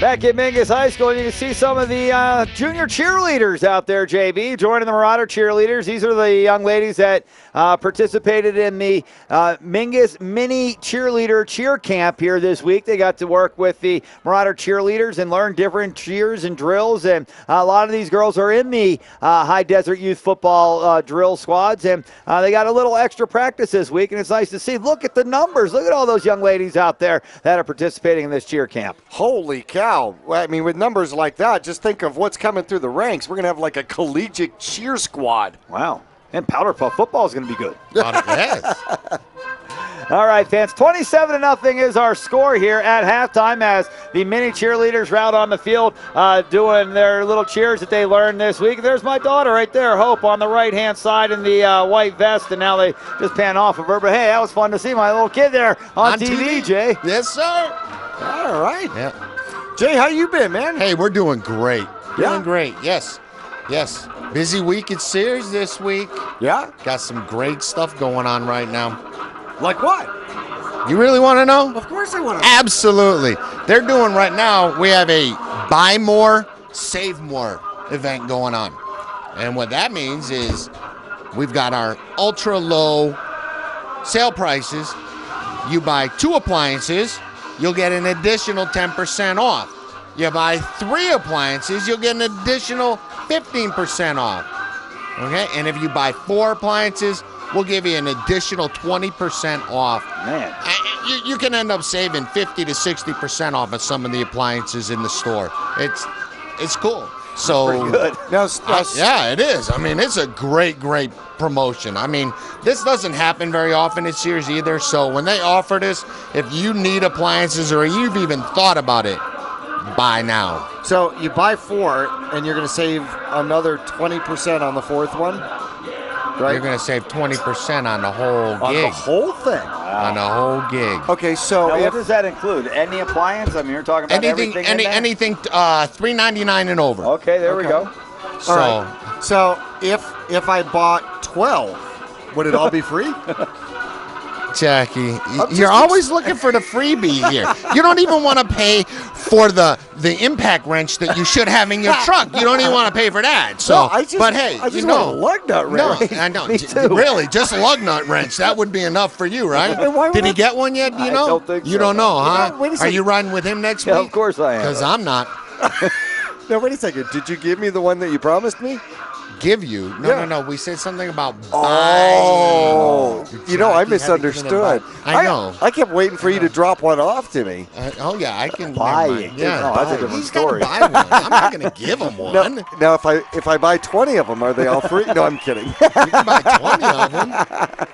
Back at Mingus High School, you can see some of the junior cheerleaders out there, JB, joining the Marauder cheerleaders. These are the young ladies that participated in the Mingus Mini Cheerleader Cheer Camp here this week. They got to work with the Marauder cheerleaders and learn different cheers and drills, and a lot of these girls are in the High Desert Youth Football drill squads, and they got a little extra practice this week, and it's nice to see. Look at the numbers. Look at all those young ladies out there that are participating in this cheer camp. Holy cow. I mean, with numbers like that, just think of what's coming through the ranks. We're going to have like a collegiate cheer squad. Wow. And Powder Puff football is going to be good. Yes. All right, fans, 27-0 is our score here at halftime as the mini cheerleaders are out on the field doing their little cheers that they learned this week. There's my daughter right there, Hope, on the right-hand side in the white vest, and now they just pan off of her. But, hey, that was fun to see my little kid there on TV, Jay. Yes, sir. All right. Yeah. Jay, how you been, man? Hey, we're doing great. Yeah? Doing great, yes. Yes. Busy week at Sears this week. Yeah? Got some great stuff going on right now. Like what? You really want to know? Of course I want to. Absolutely. They're doing right now, we have a buy more, save more event going on. And what that means is we've got our ultra low sale prices. You buy 2 appliances, you'll get an additional 10% off. You buy 3 appliances, you'll get an additional 15% off. Okay? And if you buy 4 appliances, we'll give you an additional 20% off. Man. You can end up saving 50 to 60% off of some of the appliances in the store. It's cool. So good. Yeah, it is. I mean, it's a great promotion. I mean, this doesn't happen very often at Sears either. So when they offer this, if you need appliances or you've even thought about it, buy now. So you buy 4, and you're going to save another 20% on the 4th one, right? You're going to save 20% on the whole gig. On the whole thing. On the whole gig. Okay, so now, what does that include? Any appliance? I mean, you're talking about everything in there? Anything $3.99 and over. Okay, there we go. All right. So if I bought 12, would it all be free? Jackie, you're always looking for the freebie here. You don't even want to pay for the impact wrench that you should have in your truck. You don't even want to pay for that. So, I just want a lug nut wrench. No, I know. Really, just a lug nut wrench. That would be enough for you, right? Did he get one yet? Do you know? I don't think so. You don't know, huh? Wait a Are second. you riding with him next week? Yeah, of course I am. Because I'm not. No, wait a second. Did you give me the one that you promised me? Give you? No. We said something about buy. Oh, I misunderstood. I know. I kept waiting for you to drop one off to me. I can buy never it. mind. Yeah, No, that's a different he's gotta story. buy one. I'm not going to give him one. Now, if I buy 20 of them, are they all free? No, I'm kidding. You can buy 20 of them.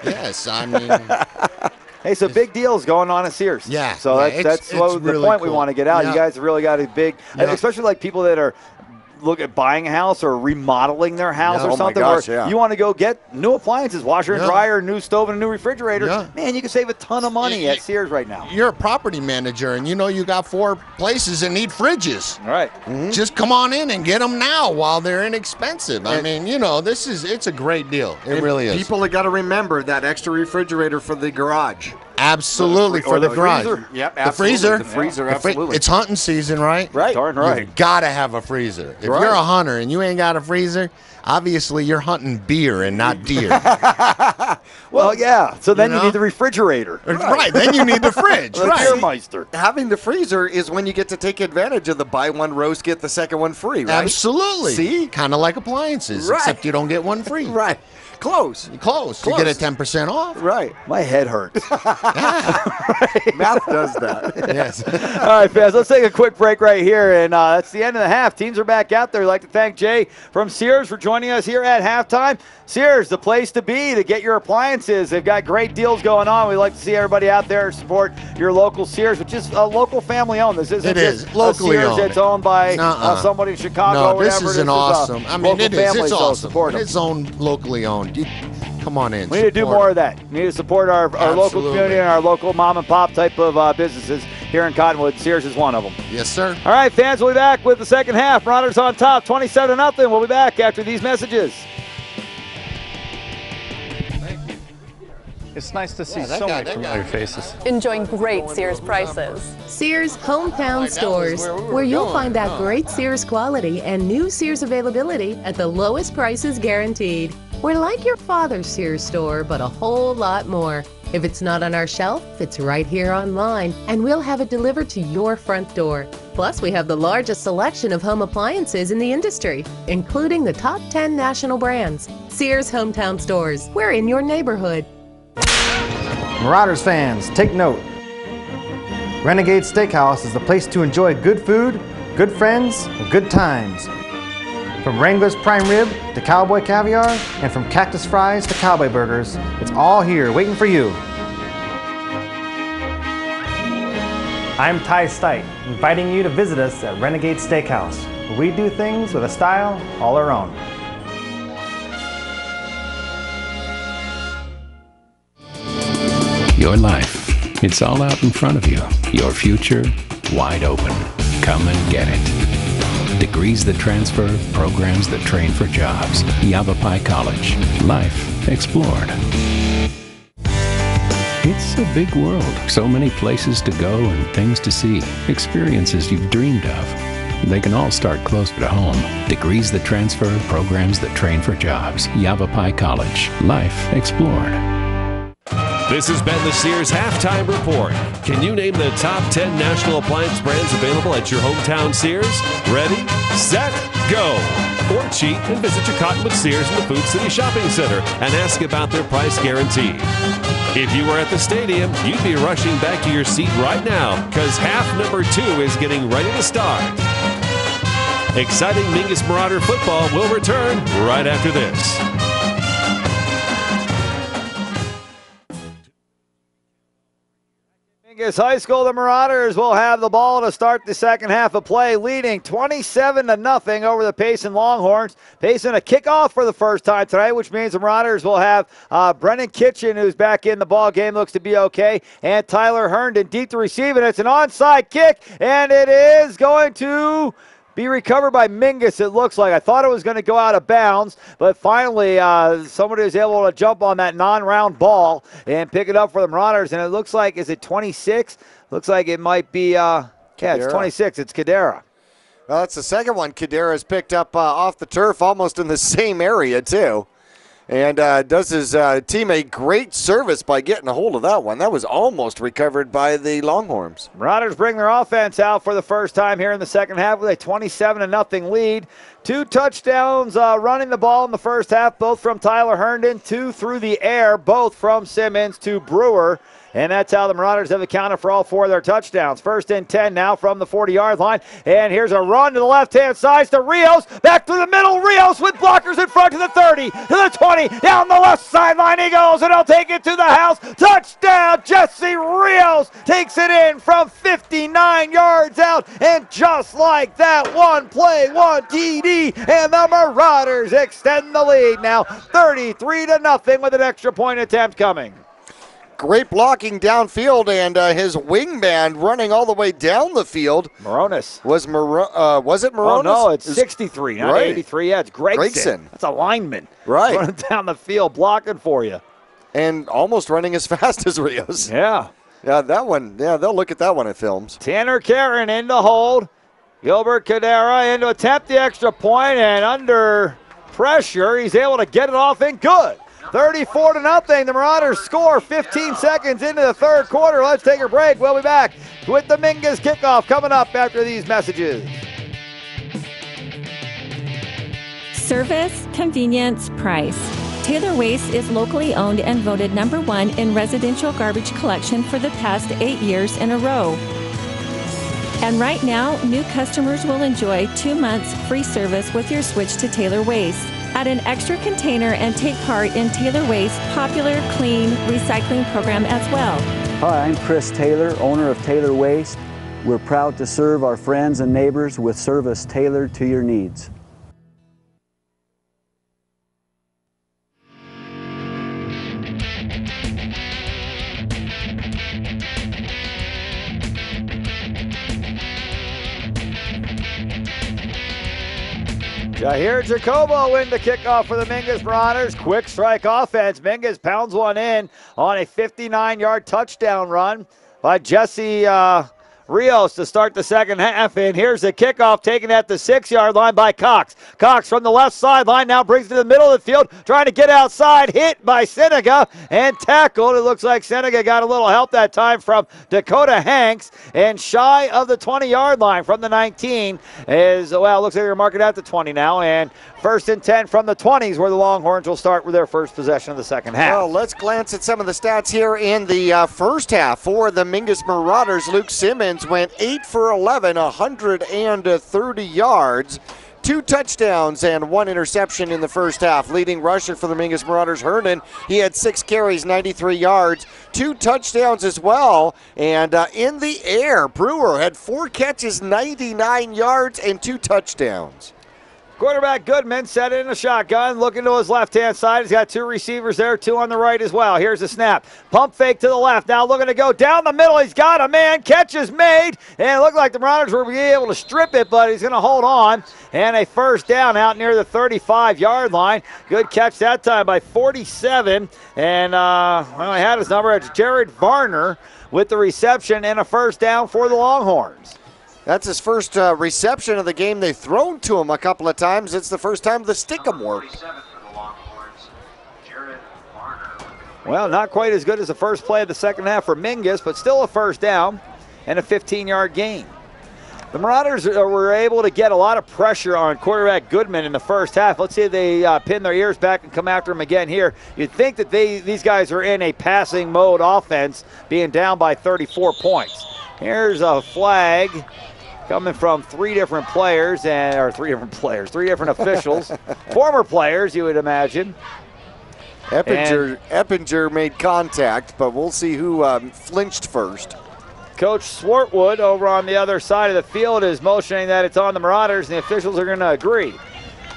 Yes, I mean. Hey, so big deals going on at Sears. Yeah. So that's it's the really point we cool. want to get out. Yeah. You guys really got a big, especially like people that are look at buying a house or remodeling their house Yeah. or Oh my something gosh, where yeah. you want to go get new appliances, washer and Yeah. dryer, new stove and a new refrigerator. Yeah. Man, you can save a ton of money at Sears right now. You're a property manager, and you got 4 places that need fridges. All right. Mm-hmm. Just come on in and get them now while they're inexpensive. I mean, it's a great deal. It really is. People have got to remember that extra refrigerator for the garage. Absolutely, for the garage. freezer. Yep, the absolutely. freezer. The freezer, The absolutely. It's hunting season, right? Right. Darn right. You've got to have a freezer. If Right. you're a hunter and you ain't got a freezer, obviously you're hunting beer and not deer. Well, yeah. So then you know? need the refrigerator. Right. Then you need the fridge. The Right. Beermeister. Having the freezer is when you get to take advantage of the buy one roast, get the second one free, right? Absolutely. See? Kind of like appliances, Right. except you don't get one free. Right. Close. Close. You get a 10% off. Right. My head hurts. Math does that. Yes. All right, fans, let's take a quick break right here, and that's the end of the half. Teams are back out there. I'd like to thank Jay from Sears for joining us here at halftime. Sears, the place to be to get your appliances. They've got great deals going on. We'd like to see everybody out there support your local Sears, which is a local family-owned. This isn't just locally a Sears owned. that's owned by somebody in Chicago or No, whatever. this is an awesome. I mean, local it is. family, It's so awesome. support 'em. It's owned, locally owned. Come on in. We need to do support more 'em. of that. We need to support our local Absolutely. community and our local mom and pop type of businesses here in Cottonwood. Sears is one of them. Yes, sir. All right, fans, we'll be back with the second half. Marauders on top, 27-0. We'll be back after these messages. It's nice to see that so guy- many that familiar guy. faces. Enjoying great Sears prices. Sears Hometown Stores, where we were where you'll going. find that Oh. great Sears quality and new Sears availability at the lowest prices guaranteed. We're like your father's Sears store, but a whole lot more. If it's not on our shelf, it's right here online, and we'll have it delivered to your front door. Plus, we have the largest selection of home appliances in the industry, including the top 10 national brands. Sears Hometown Stores, we're in your neighborhood. Marauders fans, take note. Renegade Steakhouse is the place to enjoy good food, good friends, and good times. From Wrangler's Prime Rib to Cowboy Caviar, and from Cactus Fries to Cowboy Burgers, it's all here waiting for you. I'm Ty Stite, inviting you to visit us at Renegade Steakhouse, where we do things with a style all our own. Your life, it's all out in front of you. Your future, wide open. Come and get it. Degrees that transfer, programs that train for jobs. Yavapai College. Life explored. It's a big world. So many places to go and things to see. Experiences you've dreamed of. They can all start closer to home. Degrees that transfer, programs that train for jobs. Yavapai College. Life explored. This has been the Sears Halftime Report. Can you name the top 10 national appliance brands available at your hometown Sears? Ready, set, go. Or cheat and visit your Cottonwood Sears in the Food City Shopping Center and ask about their price guarantee. If you were at the stadium, you'd be rushing back to your seat right now because half number 2 is getting ready to start. Exciting Mingus Marauder football will return right after this. Mingus High School, the Marauders will have the ball to start the second half of play, leading 27-0 over the Payson Longhorns. Payson a kickoff for the first time tonight, which means the Marauders will have Brennan Kitchen, who's back in the ball game, looks to be okay, and Tyler Herndon deep to receive, and it's an onside kick, and it is going to be recovered by Mingus, it looks like. I thought it was going to go out of bounds, but finally somebody was able to jump on that non-round ball and pick it up for the Marauders, and it looks like, is it 26? Looks like it might be, it's 26. It's Cadera. Well, that's the second one Cadera's picked up off the turf, almost in the same area, too. And does his team a great service by getting a hold of that one. That was almost recovered by the Longhorns. Marauders bring their offense out for the first time here in the second half with a 27-0 lead. 2 touchdowns running the ball in the first half, both from Tyler Herndon, 2 through the air, both from Simmons to Brewer. And that's how the Marauders have accounted for all 4 of their touchdowns. 1st and 10 now from the 40-yard line. And here's a run to the left-hand side to Rios. Back to the middle. Rios with blockers in front to the 30, to the 20. Down the left sideline he goes, and he'll take it to the house. Touchdown, Jesse Rios takes it in from 59 yards out. And just like that, one play, one TD, and the Marauders extend the lead now 33-0 with an extra point attempt coming. Great blocking downfield, and his wingman running all the way down the field. Moronis. Was it Moronis? Oh, no, it's 63, not 83. Yeah, it's Gregson. That's a lineman. Right. Running down the field, blocking for you. And almost running as fast as Rios. Yeah. Yeah, that one, they'll look at that one at films. Tanner Karen in to hold. Gilbert Cadera in to attempt the extra point, and under pressure, he's able to get it off and good. 34-0. The Marauders score 15 seconds into the third quarter. Let's take a break. We'll be back with the Mingus kickoff coming up after these messages. Service, convenience, price. Taylor Waste is locally owned and voted #1 in residential garbage collection for the past 8 years in a row. And right now, new customers will enjoy 2 months free service with your switch to Taylor Waste. Add an extra container and take part in Taylor Waste's popular clean recycling program as well. Hi, I'm Chris Taylor, owner of Taylor Waste. We're proud to serve our friends and neighbors with service tailored to your needs. Jahir Jacobo in the kickoff for the Mingus Marauders. Quick strike offense. Mingus pounds one in on a 59-yard touchdown run by Jesse Rios to start the second half. And here's the kickoff taken at the 6-yard line by Cox. Cox from the left sideline now brings it to the middle of the field, trying to get outside, hit by Seneca and tackled. It looks like Seneca got a little help that time from Dakota Hanks, and shy of the 20-yard line from the 19 is, well, it looks like they're marking out the 20 now, and 1st and 10 from the 20s where the Longhorns will start with their first possession of the second half. Well, let's glance at some of the stats here in the first half for the Mingus Marauders. Luke Simmons went 8 for 11, 130 yards, 2 touchdowns and 1 interception in the first half. Leading rusher for the Mingus Marauders, Herndon, he had 6 carries, 93 yards, 2 touchdowns as well. And in the air, Brewer had 4 catches, 99 yards, and 2 touchdowns. Quarterback Goodman set in a shotgun, looking to his left-hand side. He's got 2 receivers there, 2 on the right as well. Here's the snap. Pump fake to the left. Now looking to go down the middle. He's got a man. Catch is made. And it looked like the Marauders were able to strip it, but he's going to hold on. And a first down out near the 35-yard line. Good catch that time by 47. And I had his number. It's Jared Varner with the reception and a first down for the Longhorns. That's his first reception of the game. They've thrown to him a couple of times. It's the first time the stick-em worked. Well, not quite as good as the first play of the second half for Mingus, but still a first down and a 15-yard gain. The Marauders were able to get a lot of pressure on quarterback Goodman in the first half. Let's see if they pin their ears back and come after him again here. You'd think that these guys are in a passing mode offense, being down by 34 points. Here's a flag coming from three different officials, former players, you would imagine. Eppinger made contact, but we'll see who flinched first. Coach Swartwood over on the other side of the field is motioning that it's on the Marauders, and the officials are going to agree.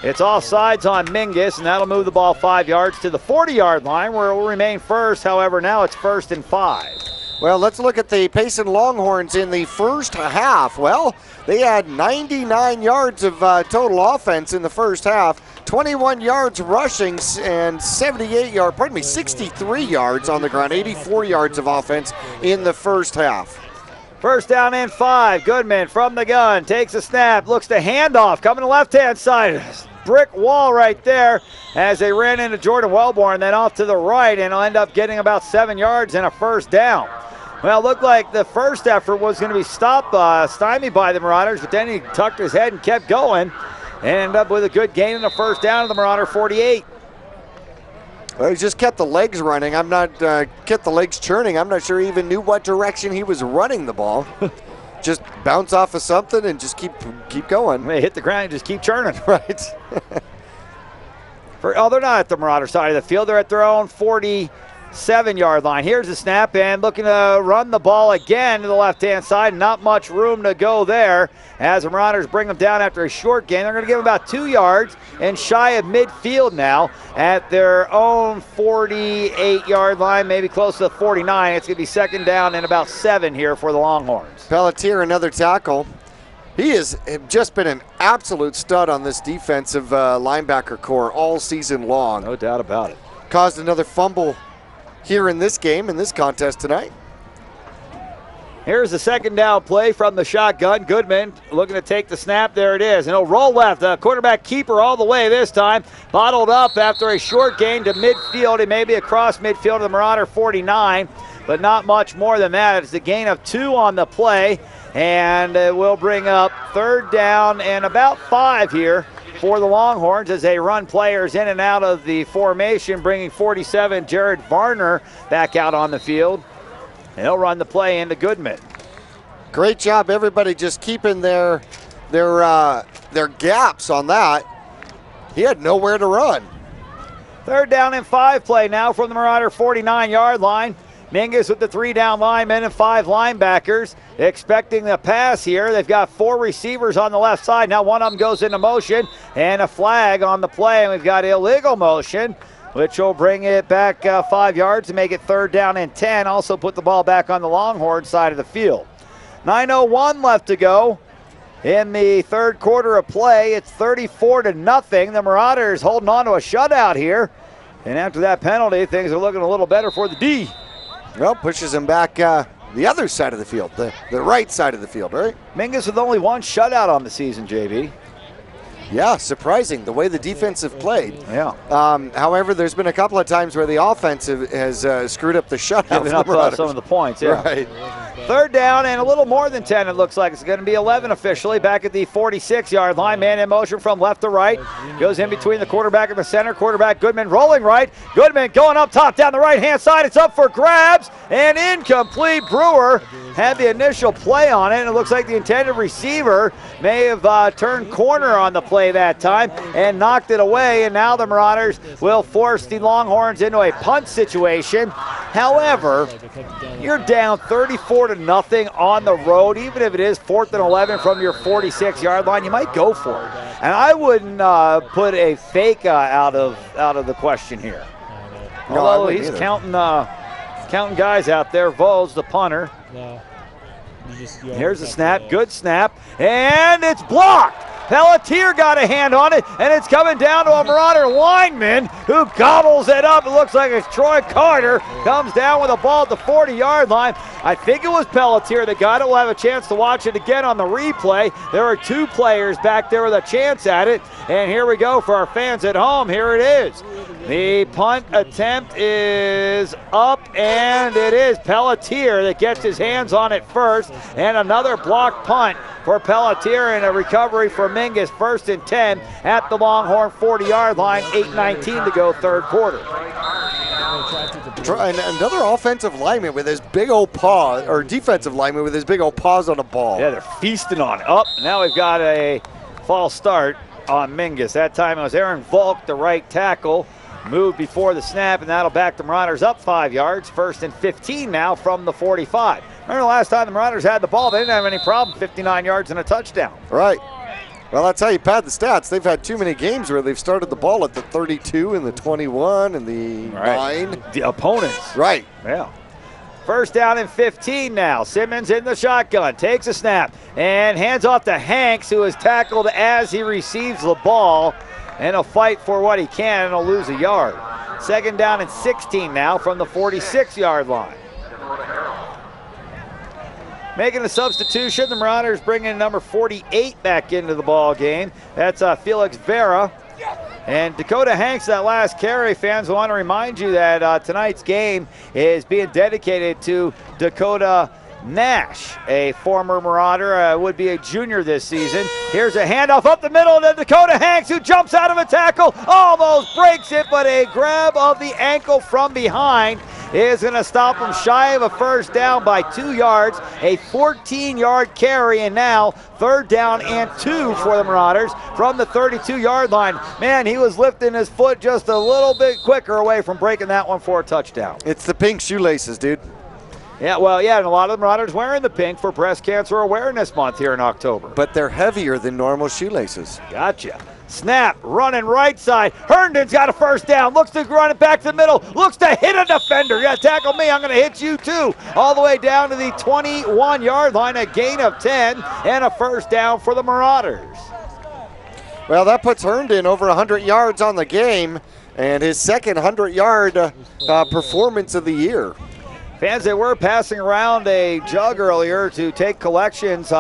It's offsides on Mingus, and that'll move the ball 5 yards to the 40-yard line, where it will remain first. However, now it's 1st and 5. Well, let's look at the Payson Longhorns in the first half. Well, they had 99 yards of total offense in the first half, 21 yards rushing, and 63 yards on the ground, 84 yards of offense in the first half. First down and 5. Goodman from the gun takes a snap, looks to handoff, coming to left-hand side. Brick wall right there as they ran into Jordan Wellborn, then off to the right, and will end up getting about 7 yards and a first down. Well, it looked like the first effort was going to be stymied by the Marauders, but then he tucked his head and kept going and ended up with a good gain in the first down of the Marauder 48. Well, he just kept the legs running. Kept the legs churning. I'm not sure he even knew what direction he was running the ball. Just bounce off of something and just keep going. They hit the ground and just keep churning. Right. They're not at the Marauder side of the field. They're at their own 47-yard line. Here's the snap, and looking to run the ball again to the left-hand side. Not much room to go there as the Marauders bring them down after a short gain. They're going to give them about 2 yards and shy of midfield now at their own 48-yard line, maybe close to the 49. It's going to be second down and about 7 here for the Longhorns. Pelletier, another tackle. He has just been an absolute stud on this defensive linebacker core all season long. No doubt about it. Caused another fumble here in this game, in this contest tonight. Here's the second down play from the shotgun. Goodman looking to take the snap. There it is. And he'll roll left. The quarterback keeper all the way this time. Bottled up after a short gain to midfield. He may be across midfield to the Marauder 49, but not much more than that. It's a gain of 2 on the play, and it will bring up third down and about 5 here for the Longhorns as they run players in and out of the formation, bringing 47 Jared Varner back out on the field. And he'll run the play into Goodman. Great job, everybody, just keeping their gaps on that. He had nowhere to run. Third down and 5 play now from the Marauder 49-yard line. Mingus with the 3 down linemen and 5 linebackers expecting the pass here. They've got 4 receivers on the left side. Now one of them goes into motion and a flag on the play, and we've got illegal motion, which will bring it back 5 yards to make it third down and 10. Also put the ball back on the Longhorn side of the field. 9:01 left to go in the third quarter of play. It's 34-0. The Marauders holding on to a shutout here. And after that penalty, things are looking a little better for the D. Well, pushes him back the other side of the field, the right side of the field, right? Mingus with only 1 shutout on the season, JB. Yeah, surprising the way the defense have played. Yeah. However, there's been a couple of times where the offense has screwed up the shutout. Giving up some of the points, yeah. Right. Third down and a little more than 10, it looks like. It's going to be 11 officially, back at the 46-yard line. Man in motion from left to right. Goes in between the quarterback and the center. Quarterback Goodman rolling right. Goodman going up top down the right-hand side. It's up for grabs and incomplete. Brewer had the initial play on it, and it looks like the intended receiver may have turned corner on the play that time and knocked it away, and now the Marauders will force the Longhorns into a punt situation. However, you're down 34-0 on the road. Even if it is 4th and 11 from your 46-yard line, you might go for it. And I wouldn't put a fake out of the question here. Although he's counting guys out there. Vols, the punter. Here's the snap, good snap, and it's blocked. Pelletier got a hand on it, and it's coming down to a Marauder lineman who gobbles it up. It looks like it's Troy Carter. Comes down with a ball at the 40-yard line. I think it was Pelletier that got it. We'll have a chance to watch it again on the replay. There are two players back there with a chance at it. And here we go for our fans at home. Here it is. The punt attempt is up, and it is Pelletier that gets his hands on it first. And another block punt for Pelletier and a recovery for Mingus. 1st and 10 at the Longhorn 40-yard line. 8:19 to go, third quarter. Another offensive lineman with his big old paw, or defensive lineman with his big old paws on the ball. Yeah, they're feasting on it. Up, now we've got a false start on Mingus. That time it was Aaron Volk, the right tackle, moved before the snap, and that'll back the Marauders up 5 yards. 1st and 15 now from the 45. Remember the last time the Marauders had the ball, they didn't have any problem, 59 yards and a touchdown. Right. Well, that's how you pad the stats. They've had too many games where they've started the ball at the 32 and the 21 and the 9. The opponents. Right. Yeah. 1st down and 15 now. Simmons in the shotgun, takes a snap, and hands off to Hanks, who is tackled as he receives the ball, and he'll fight for what he can, and he'll lose a yard. 2nd down and 16 now from the 46-yard line. Making a substitution, the Marauders bringing number 48 back into the ball game. That's Felix Vera. And Dakota Hanks, that last carry, fans want to remind you that tonight's game is being dedicated to Dakota Nash, a former Marauder, would be a junior this season. Here's a handoff up the middle to Dakota Hanks, who jumps out of a tackle, almost breaks it, but a grab of the ankle from behind is going to stop him shy of a 1st down by 2 yards. A 14-yard carry, and now 3rd down and 2 for the Marauders from the 32-yard line. Man, he was lifting his foot just a little bit quicker away from breaking that one for a touchdown. It's the pink shoelaces, dude. Yeah, well, yeah, and a lot of the Marauders wearing the pink for Breast Cancer Awareness Month here in October. But they're heavier than normal shoelaces. Gotcha. Snap, running right side. Herndon's got a 1st down. Looks to run it back to the middle. Looks to hit a defender. Yeah, tackle me. I'm going to hit you too. All the way down to the 21-yard line. A gain of 10 and a 1st down for the Marauders. Well, that puts Herndon over 100 yards on the game and his second 100-yard performance of the year. Fans, they were passing around a jug earlier to take collections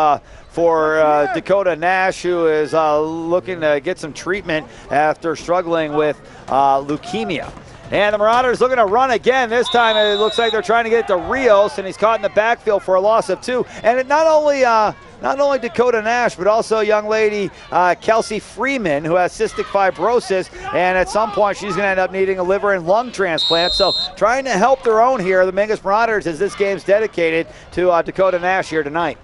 for Dakota Nash, who is looking to get some treatment after struggling with leukemia. And the Marauders looking to run again. This time it looks like they're trying to get it to Rios, and he's caught in the backfield for a loss of 2. And it not only Dakota Nash, but also a young lady, Kelsey Freeman, who has cystic fibrosis, and at some point she's going to end up needing a liver and lung transplant. So trying to help their own here, the Mingus Marauders, as this game's dedicated to Dakota Nash here tonight.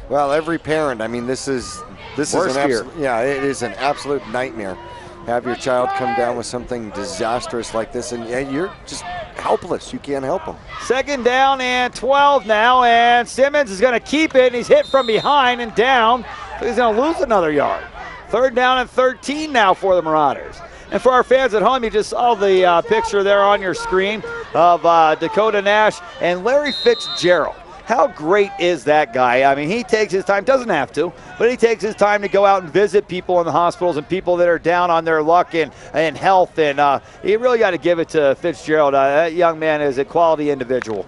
Well, every parent, I mean, this is it is an absolute nightmare. Have your child come down with something disastrous like this, and you're just helpless. You can't help them. 2nd down and 12 now, and Simmons is going to keep it, and he's hit from behind and down. So he's going to lose another yard. 3rd down and 13 now for the Marauders. And for our fans at home, you just saw the picture there on your screen of Dakota Nash and Larry Fitzgerald. How great is that guy? I mean, he takes his time, doesn't have to, but he takes his time to go out and visit people in the hospitals and people that are down on their luck and health. And you really got to give it to Fitzgerald. That young man is a quality individual.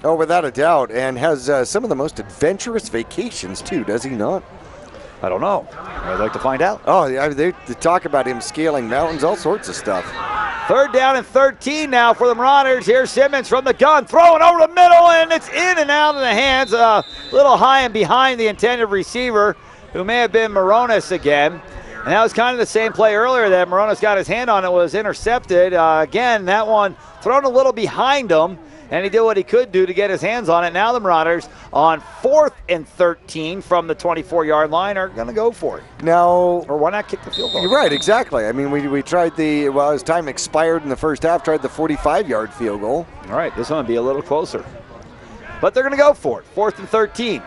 Oh, without a doubt, and has some of the most adventurous vacations, too, does he not? I don't know. I'd like to find out. Oh, yeah, they talk about him scaling mountains, all sorts of stuff. 3rd down and 13 now for the Marauders. Here's Simmons from the gun, throwing over the middle, and it's in and out of the hands. A little high and behind the intended receiver, who may have been Moronis again. And that was kind of the same play earlier that Moronis got his hand on. It was intercepted. Again, that one thrown a little behind him, and he did what he could do to get his hands on it. Now the Marauders on 4th and 13 from the 24-yard line are going to go for it. Now, or why not kick the field goal? You're right, exactly. I mean, we tried as time expired in the first half, tried the 45-yard field goal. All right, this one will be a little closer. But they're going to go for it. 4th and 13.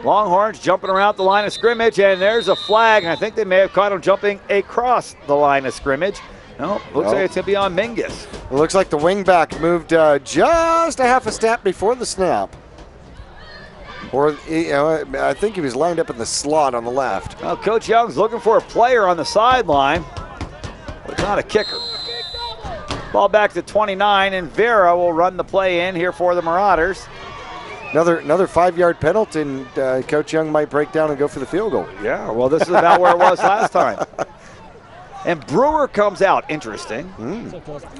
Longhorns jumping around the line of scrimmage, and there's a flag. And I think they may have caught him jumping across the line of scrimmage. No, looks like it's going to be on Mingus. It looks like the wingback moved just a half a step before the snap. Or, I think he was lined up in the slot on the left. Well, Coach Young's looking for a player on the sideline, but not a kicker. Ball back to 29, and Vera will run the play in here for the Marauders. Another 5-yard penalty, and Coach Young might break down and go for the field goal. Yeah, well, this is about where it was last time. And Brewer comes out. Interesting.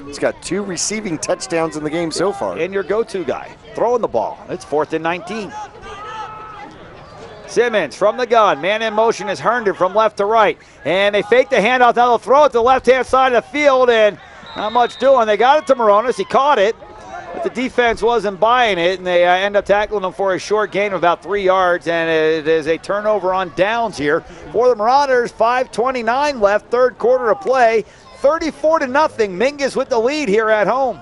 He's got 2 receiving touchdowns in the game so far. And your go-to guy, throwing the ball. It's 4th and 19. Simmons from the gun. Man in motion is Herndon from left to right. And they fake the handoff. Now they'll throw it to the left-hand side of the field, and not much doing. They got it to Moronis. He caught it, but the defense wasn't buying it, and they end up tackling him for a short gain of about 3 yards, and it is a turnover on downs here for the Marauders. 5:29 left, third quarter of play. 34-0. Mingus with the lead here at home.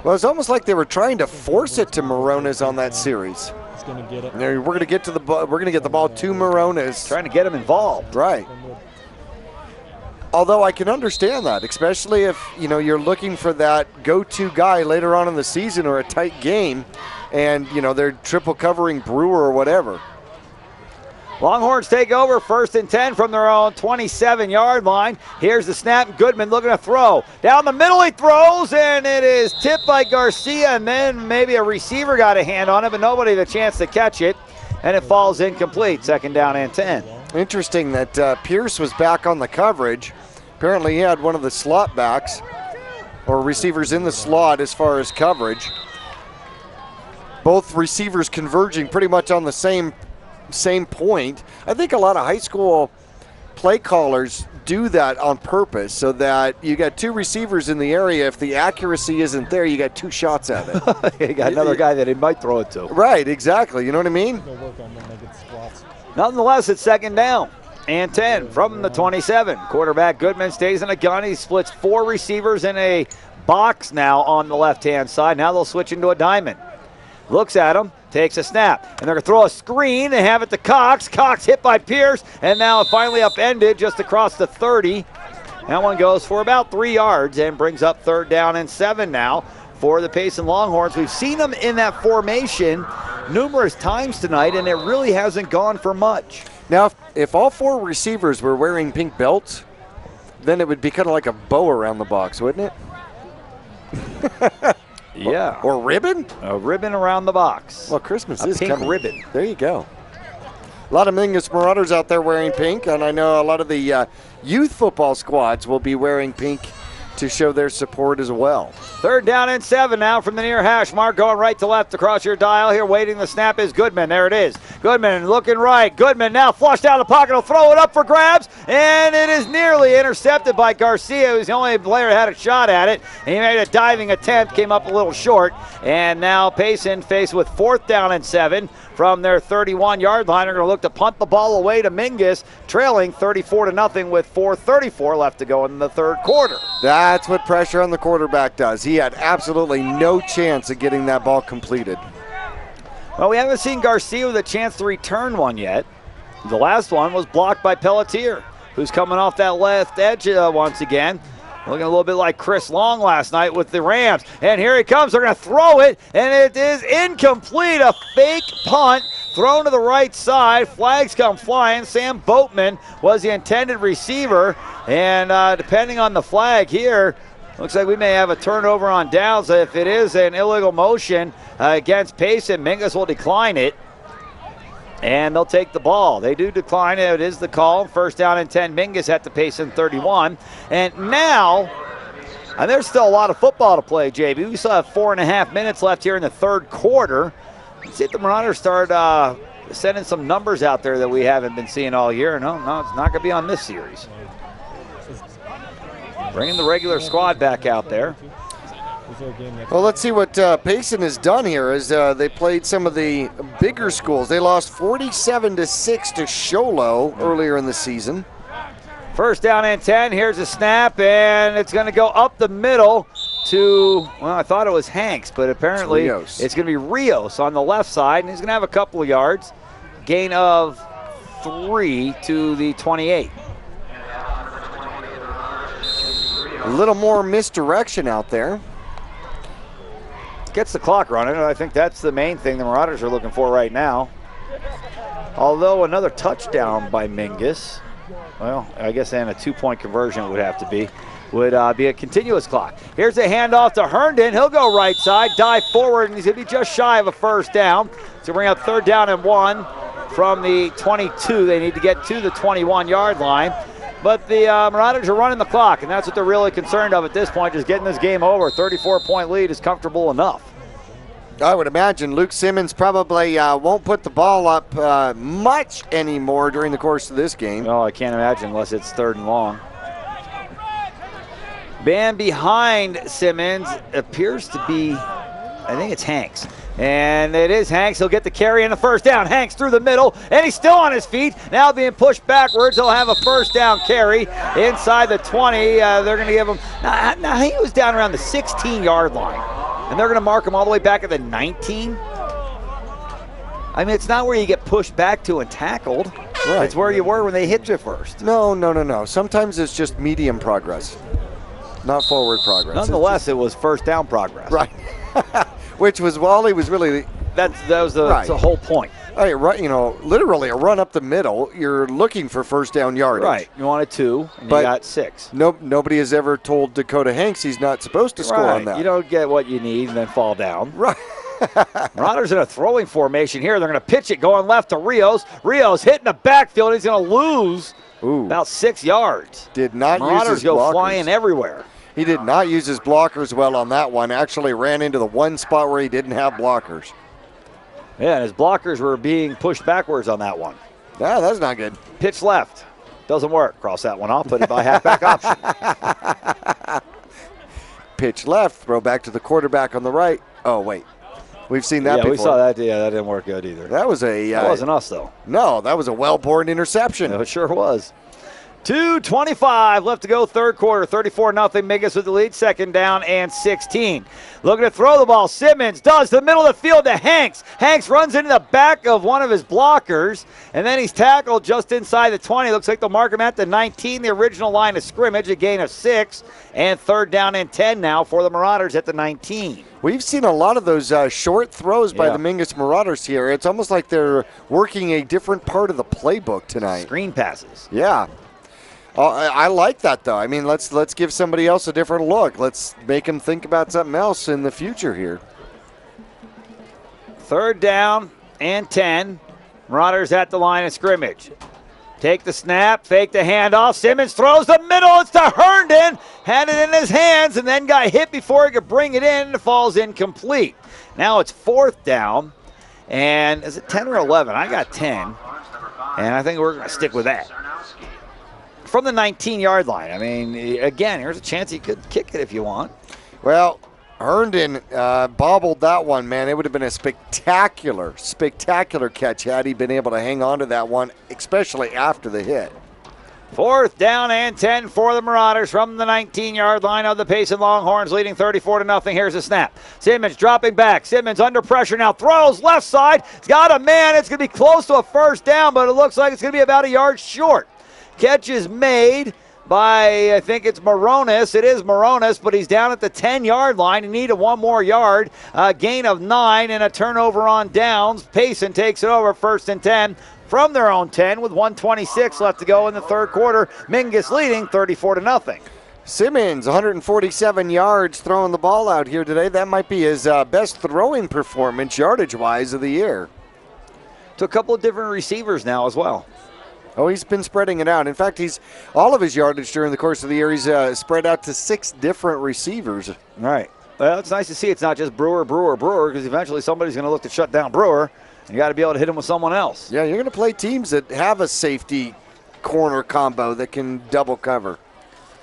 Well, it's almost like they were trying to force it to Moronis on that series. Going to get it. We're going to get to the ball. We're going to get the ball to Moronis. Trying to get him involved. Right. Although I can understand that, especially if you're looking for that go-to guy later on in the season or a tight game, and they're triple covering Brewer or whatever. Longhorns take over, 1st and 10 from their own 27-yard line. Here's the snap. Goodman looking to throw. Down the middle he throws, and it is tipped by Garcia, and then maybe a receiver got a hand on it, but nobody had a chance to catch it, and it falls incomplete. 2nd down and 10. Interesting that Pierce was back on the coverage. Apparently he had one of the slot backs or receivers in the slot as far as coverage. Both receivers converging pretty much on the same point. I think a lot of high school play callers do that on purpose so that you got 2 receivers in the area. If the accuracy isn't there, you got 2 shots at it. You got another guy that he might throw it to. Right, exactly. You know what I mean? Nonetheless, it's 2nd down and 10 from the 27. Quarterback Goodman stays in a gun. He splits 4 receivers in a box now on the left-hand side. Now they'll switch into a diamond. Looks at him, takes a snap, and they're going to throw a screen and have it to Cox. Cox hit by Pierce, and now finally upended just across the 30. That one goes for about 3 yards and brings up 3rd down and 7 now for the Payson Longhorns. We've seen them in that formation numerous times tonight, and it really hasn't gone for much. Now, if all 4 receivers were wearing pink belts, then it would be kind of like a bow around the box, wouldn't it? Yeah. Or ribbon? A ribbon around the box. Well, Christmas is coming. Pink ribbon. There you go. A lot of Mingus Marauders out there wearing pink, and I know a lot of the youth football squads will be wearing pink to show their support as well. 3rd down and 7 now from the near hash mark, going right to left across your dial here. Waiting the snap is Goodman. There it is. Goodman looking right. Goodman now flushed out of the pocket. He'll throw it up for grabs, and it is nearly intercepted by Garcia, who's the only player who had a shot at it. And he made a diving attempt, came up a little short. And now Payson faced with 4th down and 7 from their 31-yard line. They're going to look to punt the ball away to Mingus, trailing 34-0 with 4:34 left to go in the 3rd quarter. That's what pressure on the quarterback does. He had absolutely no chance of getting that ball completed. Well, we haven't seen Garcia with a chance to return one yet. The last one was blocked by Pelletier, who's coming off that left edge once again. Looking a little bit like Chris Long last night with the Rams. And here he comes. They're going to throw it, and it is incomplete. A fake punt thrown to the right side. Flags come flying. Sam Boatman was the intended receiver. And depending on the flag here, looks like we may have a turnover on downs. If it is an illegal motion against Payson, Mingus will decline it. And they'll take the ball. They do decline it. It is the call. 1st down and 10. Mingus at the Payson 31. And now, and there's still a lot of football to play, JB. We still have 4.5 minutes left here in the 3rd quarter. Let's see if the Marauders start sending some numbers out there that we haven't been seeing all year. No, it's not going to be on this series. Bringing the regular squad back out there. Well, let's see what Payson has done here as they played some of the bigger schools. They lost 47-6 to Sholo earlier in the season. 1st down and 10. Here's a snap, and it's going to go up the middle to, well, I thought it was Hanks, but apparently it's going to be Rios on the left side, and he's going to have a couple of yards. Gain of 3 to the 28. A little more misdirection out there. gets the clock running, and I think that's the main thing the Marauders are looking for right now. Although another touchdown by Mingus, well, I guess then a 2-point conversion would have to be, would be a continuous clock. Here's a handoff to Herndon. He'll go right side, dive forward, and he's going to be just shy of a first down. So bring up 3rd down and 1 from the 22. They need to get to the 21-yard line. But the Marauders are running the clock, and that's what they're really concerned of at this point, just getting this game over. 34-point lead is comfortable enough. I would imagine Luke Simmons probably won't put the ball up much anymore during the course of this game. No, I can't imagine unless it's 3rd and long. Man behind Simmons appears to be, I think it's Hanks. And it is Hanks. He'll get the carry and the first down. Hanks through the middle, and he's still on his feet. Now being pushed backwards. He'll have a first down carry inside the 20. They're going to give him, now he was down around the 16-yard line. And they're going to mark him all the way back at the 19. I mean, it's not where you get pushed back to and tackled. Right. It's where you were when they hit you first. No. Sometimes it's just medium progress, not forward progress. Nonetheless, it was first down progress. Right. Which was, well, he was really. That was the whole point. Right, literally a run up the middle. You're looking for first down yardage. Right. You wanted 2, and you got 6. Nobody has ever told Dakota Hanks he's not supposed to score on that. You don't get what you need and then fall down. Right. Marauders in a throwing formation here. They're going to pitch it going left to Rios. Rios hitting the backfield. He's going to lose about 6 yards. Did not use his blockers. Marauders go flying everywhere. He did not use his blockers well on that one. Actually ran into the one spot where he didn't have blockers. Yeah, and his blockers were being pushed backwards on that one. Yeah, that's not good. Pitch left. Doesn't work. Cross that one off. Put it by halfback option. Pitch left. Throw back to the quarterback on the right. Oh, wait. We've seen that before. We saw that. Yeah, that didn't work good either. That was a... that wasn't us, though. No, that was a well-born interception. No, it sure was. 2:25 left to go, 3rd quarter. 34-0. Mingus with the lead. 2nd down and 16. Looking to throw the ball. Simmons does the middle of the field to Hanks. Hanks runs into the back of one of his blockers, and then he's tackled just inside the 20. Looks like they'll mark him at the 19, the original line of scrimmage, a gain of 6, and 3rd down and 10 now for the Marauders at the 19. We've seen a lot of those short throws by the Mingus Marauders here. It's almost like they're working a different part of the playbook tonight. Screen passes. Yeah. I like that, though. I mean, let's give somebody else a different look. Let's make them think about something else in the future here. 3rd down and 10. Marauders at the line of scrimmage. Take the snap, fake the handoff. Simmons throws the middle. It's to Herndon. Had it in his hands and then got hit before he could bring it in. It falls incomplete. Now it's 4th down. And is it 10 or 11? I got 10. And I think we're going to stick with that. From the 19-yard line. I mean, again, here's a chance he could kick it if you want. Well, Herndon bobbled that one, man. It would have been a spectacular catch had he been able to hang on to that one, especially after the hit. 4th down and 10 for the Marauders from the 19-yard line of the Payson Longhorns, leading 34-0. Here's a snap. Simmons dropping back. Simmons under pressure now. Throws left side. He's got a man. It's going to be close to a first down, but it looks like it's going to be about a yard short. Catch is made by, I think it's Moronis. It is Moronis, but he's down at the 10-yard line. He needed 1 more yard. Gain of 9 and a turnover on downs. Payson takes it over, 1st and 10 from their own 10 with 1:26 left to go in the 3rd quarter. Mingus leading 34-0. Simmons, 147 yards throwing the ball out here today. That might be his best throwing performance yardage-wise of the year. To a couple of different receivers now as well. Oh, he's been spreading it out. In fact, all of his yardage during the course of the year, he's spread out to 6 different receivers. Right. Well, it's nice to see it's not just Brewer, because eventually somebody's going to look to shut down Brewer. You got to be able to hit him with someone else. Yeah, you're going to play teams that have a safety corner combo that can double cover.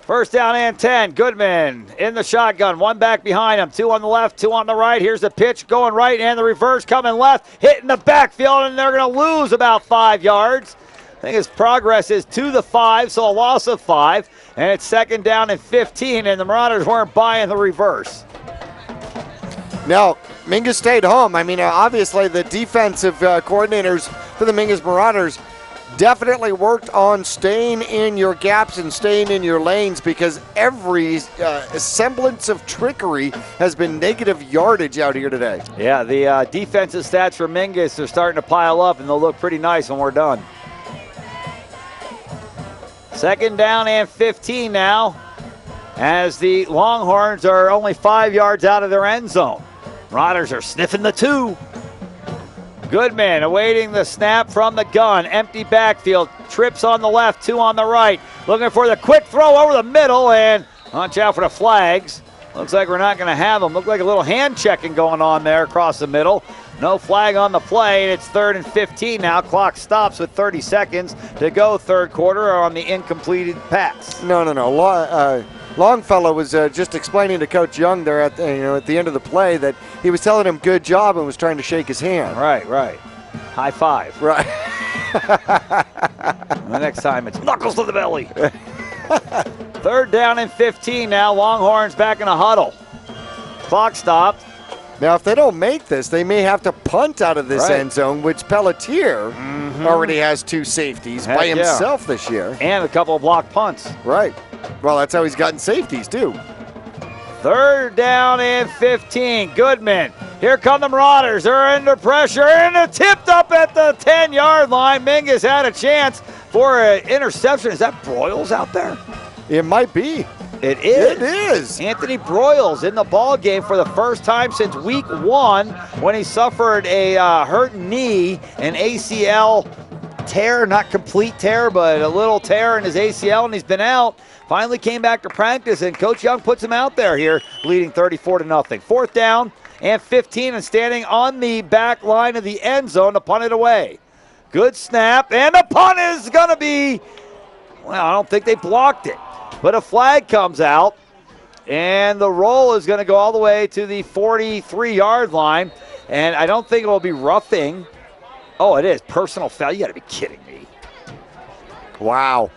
1st down and 10. Goodman in the shotgun. 1 back behind him. 2 on the left, 2 on the right. Here's the pitch going right and the reverse coming left. Hitting the backfield, and they're going to lose about 5 yards. I think his progress is to the 5, so a loss of 5. And it's 2nd down and 15, and the Marauders weren't buying the reverse. Now, Mingus stayed home. I mean, obviously the defensive coordinators for the Mingus Marauders definitely worked on staying in your gaps and staying in your lanes, because every semblance of trickery has been negative yardage out here today. Yeah, the defensive stats for Mingus are starting to pile up, and they'll look pretty nice when we're done. 2nd down and 15 now, as the Longhorns are only 5 yards out of their end zone. Marauders are sniffing the 2. Goodman awaiting the snap from the gun. Empty backfield. Trips on the left, 2 on the right. Looking for the quick throw over the middle, and watch out for the flags. Looks like we're not going to have them. Look like a little hand checking going on there across the middle. No flag on the play, and it's 3rd and 15 now. Clock stops with 30 seconds to go, 3rd quarter, on the incompleted pass. No. Longfellow was just explaining to Coach Young there at the end of the play that he was telling him good job and was trying to shake his hand. Right. High five. Right. The next time it's knuckles to the belly. 3rd down and 15 now. Longhorns back in a huddle. Clock stopped. Now, if they don't make this, they may have to punt out of this end zone, which Pelletier already has 2 safeties by himself this year. And a couple of blocked punts. Right. Well, that's how he's gotten safeties, too. 3rd down and 15. Goodman. Here come the Marauders. They're under pressure, and they're tipped up at the 10-yard line. Mingus had a chance for an interception. Is that Broyles out there? It might be. It is. It is. Anthony Broyles in the ball game for the first time since week 1 when he suffered a hurt knee, an ACL tear, not complete tear, but a little tear in his ACL, and he's been out. Finally came back to practice, and Coach Young puts him out there here, leading 34-0. 4th down and 15, and standing on the back line of the end zone to punt it away. Good snap, and the punt is going to be, well, I don't think they blocked it, but a flag comes out, and the roll is going to go all the way to the 43-yard line, and I don't think it will be roughing. Oh, it is. Personal foul. You got to be kidding me. Wow.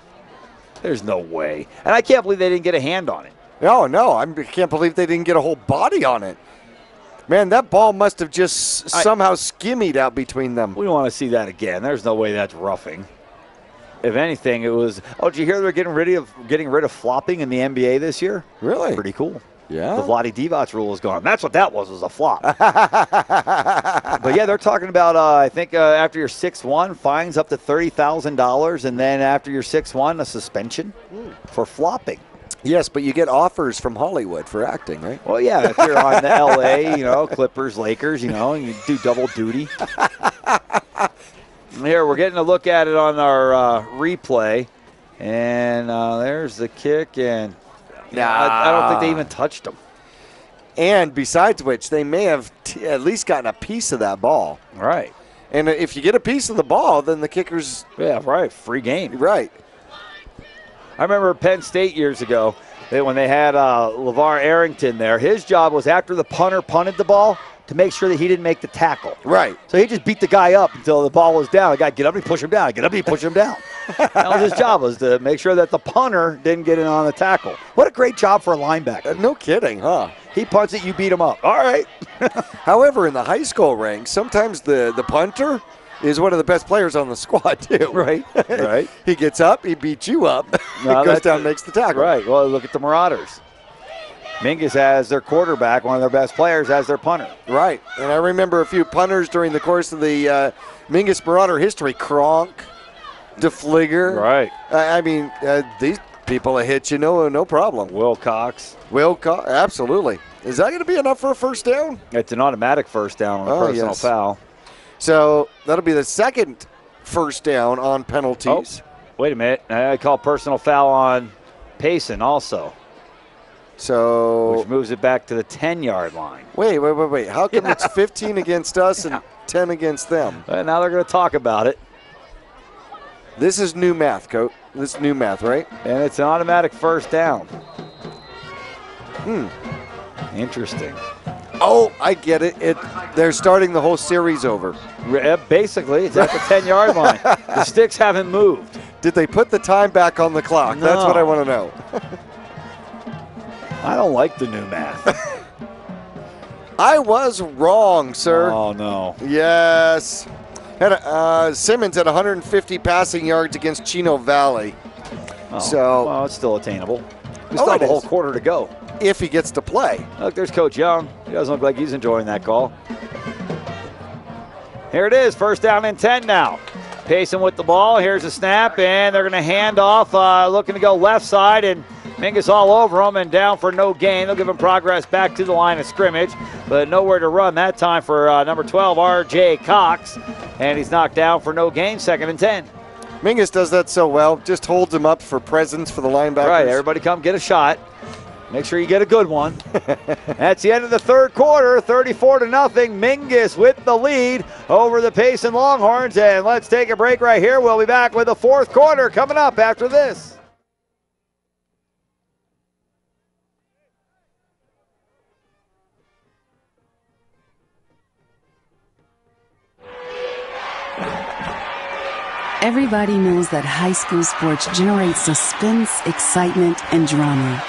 There's no way. And I can't believe they didn't get a hand on it. No. I can't believe they didn't get a whole body on it. Man, that ball must have just somehow skimmied out between them. We want to see that again. There's no way that's roughing. If anything, it was. Oh, did you hear they're getting rid of flopping in the NBA this year? Really? Pretty cool. Yeah. The Vlade Divac rule is gone. That's what that was a flop. But yeah, they're talking about, I think after your 6-1, fines up to $30,000, and then after your 6-1, a suspension for flopping. Yes, but you get offers from Hollywood for acting, right? Well, yeah, if you're on the LA, Clippers, Lakers, and you do double duty. Here, we're getting a look at it on our replay, and there's the kick, and I don't think they even touched him. And besides which, they may have at least gotten a piece of that ball. Right. And if you get a piece of the ball, then the kicker's... Yeah, right, free game. Right. I remember Penn State years ago when they had LeVar Arrington there. His job was after the punter punted the ball to make sure that he didn't make the tackle. Right. So he just beat the guy up until the ball was down. The guy get up and push him down. Get up and push him down. That was his job, was to make sure that the punter didn't get in on the tackle. What a great job for a linebacker. No kidding, huh? He punts it, you beat him up. All right. However, in the high school ranks, sometimes the punter is one of the best players on the squad, too. Right. Right. He gets up, he beats you up, No, goes down and makes the tackle. Right. Well, look at the Marauders. Mingus has their quarterback, one of their best players, as their punter. Right. And I remember a few punters during the course of the Mingus Marauder history. Kronk, DeFligger. Right. These people will hit you, no problem. Wilcox, absolutely. Is that going to be enough for a first down? It's an automatic first down on a personal foul. So that'll be the second first down on penalties. Oh, wait a minute. I call personal foul on Payson also. So, which moves it back to the 10-yard line. Wait. How come it's 15 against us and 10 against them? Now they're going to talk about it. This is new math, Coach. This is new math, right? And it's an automatic first down. Interesting. Oh, I get it. They're starting the whole series over. Basically, it's at the 10-yard line. The sticks haven't moved. Did they put the time back on the clock? No. That's what I want to know. I don't like the new math. I was wrong, sir. Oh, no. Yes. Simmons had 150 passing yards against Chino Valley. Oh, well, it's still attainable. We still have a whole quarter to go. If he gets to play. Look, there's Coach Young. He doesn't look like he's enjoying that call. Here it is, 1st down and 10 now. Payson with the ball. Here's a snap, and they're going to hand off, looking to go left side, and Mingus all over him and down for no gain. They'll give him progress back to the line of scrimmage, but nowhere to run that time for number 12, R.J. Cox, and he's knocked down for no gain, 2nd and 10. Mingus does that so well, just holds him up for presence for the linebackers. Right, everybody come get a shot. Make sure you get a good one. That's the end of the 3rd quarter, 34-0. Mingus with the lead over the Payson Longhorns. And let's take a break right here. We'll be back with the 4th quarter coming up after this. Everybody knows that high school sports generate suspense, excitement, and drama.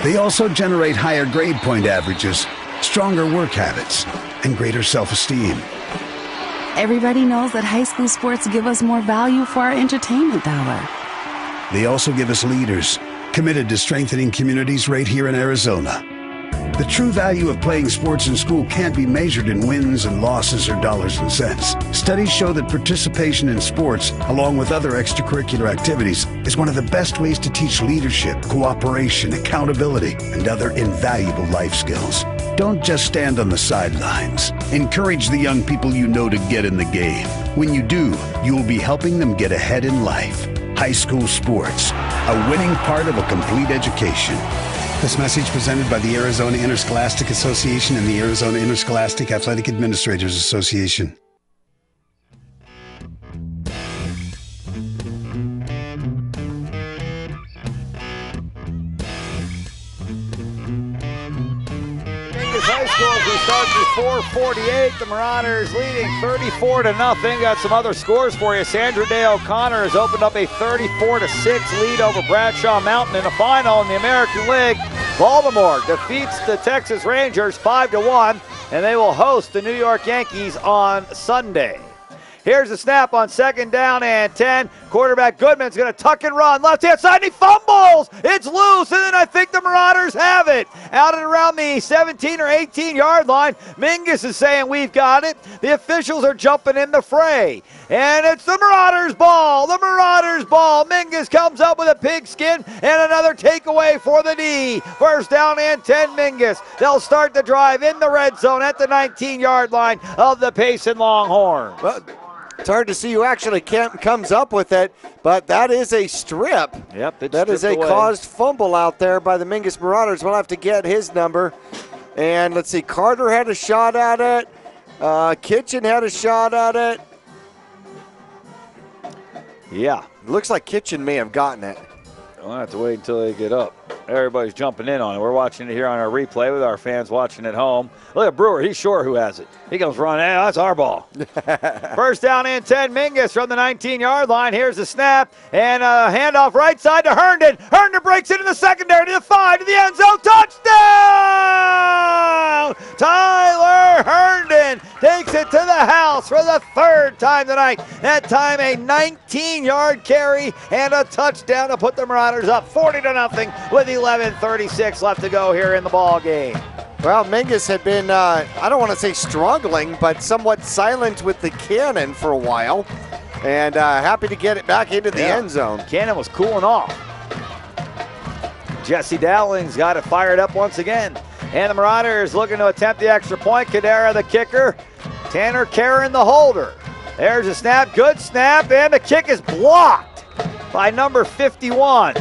They also generate higher grade point averages, stronger work habits, and greater self-esteem. Everybody knows that high school sports give us more value for our entertainment dollar. They also give us leaders committed to strengthening communities right here in Arizona. The true value of playing sports in school can't be measured in wins and losses or dollars and cents. Studies show that participation in sports, along with other extracurricular activities, is one of the best ways to teach leadership, cooperation, accountability, and other invaluable life skills. Don't just stand on the sidelines. Encourage the young people you know to get in the game. When you do, you will be helping them get ahead in life. High school sports, a winning part of a complete education. This message presented by the Arizona Interscholastic Association and the Arizona Interscholastic Athletic Administrators Association. High School as we start with 4:48. The Marauders leading 34-0. Got some other scores for you. Sandra Day O'Connor has opened up a 34-6 lead over Bradshaw Mountain in the final in the American League. Baltimore defeats the Texas Rangers 5-1, and they will host the New York Yankees on Sunday. Here's a snap on 2nd down and 10. Quarterback Goodman's going to tuck and run. Left-hand side, and he fumbles. It's loose, and then I think the Marauders have it. Out and around the 17 or 18-yard line. Mingus is saying, we've got it. The officials are jumping in the fray. And it's the Marauders' ball. The Marauders' ball. Mingus comes up with a pigskin and another takeaway for the D. 1st down and 10, Mingus. They'll start the drive in the red zone at the 19-yard line of the Payson Longhorns. Well, it's hard to see who actually comes up with it, but that is a strip. Yep, that is a caused fumble out there by the Mingus Marauders. We'll have to get his number. And let's see, Carter had a shot at it. Kitchen had a shot at it. Yeah. Looks like Kitchen may have gotten it. We'll have to wait until they get up. Everybody's jumping in on it. We're watching it here on our replay with our fans watching at home. Look at Brewer. He's sure who has it. He comes running. Hey, that's our ball. 1st down and 10. Mingus from the 19-yard line. Here's the snap. And a handoff right side to Herndon. Herndon breaks into the secondary to the 5 to the end zone. Touchdown! Tyler Herndon takes it to the house for the 3rd time tonight. That time a 19-yard carry and a touchdown to put the Marauders up 40-0 with 11:36 left to go here in the ball game. Well, Mingus had been, I don't want to say struggling, but somewhat silent with the cannon for a while. And happy to get it back into the end zone. Cannon was cooling off. Jesse Dowling's got it fired up once again. And the Marauders looking to attempt the extra point. Kadera the kicker. Tanner Karen the holder. There's a snap, good snap, and the kick is blocked by number 51.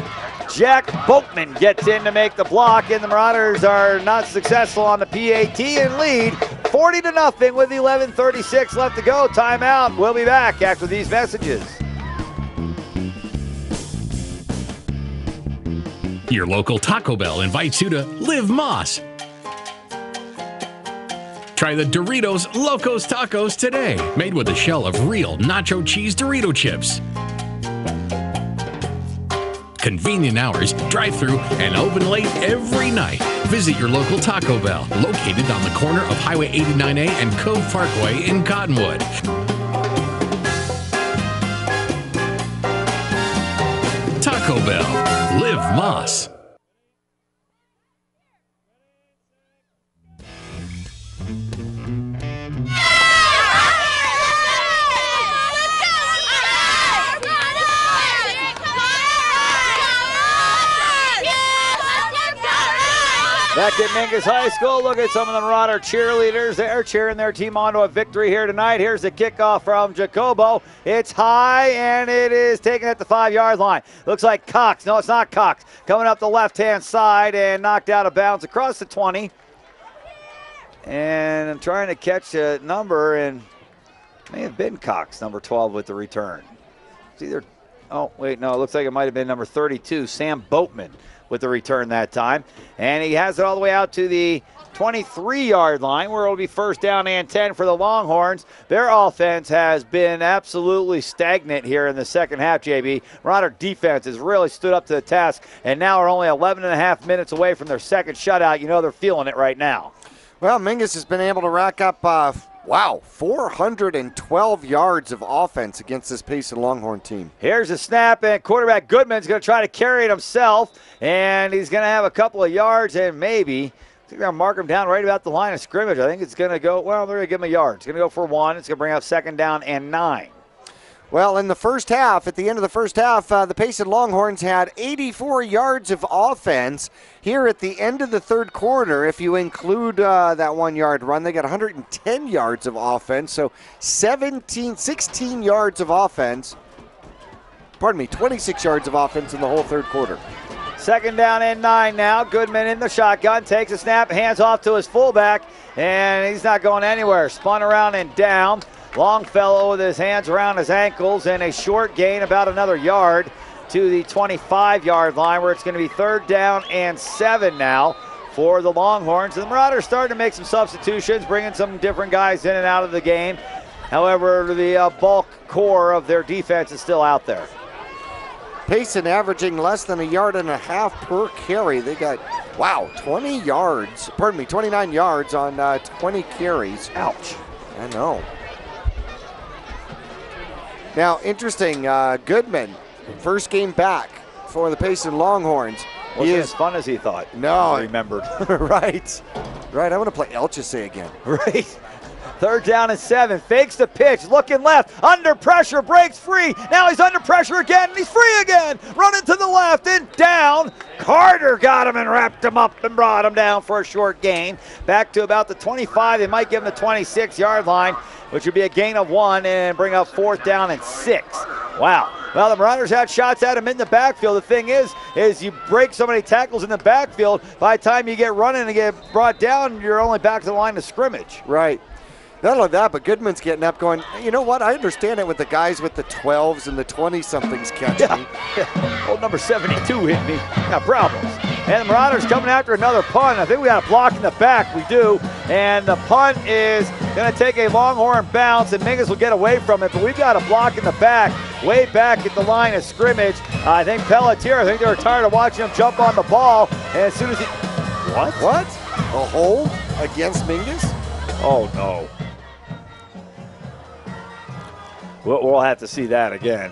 Jack Boatman gets in to make the block, and the Marauders are not successful on the PAT and lead 40-0 with 11:36 left to go. Timeout. We'll be back after these messages. Your local Taco Bell invites you to Live Moss. Try the Doritos Locos Tacos today, made with a shell of real nacho cheese Dorito chips. Convenient hours, drive-through, and open late every night. Visit your local Taco Bell, located on the corner of Highway 89A and Cove Parkway in Cottonwood. Taco Bell. Live Moss. Back at Mingus High School, look at some of the Marauder cheerleaders there cheering their team on to a victory here tonight. Here's the kickoff from Jacobo. It's high, and it is taken at the 5-yard line. Looks like Cox. No, it's not Cox. Coming up the left-hand side and knocked out of bounds across the 20. And I'm trying to catch a number, and it may have been Cox, number 12, with the return. It's either, oh, wait, no, it looks like it might have been number 32, Sam Boatman, with the return that time. And he has it all the way out to the 23-yard line, where it'll be first down and 10 for the Longhorns. Their offense has been absolutely stagnant here in the second half, JB. Marauder defense has really stood up to the task, and now are only 11 and a half minutes away from their second shutout. You know they're feeling it right now. Well, Mingus has been able to rack up 412 yards of offense against this Payson Longhorn team. Here's a snap, and quarterback Goodman's going to try to carry it himself, and he's going to have a couple of yards, and maybe they're going to mark him down right about the line of scrimmage. I think it's going to go, well, they're going to give him a yard. It's going to go for 1. It's going to bring up second down and 9. Well, in the first half, at the end of the first half, the Payson Longhorns had 84 yards of offense. Here at the end of the third quarter, if you include that 1-yard run, they got 110 yards of offense. So 16 yards of offense. 26 yards of offense in the whole third quarter. Second down and 9 now. Goodman in the shotgun, takes a snap, hands off to his fullback, and he's not going anywhere. Spun around and down. Longfellow with his hands around his ankles, and a short gain about another yard to the 25-yard line, where it's going to be third down and 7 now for the Longhorns. And the Marauders starting to make some substitutions, bringing some different guys in and out of the game. However, the bulk core of their defense is still out there. Payson averaging less than 1.5 yards per carry. They got, 29 yards on 20 carries. Ouch. I know. Now, interesting, Goodman, first game back for the Payson Longhorns. Wasn't as fun as he thought. No. I remembered. Right. I'm going to play Elchese again. Right. Third down and 7. Fakes the pitch. Looking left. Under pressure. Breaks free. Now he's under pressure again. And he's free again. Running to the left and down. Carter got him and wrapped him up and brought him down for a short gain. Back to about the 25. They might give him the 26-yard line, which would be a gain of 1 and bring up fourth down and 6. Wow. Well, the Marauders had shots at him in the backfield. The thing is you break so many tackles in the backfield, by the time you get running and get brought down, you're only back to the line of scrimmage. Right. Not only that, but Goodman's getting up going, you know what, I understand it with the guys with the 12s and the 20-somethings catch me. Old number 72 hit me. Got problems. And the Marauders coming after another punt. I think we got a block in the back. We do. And the punt is going to take a Longhorn bounce, and Mingus will get away from it. But we've got a block in the back, way back at the line of scrimmage. I think Pelletier, they were tired of watching him jump on the ball. And as soon as he... What? A hold against Mingus? Oh, no. We'll have to see that again.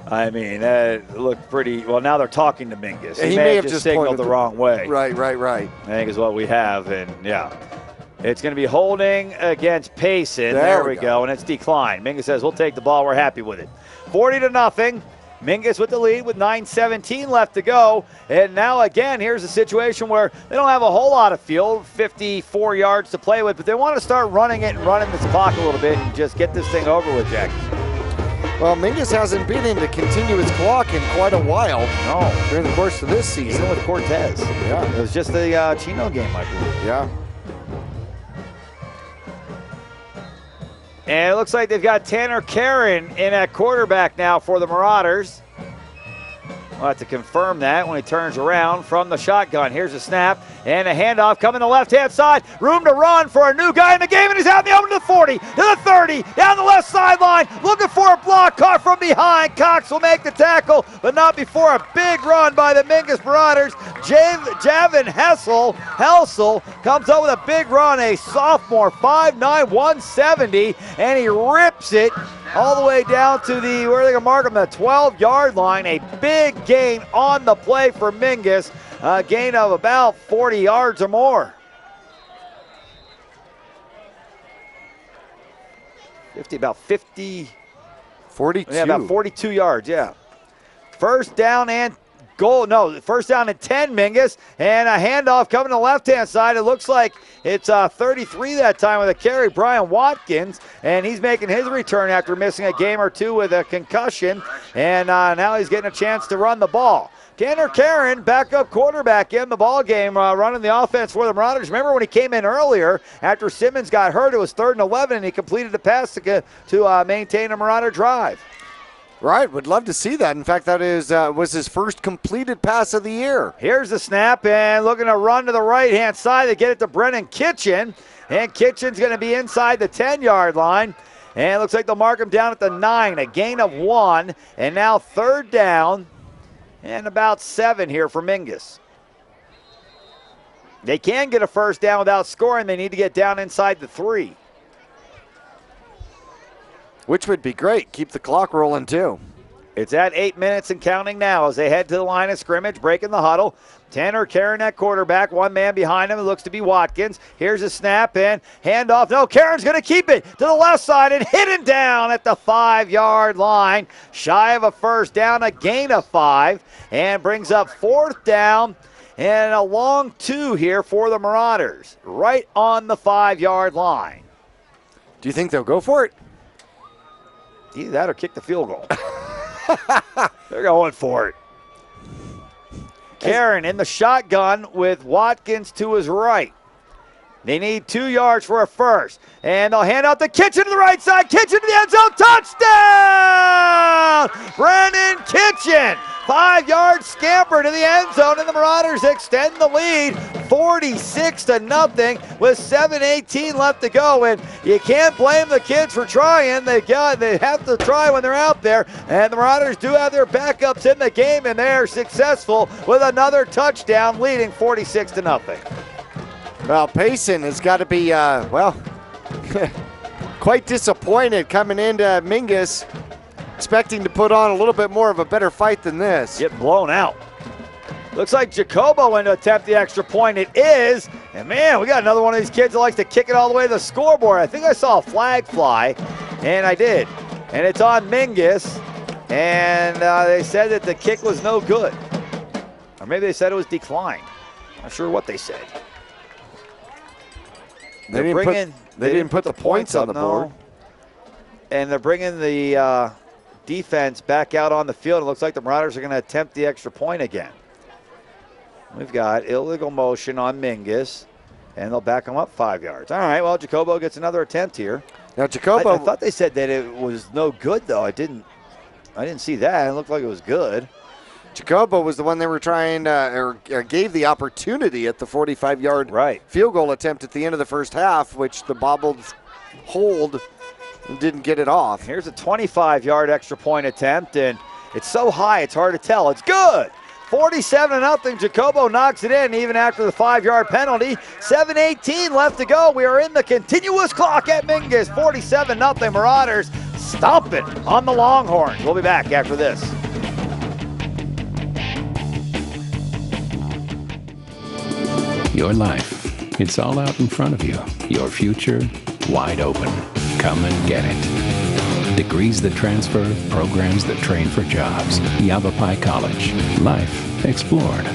I mean, it looked pretty. Well, now they're talking to Mingus. He may have just signaled the wrong way. Right. I think is what we have, and yeah. It's going to be holding against Payson. There we go, and it's declined. Mingus says, we'll take the ball. We're happy with it. 40-0. Mingus with the lead with 9:17 left to go. And now, again, here's a situation where they don't have a whole lot of field, 54 yards to play with, but they want to start running it and running this clock a little bit and just get this thing over with, Jack. Well, Mingus hasn't been in to continue his clock in quite a while. No. During the course of this season. Even with Cortez. Yeah. It was just the Chino game, I believe. Yeah. And it looks like they've got Tanner Karen in at quarterback now for the Marauders. We'll have to confirm that when he turns around from the shotgun. Here's a snap and a handoff coming to the left-hand side. Room to run for a new guy in the game, and he's out in the open to the 40, to the 30, down the left sideline, looking for a block, caught from behind. Cox will make the tackle, but not before a big run by the Mingus Marauders. Javin Helsel comes up with a big run, a sophomore, 5'9", 170, and he rips it all the way down to the, where are they going to mark him, the 12-yard line. A big gain on the play for Mingus, a gain of about 40 yards or more. 42. Yeah, about 42 yards, yeah. First down and goal. No, first down and 10, Mingus. And a handoff coming to the left-hand side. It looks like it's 33 that time with a carry, Brian Watkins. And he's making his return after missing a game or two with a concussion. And now he's getting a chance to run the ball. Tanner Karen, backup quarterback in the ball game, running the offense for the Marauders. Remember when he came in earlier after Simmons got hurt? It was 3rd and 11, and he completed the pass to maintain a Marauder drive. Right, would love to see that. In fact, that was his first completed pass of the year. Here's the snap, and looking to run to the right-hand side. They get it to Brennan Kitchen, and Kitchen's going to be inside the 10-yard line. And it looks like they'll mark him down at the 9, a gain of 1, and now 3rd down. And about 7 here for Mingus. They can get a first down without scoring. They need to get down inside the 3. Which would be great. Keep the clock rolling, too. It's at 8 minutes and counting now as they head to the line of scrimmage, breaking the huddle. Tanner Karen at quarterback, one man behind him. It looks to be Watkins. Here's a snap and handoff. No, Karen's going to keep it to the left side and hit it down at the 5-yard line. Shy of a first down, a gain of 5, and brings up 4th down and a long 2 here for the Marauders, right on the 5-yard line. Do you think they'll go for it? Either that or kick the field goal. They're going for it. Karen in the shotgun with Watkins to his right. They need 2 yards for a first. And they'll hand out the Kitchen to the right side. Kitchen to the end zone. Touchdown! Brandon Kitchen. 5-yard scamper to the end zone, and the Marauders extend the lead 46-0 with 7:18 left to go. And you can't blame the kids for trying. They have to try when they're out there. And the Marauders do have their backups in the game, and they are successful with another touchdown, leading 46-0. Well, Payson has got to be, quite disappointed coming into Mingus, expecting to put on a little bit more of a better fight than this. Get blown out. Looks like Jacobo went to attempt the extra point. It is. And, man, we got another one of these kids that likes to kick it all the way to the scoreboard. I think I saw a flag fly, and I did. And it's on Mingus. And they said that the kick was no good. Or maybe they said it was declined. Not sure what they said. They didn't put the points on the board. And they're bringing the defense back out on the field. It looks like the Marauders are going to attempt the extra point again. We've got illegal motion on Mingus, and they'll back him up 5 yards. All right, well, Jacobo gets another attempt here. Now, Jacobo, I thought they said that it was no good, though. I didn't see that. It looked like it was good. Jacobo was the one they were trying, or gave the opportunity at the 45-yard field goal attempt at the end of the first half, which the bobbled hold and didn't get it off. Here's a 25-yard extra point attempt, and it's so high it's hard to tell. It's good. 47-0. Jacobo knocks it in even after the 5-yard penalty. 7:18 left to go. We are in the continuous clock at Mingus. 47-0. Marauders stomping on the Longhorns. We'll be back after this. Your life, it's all out in front of you. Your future, wide open. Come and get it. Degrees that transfer, programs that train for jobs. Yavapai College. Life explored.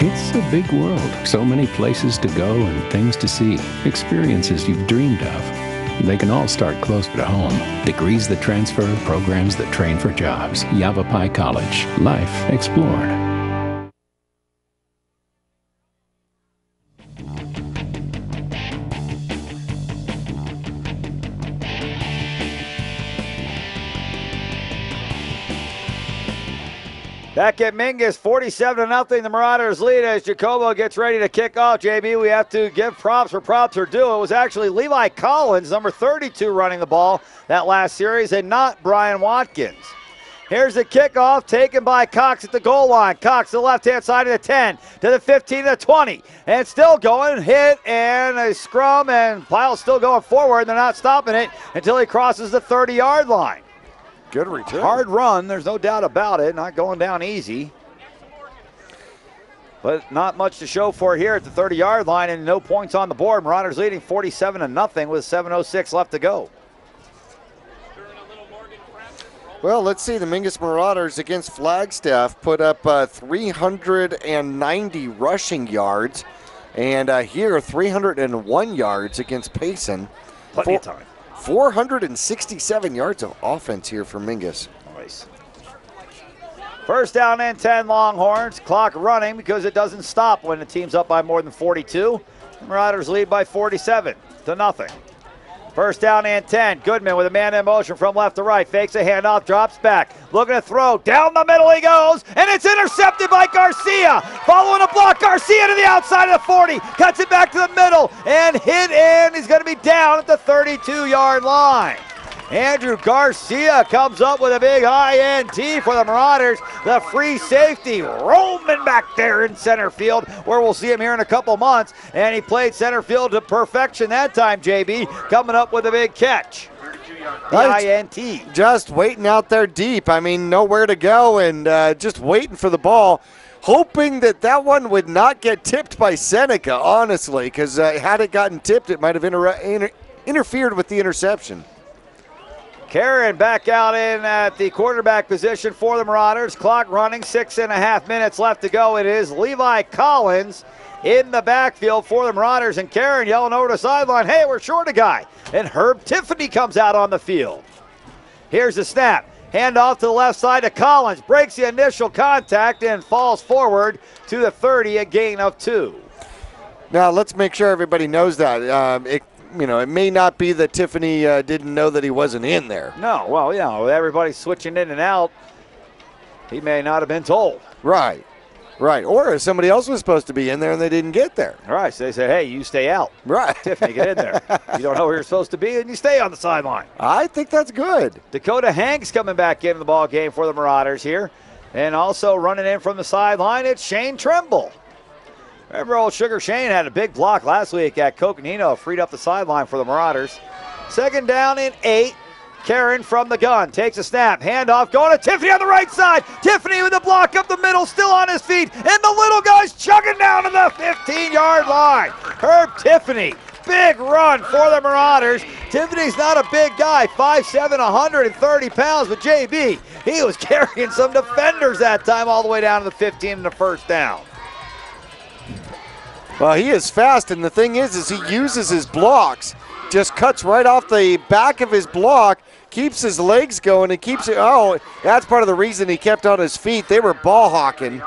It's a big world. So many places to go and things to see. Experiences you've dreamed of. They can all start closer to home. Degrees that transfer, programs that train for jobs. Yavapai College. Life explored. Back at Mingus, 47-0. The Marauders lead as Jacobo gets ready to kick off. JB, we have to give props where props are due. It was actually Levi Collins, number 32, running the ball that last series, and not Brian Watkins. Here's the kickoff taken by Cox at the goal line. Cox to the left-hand side of the 10, to the 15, to the 20. And still going, hit, and a scrum, and Pyle's still going forward. They're not stopping it until he crosses the 30-yard line. Good return. Hard run, there's no doubt about it. Not going down easy. But not much to show for here at the 30-yard line, and no points on the board. Marauders leading 47-0 with 7:06 left to go. Well, let's see. The Mingus Marauders against Flagstaff put up 390 rushing yards, and here 301 yards against Payson. Plenty of time. 467 yards of offense here for Mingus. Nice. First down and 10 Longhorns. Clock running because it doesn't stop when the team's up by more than 42. The Marauders lead by 47-0. First down and 10. Goodman with a man in motion from left to right. Fakes a handoff, drops back. Looking to throw. Down the middle he goes, and it's intercepted by Garcia. Following a block, Garcia to the outside of the 40. Cuts it back to the middle and hit in. He's going to be down at the 32-yard line. Andrew Garcia comes up with a big INT for the Marauders. The free safety roaming back there in center field, where we'll see him here in a couple months. And he played center field to perfection that time, JB, coming up with a big catch. The INT. Just waiting out there deep. I mean, nowhere to go, and just waiting for the ball. Hoping that that one would not get tipped by Seneca, honestly, because had it gotten tipped, it might have interfered with the interception. Karen back out in at the quarterback position for the Marauders. Clock running, 6.5 minutes left to go. It is Levi Collins in the backfield for the Marauders, and Karen yelling over the sideline, hey, we're short a guy. And Herb Tiffany comes out on the field. Here's the snap. Handoff to the left side to Collins. Breaks the initial contact and falls forward to the 30, a gain of 2. Now, let's make sure everybody knows that. It may not be that Tiffany didn't know that he wasn't in there. No, well, with everybody switching in and out, he may not have been told. Right. Or somebody else was supposed to be in there and they didn't get there. Right, so they say, hey, you stay out. Right. Tiffany, get in there. You don't know where you're supposed to be, and you stay on the sideline. I think that's good. Dakota Hanks coming back into the ball game for the Marauders here. And also running in from the sideline, it's Shane Trimble. Remember old Sugar Shane had a big block last week at Coconino, freed up the sideline for the Marauders. Second down and 8. Karen from the gun takes a snap, handoff, going to Tiffany on the right side. Tiffany with the block up the middle, still on his feet, and the little guy's chugging down to the 15-yard line. Herb Tiffany, big run for the Marauders. Tiffany's not a big guy, 5'7", 130 pounds, but JB, he was carrying some defenders that time all the way down to the 15 and the first down. Well, he is fast, and the thing is he uses his blocks. Just cuts right off the back of his block, keeps his legs going, and keeps it. Oh, that's part of the reason he kept on his feet. They were ball hawking.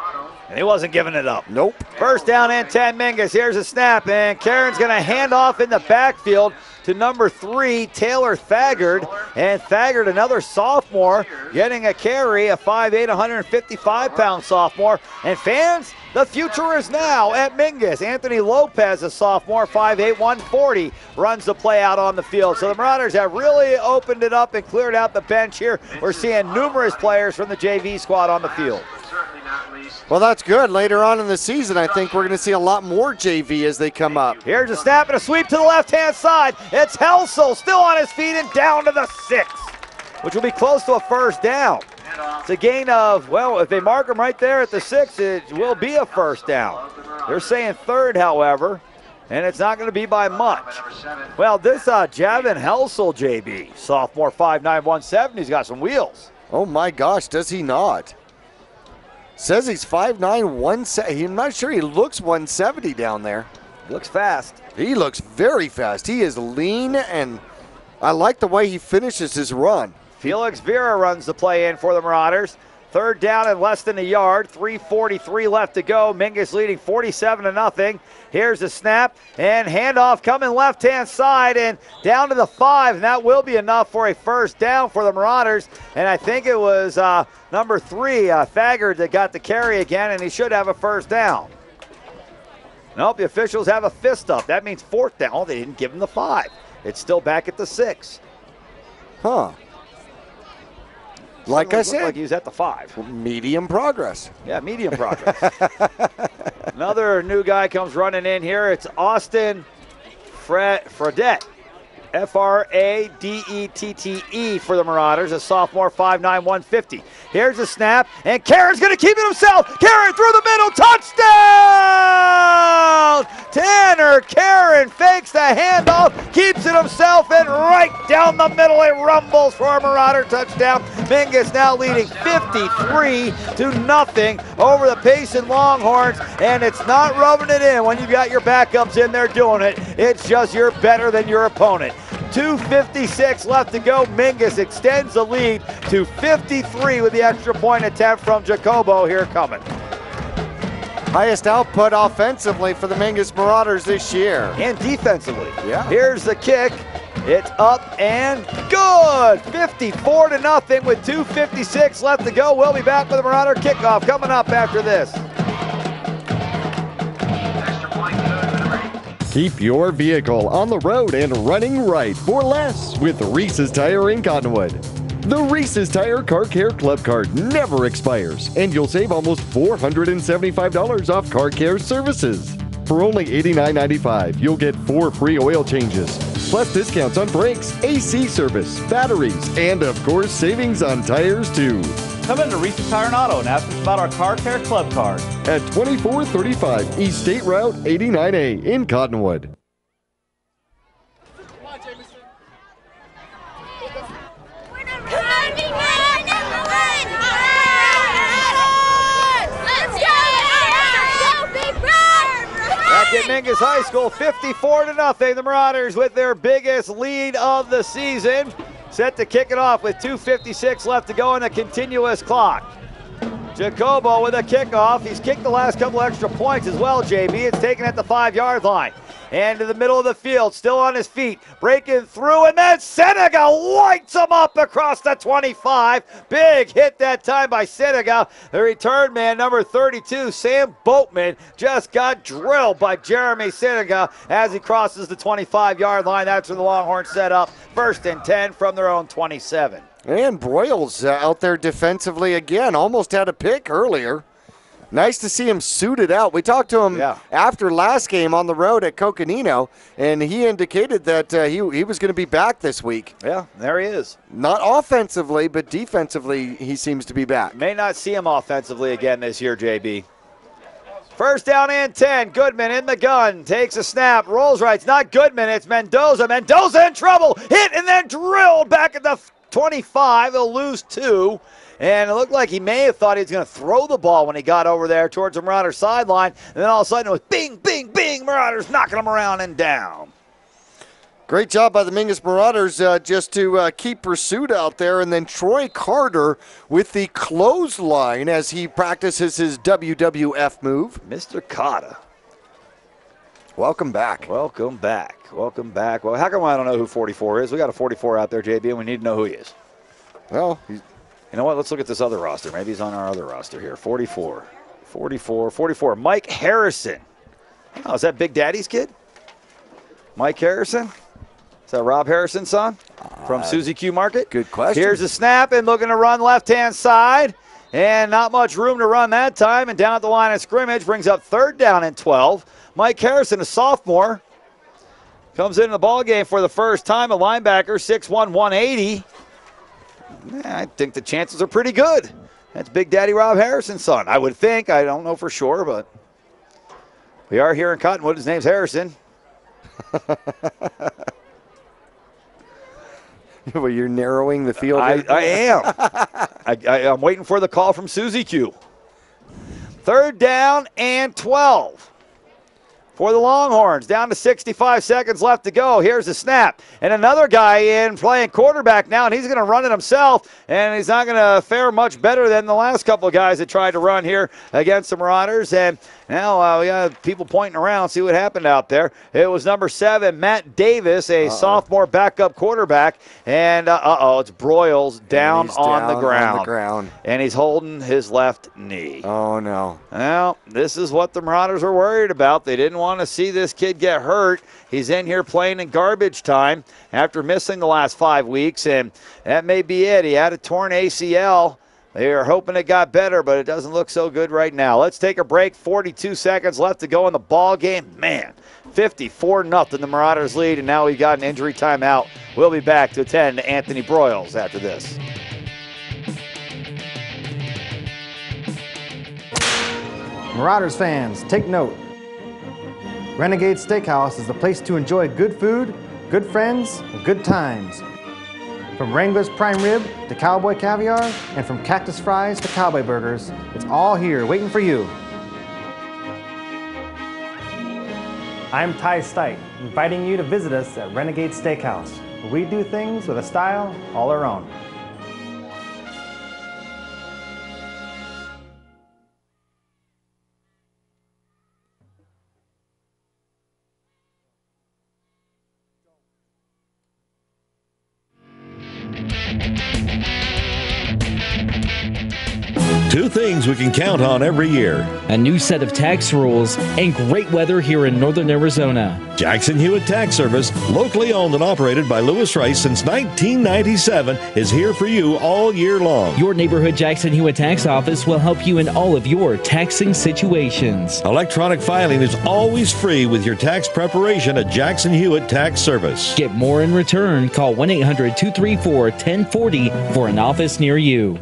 And he wasn't giving it up. Nope. First down and 10, Mingus. Here's a snap, and Karen's going to hand off in the backfield to number 3, Taylor Thagard. And Thagard, another sophomore, getting a carry, a 5'8", 155-pound sophomore. And fans, the future is now at Mingus. Anthony Lopez, a sophomore, 5'8", 140, runs the play out on the field. So the Marauders have really opened it up and cleared out the bench here. We're seeing numerous players from the JV squad on the field. Well, that's good. Later on in the season, I think we're going to see a lot more JV as they come up. Here's a snap and a sweep to the left-hand side. It's Helsel still on his feet and down to the 6, which will be close to a first down. It's a gain of, well, if they mark him right there at the 6, it will be a first down. They're saying third, however, and it's not going to be by much. Well, this Javin Helsel, JB, sophomore, 5'9", 170, he's got some wheels. Oh, my gosh, does he not? Says he's 5'9", 170. I'm not sure he looks 170 down there. He looks fast. He looks very fast. He is lean, and I like the way he finishes his run. Felix Vera runs the play in for the Marauders. Third down and less than a yard. 3:43 left to go. Mingus leading 47-0. Here's the snap and handoff coming left-hand side and down to the 5. And that will be enough for a first down for the Marauders. And I think it was number 3, Thagard, that got the carry again, and he should have a first down. Nope, the officials have a fist up. That means fourth down. Oh, they didn't give him the 5. It's still back at the 6. Huh. Like I said, like he's at the 5. Medium progress. Yeah, medium progress. Another new guy comes running in here. It's Austin Fredette. F-R-A-D-E-T-T-E for the Marauders, a sophomore, 5'9", 150. Here's a snap, and Karen's going to keep it himself. Karen through the middle, touchdown! Tanner Karen fakes the handoff, keeps it himself, and right down the middle it rumbles for a Marauder touchdown. Mingus now leading 53-0 over the Payson Longhorns, and it's not rubbing it in when you got your backups in there doing it. It's just you're better than your opponent. 2:56 left to go. Mingus extends the lead to 53 with the extra point attempt from Jacobo here coming. Highest output offensively for the Mingus Marauders this year. And defensively. Yeah. Here's the kick. It's up and good. 54-0 with 2:56 left to go. We'll be back with the Marauder kickoff coming up after this. Keep your vehicle on the road and running right for less with Reese's Tire in Cottonwood. The Reese's Tire Car Care Club Card never expires, and you'll save almost $475 off car care services. For only $89.95, you'll get 4 free oil changes, plus discounts on brakes, AC service, batteries, and of course, savings on tires too. Come into Reese's Tire and Auto and ask us about our Car Care Club Card. At 2435 East State Route 89A in Cottonwood. Back at Mingus High School, 54-0. The Marauders with their biggest lead of the season. Set to kick it off with 2:56 left to go in a continuous clock. Jacobo with a kickoff. He's kicked the last couple extra points as well, JB. It's taken at the 5-yard line. And to the middle of the field, still on his feet, breaking through, and then Seneca lights him up across the 25. Big hit that time by Seneca. The return man, number 32, Sam Boatman, just got drilled by Jeremy Seneca as he crosses the 25-yard line. That's where the Longhorns set up 1st and 10 from their own 27. And Broyles out there defensively again. Almost had a pick earlier. Nice to see him suited out. We talked to him after last game on the road at Coconino, and he indicated that he was going to be back this week. Yeah, there he is. Not offensively, but defensively he seems to be back. May not see him offensively again this year, JB. 1st down and 10. Goodman in the gun. Takes a snap. Rolls right. It's not Goodman. It's Mendoza. Mendoza in trouble. Hit and then drilled back at the 25. They'll lose 2. And it looked like he may have thought he was going to throw the ball when he got over there towards the Marauder sideline. And then all of a sudden it was bing, bing, bing. Marauders knocking them around and down. Great job by the Mingus Marauders just to keep pursuit out there. And then Troy Carter with the clothesline as he practices his WWF move. Mr. Cotta. Welcome back. Welcome back. Welcome back. Well, how come I don't know who 44 is? We got a 44 out there, JB, and we need to know who he is. Well, you know what? Let's look at this other roster. Maybe he's on our other roster here. 44. Mike Harrison. Oh, is that Big Daddy's kid? Mike Harrison? Is that Rob Harrison's son from Suzy Q Market? Good question. Here's a snap and looking to run left-hand side. And not much room to run that time. And down at the line of scrimmage brings up 3rd down and 12. Mike Harrison, a sophomore, comes into the ballgame for the first time. A linebacker, 6'1", 180. I think the chances are pretty good. That's Big Daddy Rob Harrison's son, I would think. I don't know for sure, but we are here in Cottonwood. His name's Harrison. Well, you're narrowing the field. I am. I'm waiting for the call from Suzy Q. 3rd down and 12. For the Longhorns, down to 65 seconds left to go. Here's a snap. And another guy in playing quarterback now, and he's going to run it himself, and he's not going to fare much better than the last couple of guys that tried to run here against the Marauders. And now we got people pointing around, see what happened out there. It was number 7, Matt Davis, a sophomore backup quarterback. And, it's Broyles down on the ground. And he's holding his left knee. Oh, no. Well, this is what the Marauders were worried about. They didn't want want to see this kid get hurt. He's in here playing in garbage time after missing the last 5 weeks, and that may be it. He had a torn ACL. They are hoping it got better, but it doesn't look so good right now. Let's take a break. 42 seconds left to go in the ball game. Man, 54-0 the Marauders lead, and now we've got an injury timeout. We'll be back to attend to Anthony Broyles after this. Marauders fans, take note. Renegade Steakhouse is the place to enjoy good food, good friends, and good times. From Wrangler's Prime Rib to Cowboy Caviar, and from Cactus Fries to Cowboy Burgers, it's all here waiting for you. I'm Ty Stite, inviting you to visit us at Renegade Steakhouse, where we do things with a style all our own. Two things we can count on every year: a new set of tax rules and great weather here in northern Arizona. Jackson Hewitt Tax Service, locally owned and operated by Lewis Rice since 1997, is here for you all year long. Your neighborhood Jackson Hewitt Tax Office will help you in all of your taxing situations. Electronic filing is always free with your tax preparation at Jackson Hewitt Tax Service. Get more in return. Call 1-800-234-1040 for an office near you.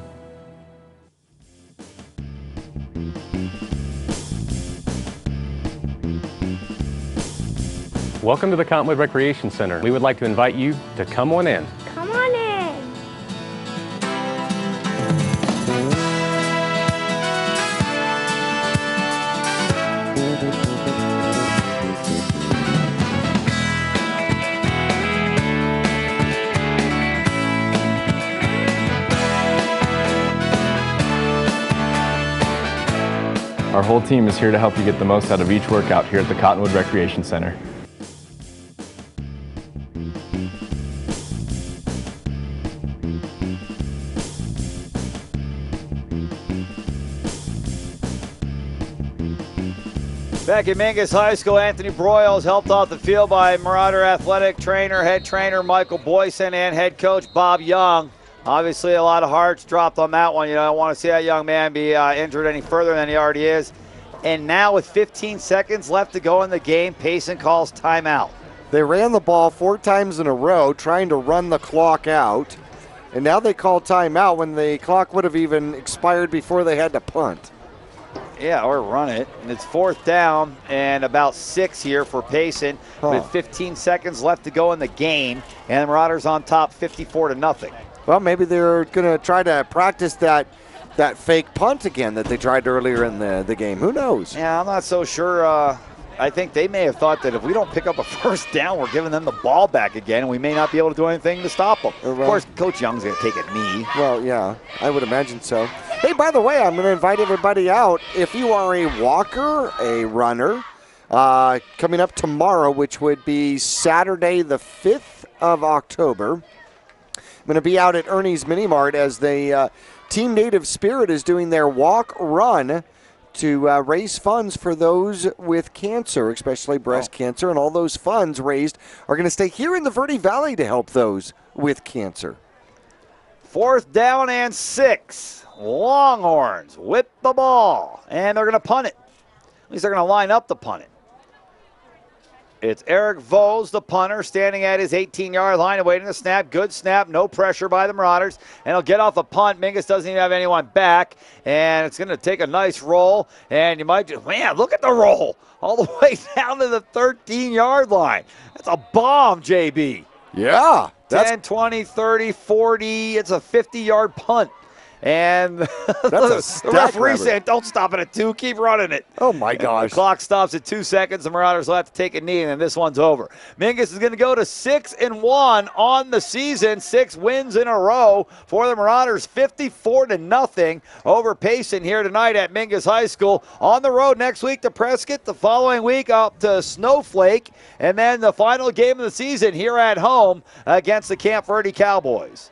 Welcome to the Cottonwood Recreation Center. We would like to invite you to come on in. Come on in. Our whole team is here to help you get the most out of each workout here at the Cottonwood Recreation Center. Back at Mingus High School, Anthony Broyles helped off the field by Marauder athletic trainer, head trainer Michael Boyson, and head coach Bob Young. Obviously, a lot of hearts dropped on that one. You don't want to see that young man be injured any further than he already is. And now with 15 seconds left to go in the game, Payson calls timeout. They ran the ball 4 times in a row trying to run the clock out. And now they call timeout when the clock would have even expired before they had to punt. Yeah, or run it. And it's 4th down and about 6 here for Payson with 15 seconds left to go in the game. And the Marauders on top 54-0. Well, maybe they're going to try to practice that fake punt again that they tried earlier in the game. Who knows? Yeah, I'm not so sure. I think they may have thought that if we don't pick up a 1st down, we're giving them the ball back again, and we may not be able to do anything to stop them. Of course, Coach Young's going to take a knee. Well, yeah, I would imagine so. Hey, by the way, I'm going to invite everybody out. If you are a walker, a runner, coming up tomorrow, which would be Saturday the 5th of October, I'm going to be out at Ernie's Mini Mart as the Team Native Spirit is doing their walk-run to raise funds for those with cancer, especially breast cancer, and all those funds raised are going to stay here in the Verde Valley to help those with cancer. 4th down and 6. Longhorns whip the ball, and they're going to punt it. At least they're going to line up to punt it. It's Eric Vose, the punter, standing at his 18-yard line awaiting the snap. Good snap, no pressure by the Marauders. And he'll get off a punt. Mingus doesn't even have anyone back. And it's going to take a nice roll. And you might just, man, look at the roll. All the way down to the 13-yard line. That's a bomb, JB. Yeah. 10, 20, 30, 40. It's a 50-yard punt. And the referee said, don't stop it at 2, keep running it. Oh, my gosh. The clock stops at 2 seconds. The Marauders will have to take a knee, and then this one's over. Mingus is going to go to 6-1 on the season. 6 wins in a row for the Marauders, 54-0 over Payson here tonight at Mingus High School. On the road next week to Prescott, the following week up to Snowflake, and then the final game of the season here at home against the Camp Verde Cowboys.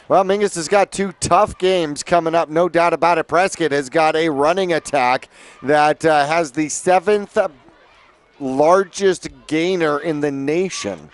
Well, Mingus has got 2 tough games coming up, no doubt about it. Prescott has got a running attack that has the 7th largest gainer in the nation.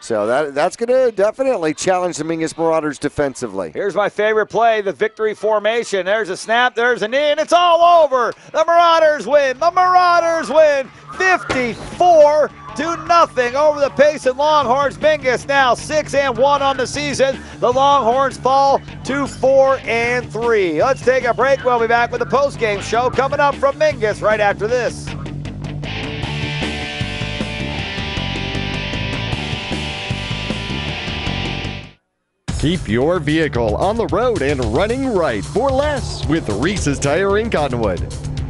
So that's going to definitely challenge the Mingus Marauders defensively. Here's my favorite play, the victory formation. There's a snap, there's a knee, and it's all over. The Marauders win. The Marauders win 54-0 over the Payson Longhorns. Mingus now 6-1 on the season. The Longhorns fall to 4-3. Let's take a break. We'll be back with the postgame show coming up from Mingus right after this. Keep your vehicle on the road and running right for less with Reese's Tire in Cottonwood.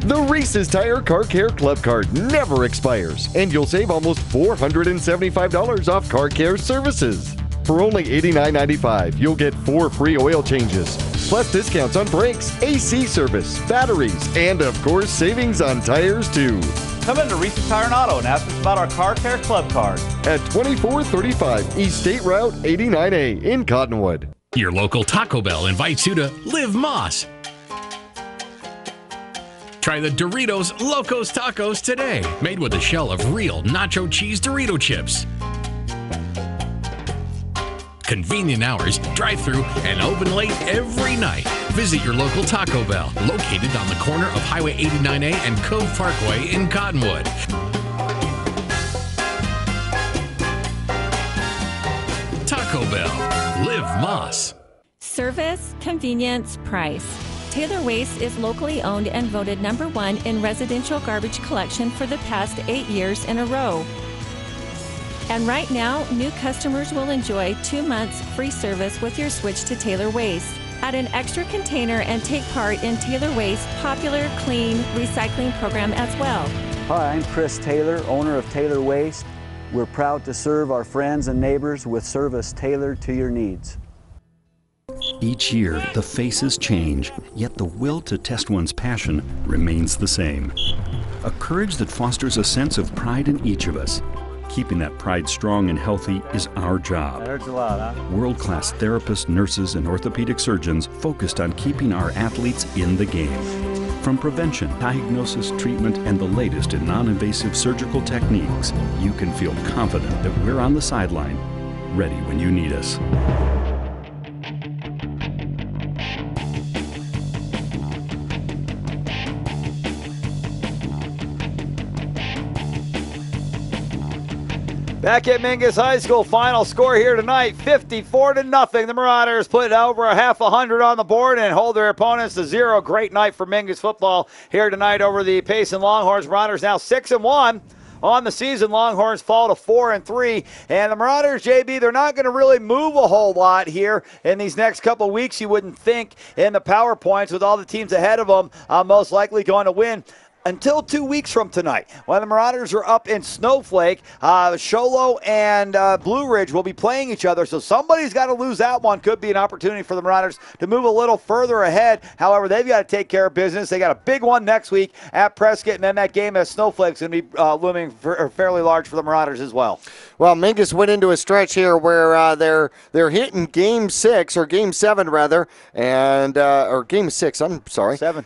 The Reese's Tire Car Care Club Card never expires, and you'll save almost $475 off car care services. For only $89.95, you'll get 4 free oil changes, plus discounts on brakes, AC service, batteries, and of course, savings on tires too. Come into Reese's Tire and Auto and ask us about our Car Care Club Card. At 2435 East State Route 89A in Cottonwood. Your local Taco Bell invites you to Live Moss. Try the Doritos Locos Tacos today, made with a shell of real nacho cheese Dorito chips. Convenient hours, drive-through, and open late every night. Visit your local Taco Bell, located on the corner of Highway 89A and Cove Parkway in Cottonwood. Taco Bell. Live Moss. Service, convenience, price. Taylor Waste is locally owned and voted #1 in residential garbage collection for the past 8 years in a row. And right now, new customers will enjoy 2 months free service with your switch to Taylor Waste. Add an extra container and take part in Taylor Waste's popular clean recycling program as well. Hi, I'm Chris Taylor, owner of Taylor Waste. We're proud to serve our friends and neighbors with service tailored to your needs. Each year, the faces change, yet the will to test one's passion remains the same. A courage that fosters a sense of pride in each of us. Keeping that pride strong and healthy is our job. That hurts a lot, huh? World-class therapists, nurses, and orthopedic surgeons focused on keeping our athletes in the game. From prevention, diagnosis, treatment, and the latest in non-invasive surgical techniques, you can feel confident that we're on the sideline, ready when you need us. Back at Mingus High School, final score here tonight, 54-0. The Marauders put over a half 100 on the board and hold their opponents to 0. Great night for Mingus football here tonight over the Payson Longhorns. Marauders now 6-1 on the season. Longhorns fall to 4-3. And the Marauders, JB, they're not going to really move a whole lot here in these next couple of weeks, you wouldn't think, in the PowerPoints with all the teams ahead of them most likely going to win. Until 2 weeks from tonight, when the Marauders are up in Snowflake, Sholo and Blue Ridge will be playing each other, so somebody's got to lose that one. Could be an opportunity for the Marauders to move a little further ahead. However, they've got to take care of business. They got a big one next week at Prescott, and then that game at Snowflake's going to be looming fairly large for the Marauders as well. Well, Mingus went into a stretch here where they're hitting Game 6, or Game 7 rather, and or Game 6. I'm sorry, 7.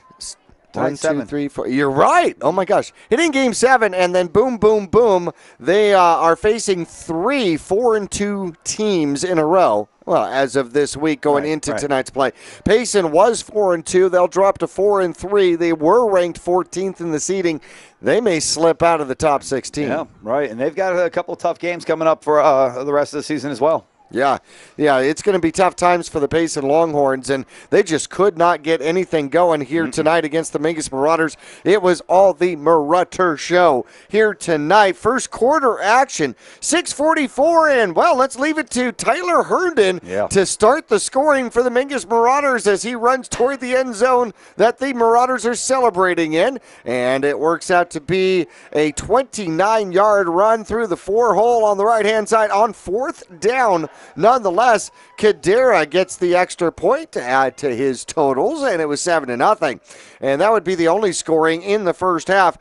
1, 2, 3, 4. You're right. Oh, my gosh. Hitting Game 7, and then boom, boom, boom. They are facing 3 4-2 teams in a row. Well, as of this week going into tonight's play. Payson was 4-2. They'll drop to 4-3. They were ranked 14th in the seeding. They may slip out of the top 16. Yeah, right. And they've got a couple tough games coming up for the rest of the season as well. Yeah, it's going to be tough times for the Payson Longhorns, and they just could not get anything going here tonight against the Mingus Marauders. It was all the Marauder show here tonight. First quarter action, 6:44, and, well, let's leave it to Tyler Herndon to start the scoring for the Mingus Marauders as he runs toward the end zone that the Marauders are celebrating in, and it works out to be a 29-yard run through the 4-hole on the right-hand side on 4th down. Nonetheless, Kadera gets the extra point to add to his totals, and it was 7-0. And that would be the only scoring in the first half,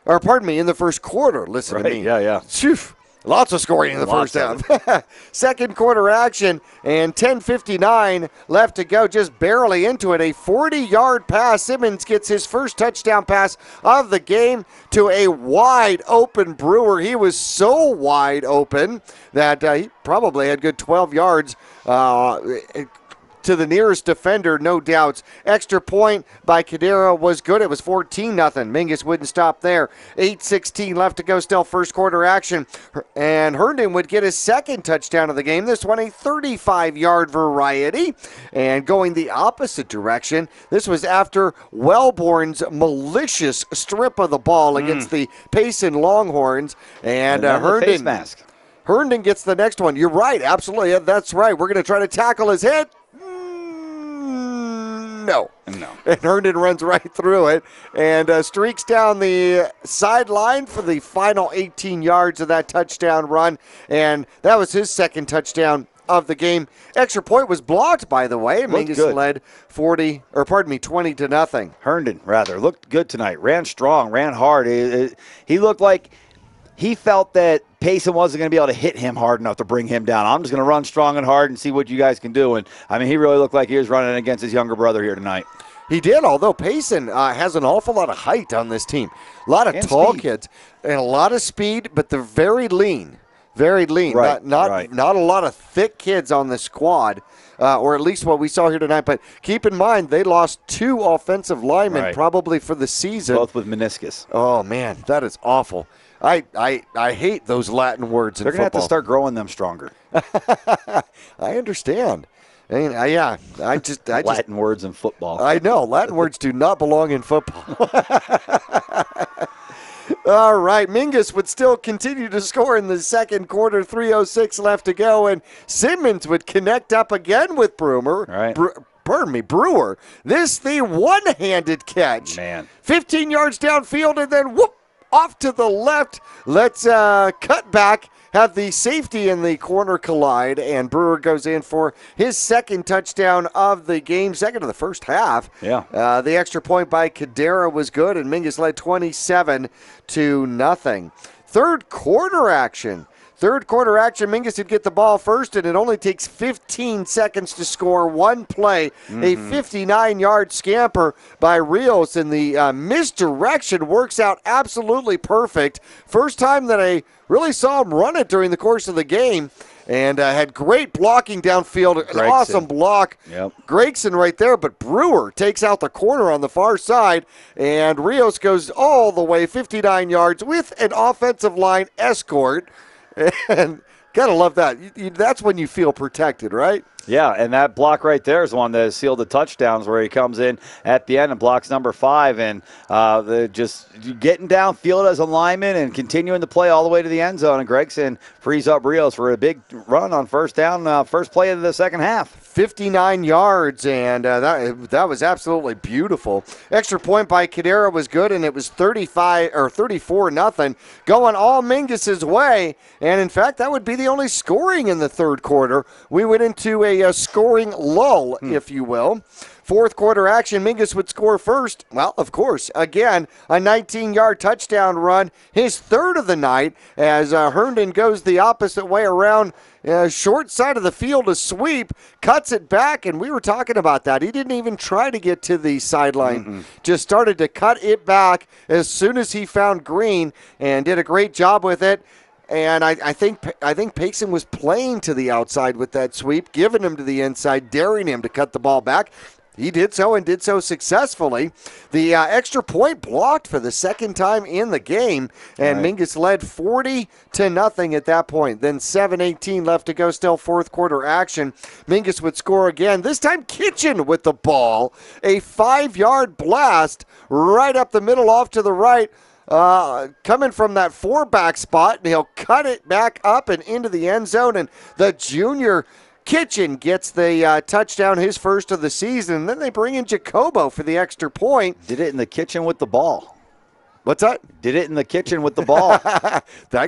or pardon me, in the first quarter. Listen to me. Yeah. Phew. Lots of scoring in the first half. Second quarter action, and 10:59 left to go, just barely into it. A 40-yard pass. Simmons gets his first touchdown pass of the game to a wide-open Brewer. He was so wide open that he probably had good 12 yards to the nearest defender, no doubts. Extra point by Cadero was good. It was 14-0. Mingus wouldn't stop there. 8:16 left to go, still first quarter action. And Herndon would get his second touchdown of the game. This one a 35-yard variety. And going the opposite direction, this was after Wellborn's malicious strip of the ball against the Payson Longhorns. And Herndon. Face mask. Herndon gets the next one. You're right, absolutely. That's right. We're going to try to tackle his head. No. And Herndon runs right through it and streaks down the sideline for the final 18 yards of that touchdown run. And that was his second touchdown of the game. Extra point was blocked, by the way. Mingus led 20-0. Herndon, rather, looked good tonight. Ran strong, ran hard. He looked like he felt that Payson wasn't going to be able to hit him hard enough to bring him down. I'm just going to run strong and hard and see what you guys can do. And, I mean, he really looked like he was running against his younger brother here tonight. He did, although Payson has an awful lot of height on this team. A lot of tall kids and a lot of speed, but they're very lean. Very lean. Right, not a lot of thick kids on the squad, or at least what we saw here tonight. But keep in mind, they lost 2 offensive linemen probably for the season. Both with meniscus. Oh, man, that is awful. I hate those Latin words in football. They're going to have to start growing them stronger. I understand. I mean, Latin words in football. I know. Latin words do not belong in football. All right. Mingus would still continue to score in the second quarter. 3:06 left to go. And Simmons would connect up again with Brewer. Brewer. This the one-handed catch. Man. 15 yards downfield and then whoop. Off to the left. Let's cut back, have the safety in the corner collide, and Brewer goes in for his second touchdown of the game, second of the first half. Yeah. The extra point by Cadera was good, and Mingus led 27-0. Third quarter action. Mingus would get the ball first, and it only takes 15 seconds to score one play. A 59-yard scamper by Rios, and the misdirection works out absolutely perfect. First time that I really saw him run it during the course of the game, and had great blocking downfield. An awesome block. Gregson right there, but Brewer takes out the corner on the far side, and Rios goes all the way 59 yards with an offensive line escort. And gotta love that. That's when you feel protected, right? Yeah, and that block right there is one that sealed the touchdowns, where he comes in at the end and blocks number 5, and just getting downfield as a lineman and continuing to play all the way to the end zone. And Gregson frees up Rios for a big run on first down, first play of the second half. 59 yards, and that was absolutely beautiful. Extra point by Cadera was good, and it was 34-0, going all Mingus's way. And in fact, that would be the only scoring in the third quarter. We went into a scoring lull, if you will. Fourth quarter action, Mingus would score first. Well, of course, again, a 19-yard touchdown run, his third of the night, as Herndon goes the opposite way around. Short side of the field, a sweep, cuts it back, and we were talking about that. He didn't even try to get to the sideline. Just started to cut it back as soon as he found Green, and did a great job with it. And I think Payson was playing to the outside with that sweep, giving him to the inside, daring him to cut the ball back. He did so, and did so successfully. The extra point blocked for the second time in the game, and Mingus led 40-0 at that point. Then 7:18 left to go, still fourth quarter action. Mingus would score again, this time Kitchen with the ball. A 5-yard blast right up the middle off to the right. Coming from that 4-back spot, and he'll cut it back up and into the end zone, and the junior Kitchen gets the touchdown, his first of the season. And then they bring in Jacobo for the extra point. Did it in the kitchen with the ball. What's that? Did it in the kitchen with the ball.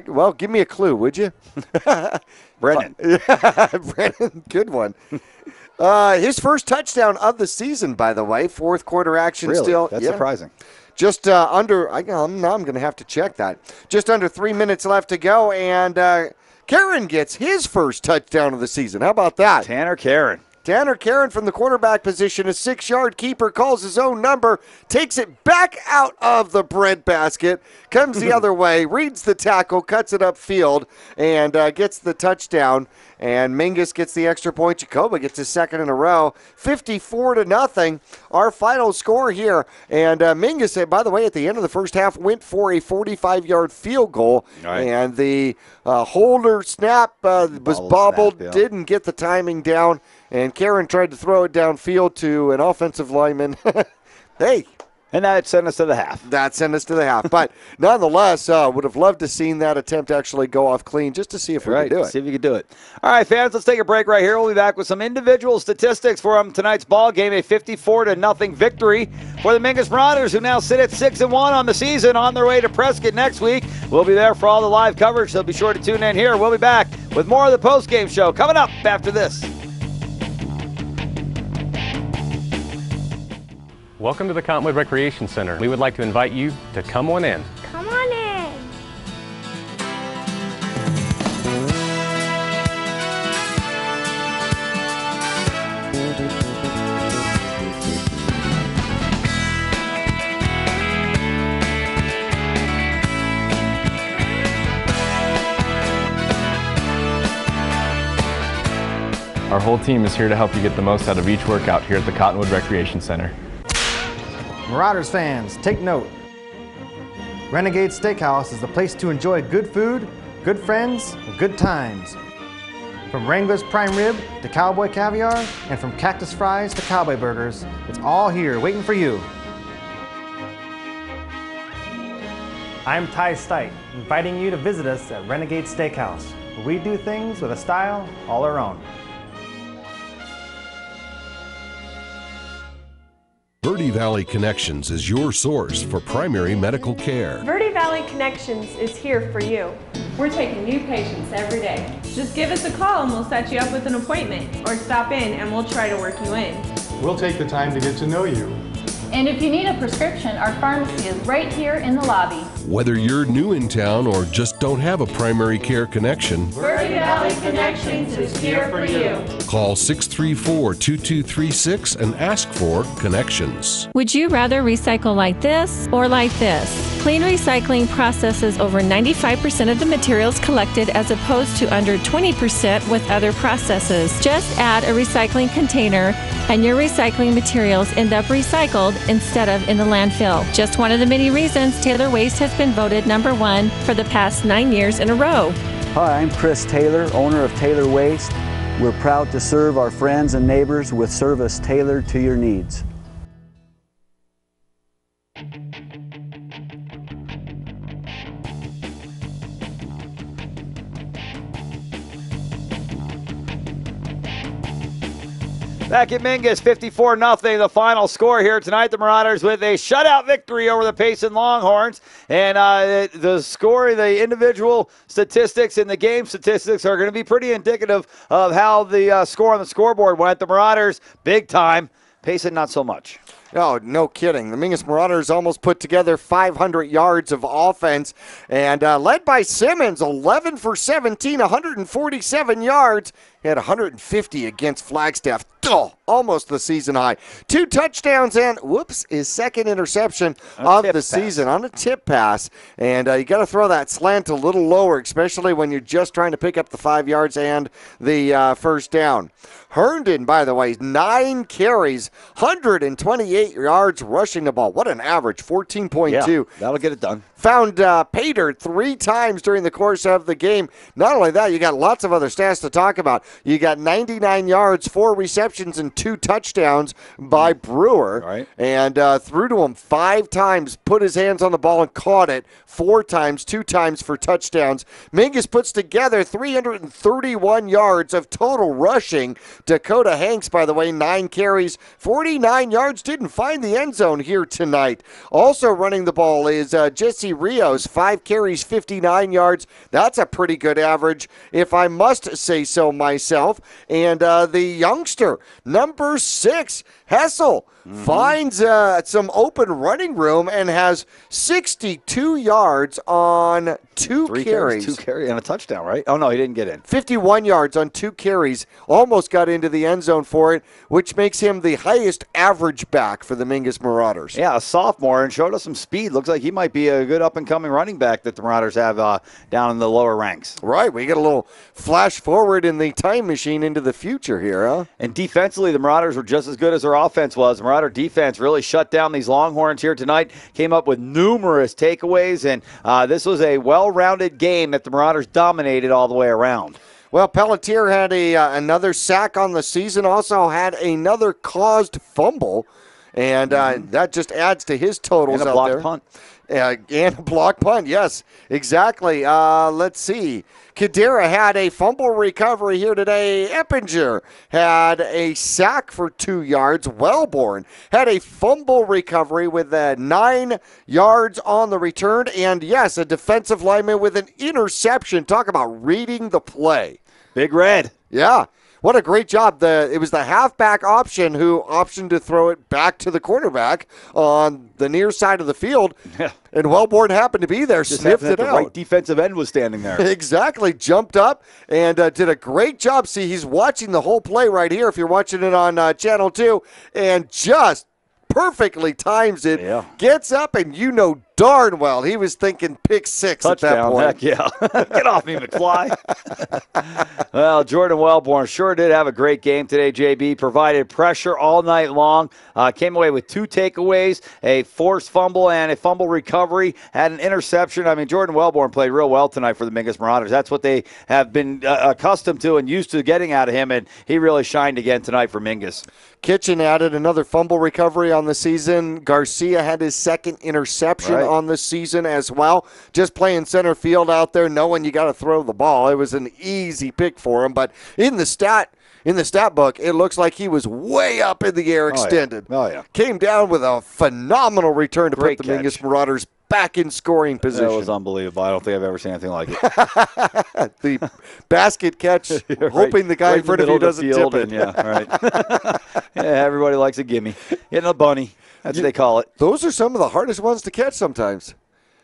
Well, give me a clue, would you? Brennan. Brennan, good one. His first touchdown of the season, by the way. Fourth quarter action really? still. That's surprising. Just now I'm going to have to check that. Just under 3 minutes left to go, and Karen gets his first touchdown of the season. How about that? Tanner Karen from the quarterback position, a 6-yard keeper, calls his own number, takes it back out of the breadbasket, comes the other way, reads the tackle, cuts it upfield, and gets the touchdown. And Mingus gets the extra point. Jacoba gets his second in a row. 54-0, our final score here. And Mingus, by the way, at the end of the first half, went for a 45-yard field goal. Right. And the holder snap was bobbled, didn't get the timing down. And Karen tried to throw it downfield to an offensive lineman. Hey. And that sent us to the half. But nonetheless, would have loved to seen that attempt actually go off clean just to see if we could do it. See if you could do it. All right, fans, let's take a break right here. We'll be back with some individual statistics for tonight's ball game. A 54-0 victory for the Mingus Marauders, who now sit at 6-1 on the season, on their way to Prescott next week. We'll be there for all the live coverage, so be sure to tune in here. We'll be back with more of the post-game show coming up after this. Welcome to the Cottonwood Recreation Center. We would like to invite you to come on in. Come on in. Our whole team is here to help you get the most out of each workout here at the Cottonwood Recreation Center. Marauders fans, take note. Renegade Steakhouse is the place to enjoy good food, good friends, and good times. From Wrangler's prime rib to cowboy caviar, and from cactus fries to cowboy burgers, it's all here waiting for you. I'm Ty Stite, inviting you to visit us at Renegade Steakhouse, where we do things with a style all our own. Verde Valley Connections is your source for primary medical care. Verde Valley Connections is here for you. We're taking new patients every day. Just give us a call and we'll set you up with an appointment, or stop in and we'll try to work you in. We'll take the time to get to know you. And if you need a prescription, our pharmacy is right here in the lobby. Whether you're new in town or just don't have a primary care connection, Verde Valley Connections is here for you. Call 634-2236 and ask for Connections. Would you rather recycle like this or like this? Clean Recycling processes over 95% of the materials collected, as opposed to under 20% with other processes. Just add a recycling container and your recycling materials end up recycled instead of in the landfill. Just one of the many reasons Taylor Waste has been voted #1 for the past 9 years in a row. Hi, I'm Chris Taylor, owner of Taylor Waste. We're proud to serve our friends and neighbors with service tailored to your needs. Back at Mingus, 54-0, the final score here tonight. The Marauders with a shutout victory over the Payson Longhorns. And the score, the individual statistics and the game statistics are going to be pretty indicative of how the score on the scoreboard went. The Marauders, big time. Payson, not so much. Oh, no kidding. The Mingus Marauders almost put together 500 yards of offense, and led by Simmons, 11 for 17, 147 yards. He had 150 against Flagstaff. Oh, almost the season high. 2 touchdowns and, his second interception of the season on a tip pass. And you got to throw that slant a little lower, especially when you're just trying to pick up the 5 yards and the first down. Herndon, by the way, 9 carries, 128 yards rushing the ball. What an average, 14.2. Yeah, that'll get it done. Found Pater 3 times during the course of the game. Not only that, you got lots of other stats to talk about. You got 99 yards, 4 receptions, and 2 touchdowns by Brewer. Right. And threw to him 5 times, put his hands on the ball and caught it 4 times, 2 times for touchdowns. Mingus puts together 331 yards of total rushing. Dakota Hanks, by the way, 9 carries, 49 yards. Didn't find the end zone here tonight. Also running the ball is Jesse Rios, 5 carries, 59 yards. That's a pretty good average, if I must say so myself. And the youngster, number 6, Hessel, finds some open running room and has 62 yards on two carries. 2 carries and a touchdown, right? Oh, no, he didn't get in. 51 yards on 2 carries. Almost got into the end zone for it, which makes him the highest average back for the Mingus Marauders. Yeah, a sophomore, and showed us some speed. Looks like he might be a good up-and-coming running back that the Marauders have down in the lower ranks. Right, we get a little flash forward in the time machine into the future here, huh? And defensively, the Marauders were just as good as their offense was. The Marauder defense really shut down these Longhorns here tonight, came up with numerous takeaways, and this was a well-rounded game that the Marauders dominated all the way around. Well, Pelletier had another sack on the season, also had another caused fumble, and that just adds to his totals and a out blocked there. Punt. And a block punt, yes, exactly. Let's see. Kadira had a fumble recovery here today. Eppinger had a sack for 2 yards. Wellborn had a fumble recovery with 9 yards on the return. And, yes, a defensive lineman with an interception. Talk about reading the play. Big Red. Yeah. What a great job. It was the halfback option who optioned to throw it back to the quarterback on the near side of the field. Yeah. And Wellborn happened to be there, Just sniffed it the out. right defensive end was standing there. Exactly. Jumped up and did a great job. See, he's watching the whole play right here if you're watching it on Channel 2, and just perfectly times it. Yeah. Gets up, and you know darn well he was thinking pick 6 Touchdown, at that point. heck yeah. Get off me, McFly. Well, Jordan Wellborn sure did have a great game today, JB. Provided pressure all night long. Came away with 2 takeaways, a forced fumble and a fumble recovery. Had an interception. I mean, Jordan Wellborn played real well tonight for the Mingus Marauders. That's what they have been accustomed to and used to getting out of him, and he really shined again tonight for Mingus. Kitchen added another fumble recovery on the season. Garcia had his second interception on the season as well. Just playing center field out there, knowing you got to throw the ball. It was an easy pick for him, but in the stat book, it looks like he was way up in the air extended. Oh, yeah. Came down with a phenomenal return to Great put the catch. Mingus Marauders back in scoring position. That was unbelievable. I don't think I've ever seen anything like it. The basket catch, hoping the guy in front of you doesn't tip it. Yeah, right. Yeah, everybody likes a gimme. Hitting a bunny. That's what they call it. Those are some of the hardest ones to catch sometimes.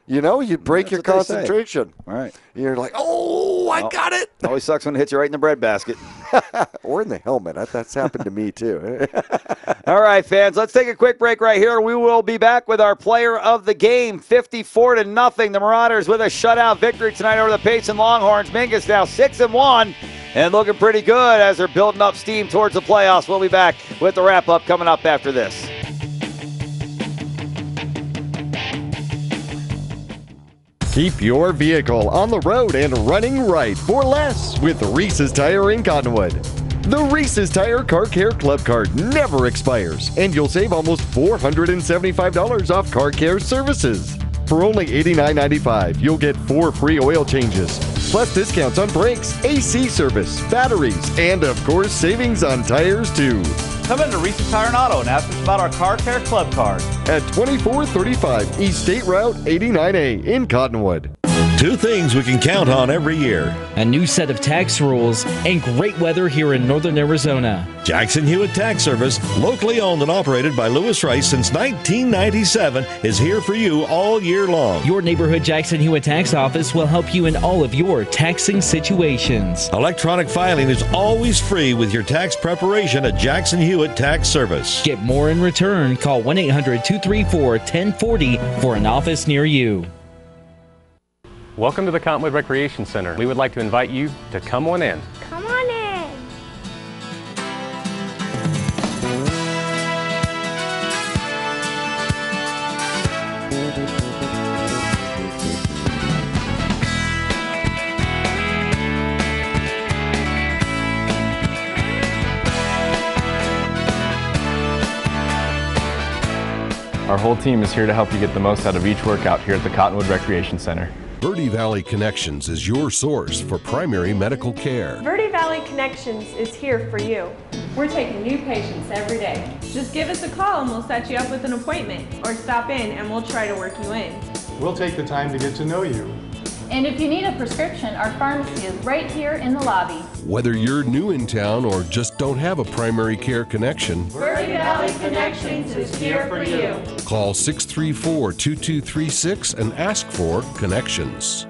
You know, you break your concentration. Right. You're like, oh, I got it. Always sucks when it hits you right in the breadbasket. Or in the helmet. That's happened to me, too. All right, fans, let's take a quick break right here. We will be back with our player of the game, 54-0. The Marauders with a shutout victory tonight over the Payson Longhorns. Mingus now 6-1 and looking pretty good as they're building up steam towards the playoffs. We'll be back with the wrap-up coming up after this. Keep your vehicle on the road and running right for less with Reese's Tire in Cottonwood. The Reese's Tire Car Care Club card never expires, and you'll save almost $475 off car care services. For only $89.95, you'll get 4 free oil changes, plus discounts on brakes, AC service, batteries, and of course, savings on tires too. Come into Reese's Tire and Auto and ask us about our Car Care Club card. At 2435 East State Route 89A in Cottonwood. 2 things we can count on every year: a new set of tax rules and great weather here in northern Arizona. Jackson Hewitt Tax Service, locally owned and operated by Lewis Rice since 1997, is here for you all year long. Your neighborhood Jackson Hewitt Tax Office will help you in all of your taxing situations. Electronic filing is always free with your tax preparation at Jackson Hewitt Tax Service. Get more in return. Call 1-800-234-1040 for an office near you. Welcome to the Cottonwood Recreation Center. We would like to invite you to come on in. Come on in. Our whole team is here to help you get the most out of each workout here at the Cottonwood Recreation Center. Verde Valley Connections is your source for primary medical care. Verde Valley Connections is here for you. We're taking new patients every day. Just give us a call and we'll set you up with an appointment, or stop in and we'll try to work you in. We'll take the time to get to know you. And if you need a prescription, our pharmacy is right here in the lobby. Whether you're new in town or just don't have a primary care connection, Verde Valley Connections is here for you. call 634-2236 and ask for Connections.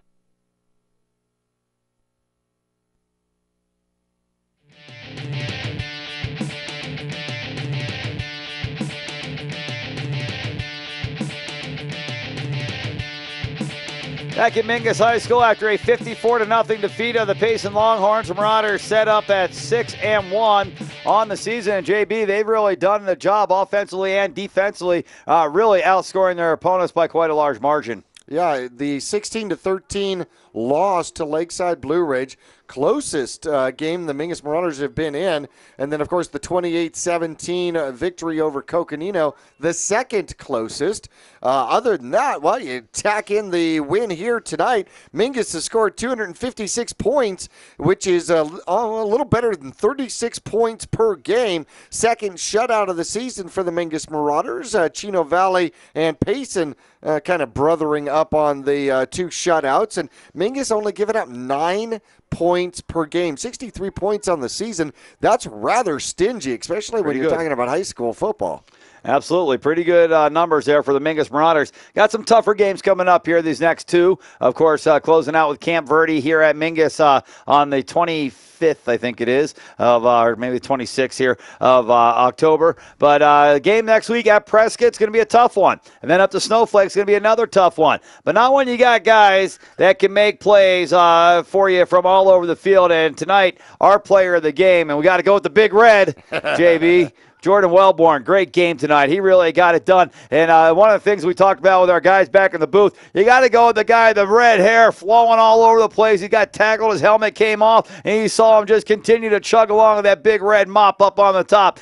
Back at Mingus High School after a 54-0 defeat of the Payson Longhorns, Marauders set up at 6-1 on the season. And JB, they've really done the job offensively and defensively, really outscoring their opponents by quite a large margin. Yeah, the 16-13 loss to Lakeside Blue Ridge, closest game the Mingus Marauders have been in. And then, of course, the 28-17 victory over Coconino, the second closest. Other than that, well, you tack in the win here tonight. Mingus has scored 256 points, which is a little better than 36 points per game. Second shutout of the season for the Mingus Marauders. Chino Valley and Payson kind of brothering up on the two shutouts. And Mingus only giving up 9 points per game, 63 points on the season. That's rather stingy, especially when you're talking about high school football. Absolutely. Pretty good numbers there for the Mingus Marauders. Got some tougher games coming up here, these next two. Of course, closing out with Camp Verde here at Mingus on the 25th, I think it is, or maybe 26th here of October. But game next week at Prescott's going to be a tough one. And then up to Snowflake's going to be another tough one. But not when you got guys that can make plays for you from all over the field. And tonight, our player of the game, and we got to go with the Big Red, JB. Jordan Wellborn, great game tonight. He really got it done. And one of the things we talked about with our guys back in the booth, you got to go with the guy, the red hair flowing all over the place. He got tackled, his helmet came off, and you saw him just continue to chug along with that big red mop up on the top,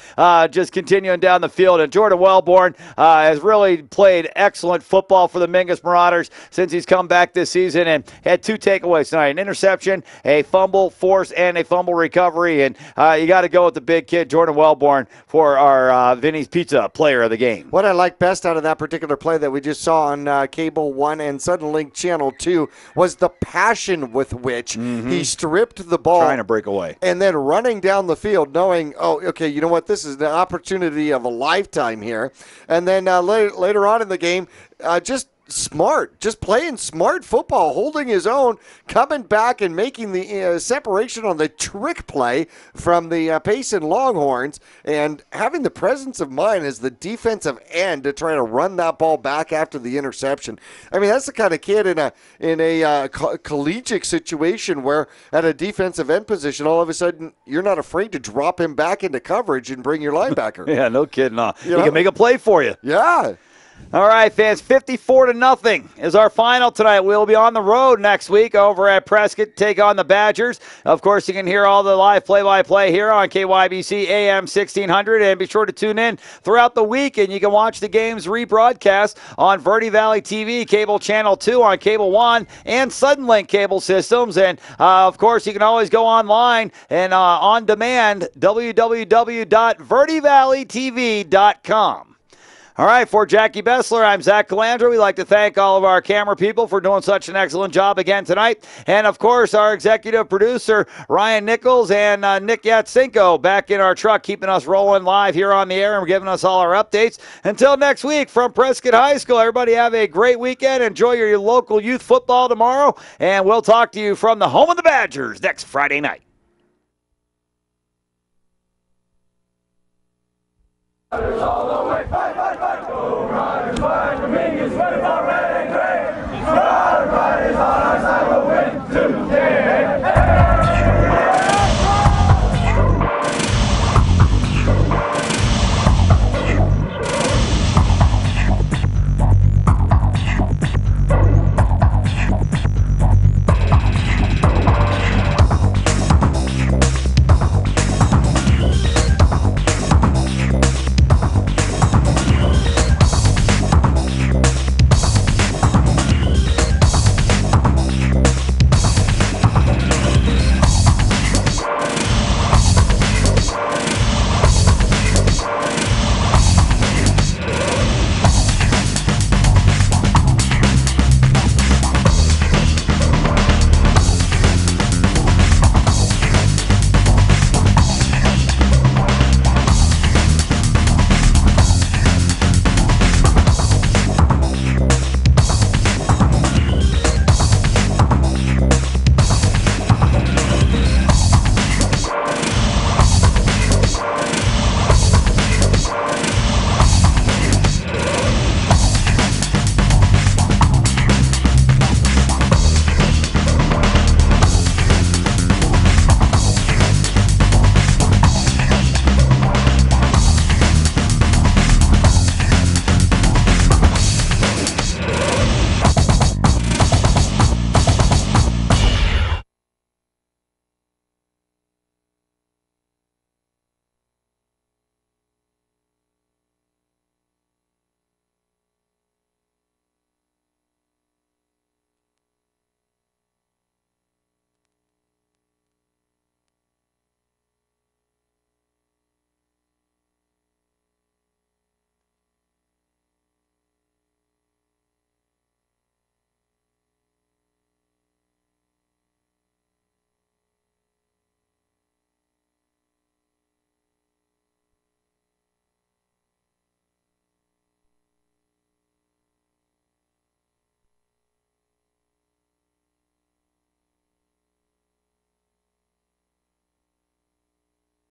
just continuing down the field. And Jordan Wellborn has really played excellent football for the Mingus Marauders since he's come back this season and had 2 takeaways tonight, an interception, a fumble force, and a fumble recovery. And you got to go with the big kid, Jordan Wellborn, for our Vinny's Pizza player of the game. What I like best out of that particular play that we just saw on Cable 1 and Suddenlink Channel 2 was the passion with which he stripped the ball. Trying to break away. And then running down the field knowing, oh, okay, you know what, this is the opportunity of a lifetime here. And then later on in the game, just playing smart football, holding his own, coming back and making the separation on the trick play from the Payson Longhorns, and having the presence of mind as the defensive end to try to run that ball back after the interception. I mean, that's the kind of kid in a collegiate situation where at a defensive end position, all of a sudden you're not afraid to drop him back into coverage and bring your linebacker. Yeah, no kidding. He can make a play for you. Yeah. All right, fans, 54-0 is our final tonight. We'll be on the road next week over at Prescott, take on the Badgers. Of course, you can hear all the live play-by-play here on KYBC AM 1600, and be sure to tune in throughout the week, and you can watch the games rebroadcast on Verde Valley TV, Cable Channel 2 on Cable 1, and Suddenlink cable systems. And, of course, you can always go online and on demand, www.verdevalleytv.com. All right, for Jackie Bessler, I'm Zach Calandra. We'd like to thank all of our camera people for doing such an excellent job again tonight. And, of course, our executive producer, Ryan Nichols, and Nick Yatsenko back in our truck, keeping us rolling live here on the air and giving us all our updates. Until next week from Prescott High School, everybody have a great weekend. Enjoy your local youth football tomorrow, and we'll talk to you from the home of the Badgers next Friday night. All